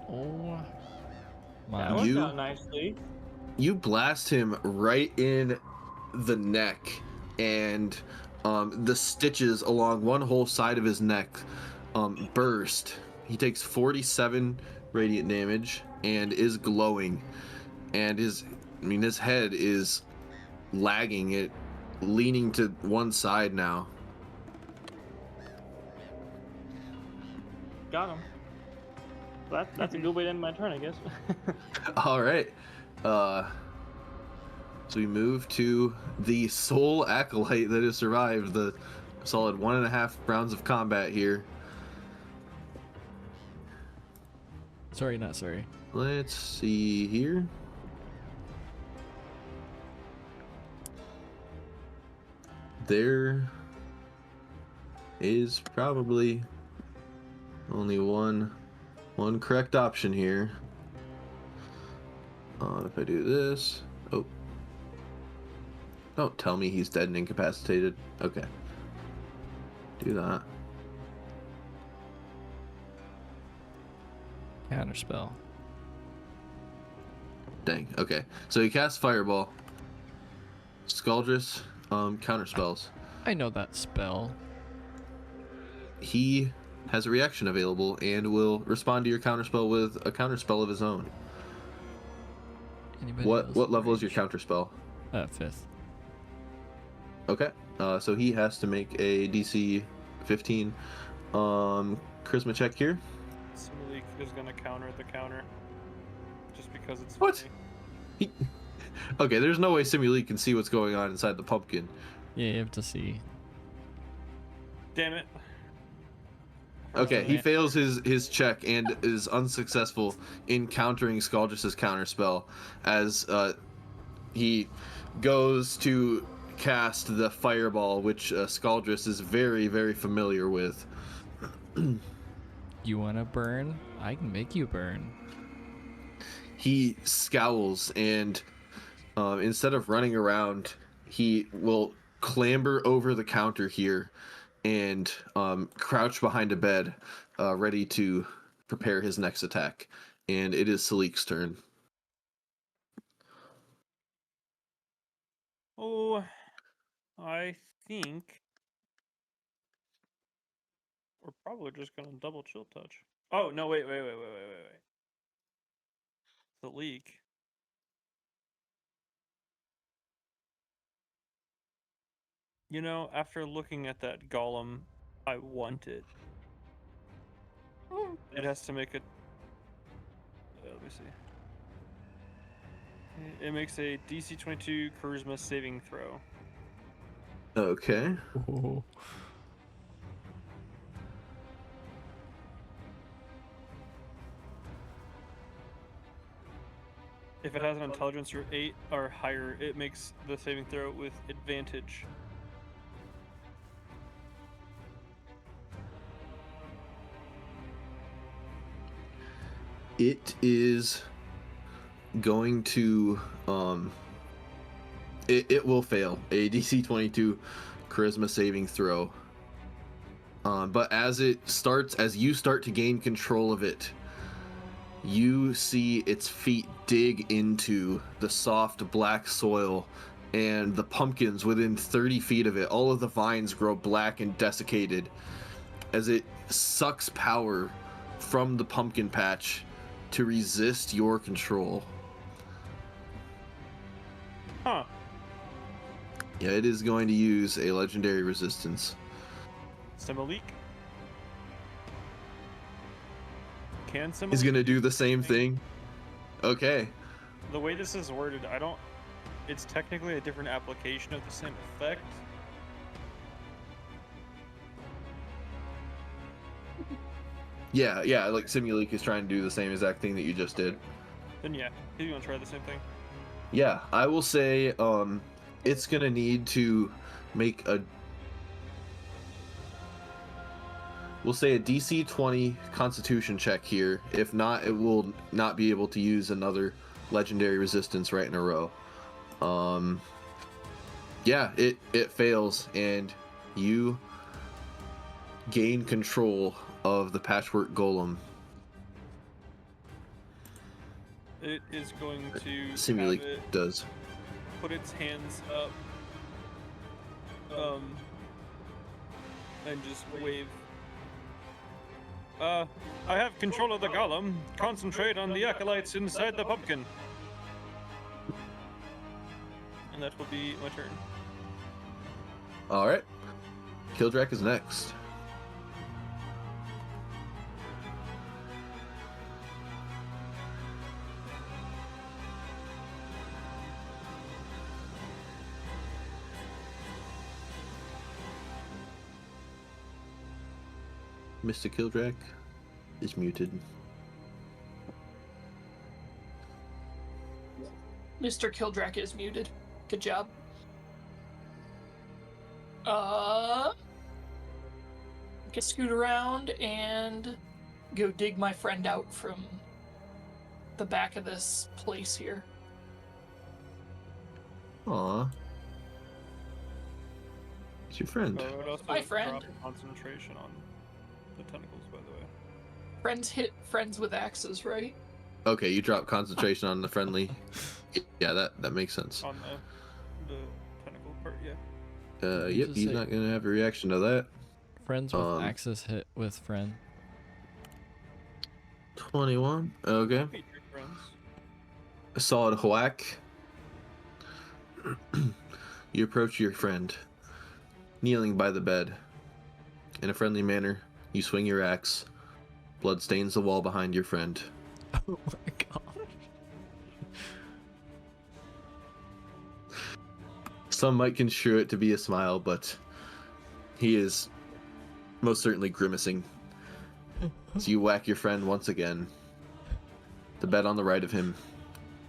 Oh That my. worked out nicely. You blast him right in the neck, and the stitches along one whole side of his neck burst. He takes 47 radiant damage and is glowing, and his head is lagging, it leaning to one side now. Got him. That's a good way to end my turn, I guess. All right. So we move to the sole acolyte that has survived the solid 1.5 rounds of combat here. Sorry, not sorry. Let's see here. There is probably only one correct option here. If I do this, oh, don't tell me he's dead and incapacitated. Okay, do that. Counterspell. Dang. Okay, so he casts Fireball. Scaldress, counterspells. I know that spell. He has a reaction available and will respond to your counterspell with a counterspell of his own. Anybody What else level is your range? counterspell? 5th. Okay. So he has to make a DC 15 charisma check here. Simile is gonna counter the counter. Just because it's What? funny. Okay, there's no way Simule can see what's going on inside the pumpkin. Yeah, you have to see. Damn it. Okay, he Yeah. fails his check and is unsuccessful in countering Scaldress's counterspell as he goes to cast the fireball, which Scaldress is very, very familiar with. You want to burn? I can make you burn. He scowls and instead of running around, he will clamber over the counter here and crouch behind a bed, ready to prepare his next attack. And it is Salik's turn. Oh, I think we're probably just gonna double chill touch. Oh no! Wait. The leak. You know, after looking at that golem, I want it. It has to make a. Let me see. It makes a DC 22 charisma saving throw. Okay. Oh. If it has an intelligence or 8 or higher, it makes the saving throw with advantage. It is going to it will fail a DC 22 charisma saving throw. But as you start to gain control of it, you see its feet dig into the soft black soil, and the pumpkins within 30 feet of it, all of the vines grow black and desiccated as it sucks power from the pumpkin patch to resist your control. Huh. Yeah, it is going to use a legendary resistance. Simalik? Can Simalik? He's going to do the same thing. Okay. The way this is worded, it's technically a different application of the same effect. Yeah, like Simulink is trying to do the same exact thing that you just did. Then yeah, if you want to try the same thing. Yeah, I will say it's going to need to make we'll say a DC 20 Constitution check here. If not, it will not be able to use another legendary resistance right in a row. Yeah, it fails, and you gain control of the patchwork golem. It is going to Simulink have it does. put its hands up, and just wave. I have control of the golem. Concentrate on the acolytes inside the pumpkin. And that will be my turn. Alright. Kildrak is next. Mr. Kildrak is muted. Mr. Kildrak is muted. Good job. Get scoot around and go dig my friend out from the back of this place here. Aw. It's your friend. I would also My friend. drop concentration on the tentacles, by the way. Friends hit friends with axes, right? Okay, you drop concentration on the friendly. Yeah, that makes sense. On the tentacle part, yeah. Yep, Just he's say- not gonna have a reaction to that. Friends with axes hit with friend. 21. Okay. Meet your friends. A solid whack. You approach your friend, kneeling by the bed. In a friendly manner, you swing your axe. Blood stains the wall behind your friend. Oh my god. Some might construe it to be a smile, but he is most certainly grimacing. So you whack your friend once again. The bed on the right of him,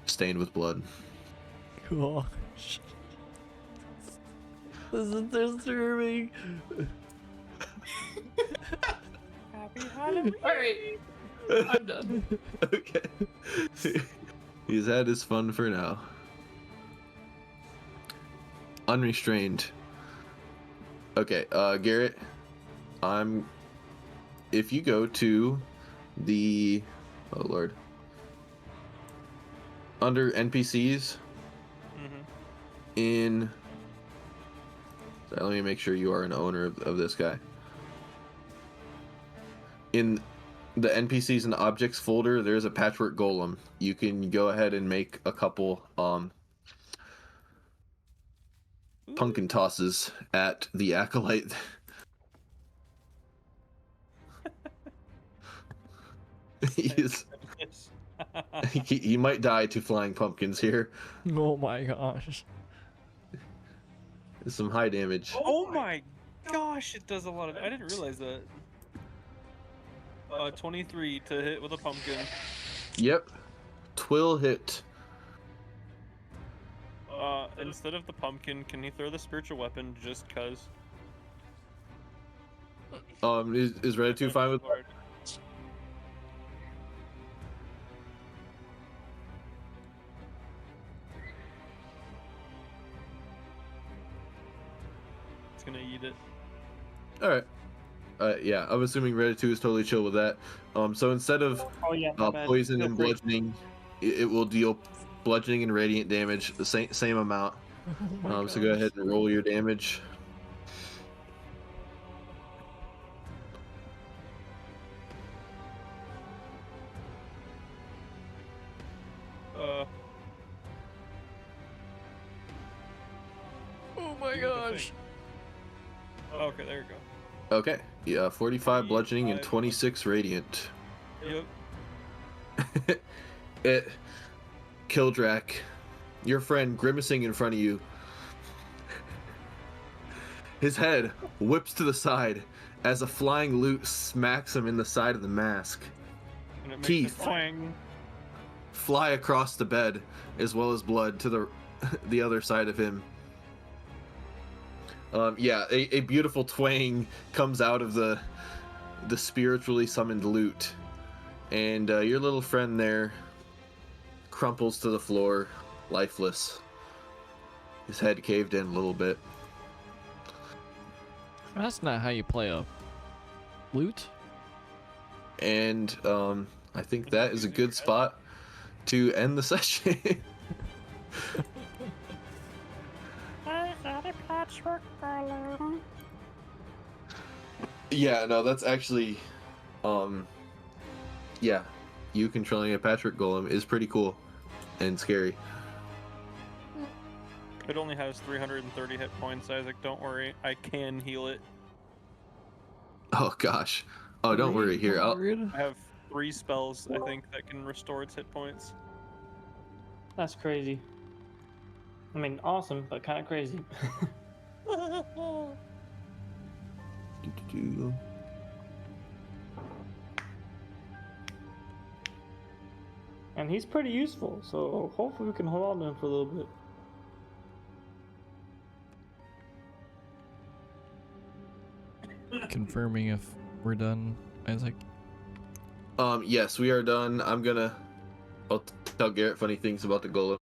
stained with blood. Gosh. This is disturbing. Happy Halloween! Alright, I'm done. Okay. He's had his fun for now. Unrestrained. Okay, Garrett, if you go to the, oh lord, under NPCs in, sorry, let me make sure you are an owner of this guy. In the NPCs and objects folder, there's a patchwork golem. You can go ahead and make a couple pumpkin tosses at the acolyte. He's, he might die to flying pumpkins here. Oh my gosh. It's some high damage. Oh my gosh, it does a lot of. I didn't realize that. 23 to hit with a pumpkin. Yep. Twill hit. Instead of the pumpkin, can he throw the spiritual weapon just cuz? Is Ratatouille fine with that? It's gonna eat it. Alright. Yeah, I'm assuming Ratatouille is totally chill with that. So instead of Oh yeah, my bad. poison Feel and free. bludgeoning, it will deal bludgeoning and radiant damage, the same amount. Oh my So go ahead gosh. and roll your damage. Oh my gosh. Okay, there you go. Okay. Yeah, 45 bludgeoning and 26 radiant. Yep. Kildrak, your friend grimacing in front of you. His head whips to the side as a flying loot smacks him in the side of the mask. And it makes Teeth. a twang. Fly across the bed, as well as blood to the other side of him. Yeah, a beautiful twang comes out of the spiritually summoned loot, and your little friend there crumples to the floor, lifeless. His head caved in a little bit. That's not how you play a lute. And I think that is a good spot to end the session. Yeah, no, that's actually, yeah, you controlling a Patrick Golem is pretty cool and scary. It only has 330 hit points, Isaac. Don't worry, I can heal it. Oh gosh. Oh, don't worry. Here, I'll. I have 3 spells, I think, that can restore its hit points. That's crazy. I mean, awesome, but kind of crazy. And he's pretty useful, so hopefully we can hold on to him for a little bit. Confirming if we're done, Isaac. Yes, we are done. I'll tell Garrett funny things about the golem.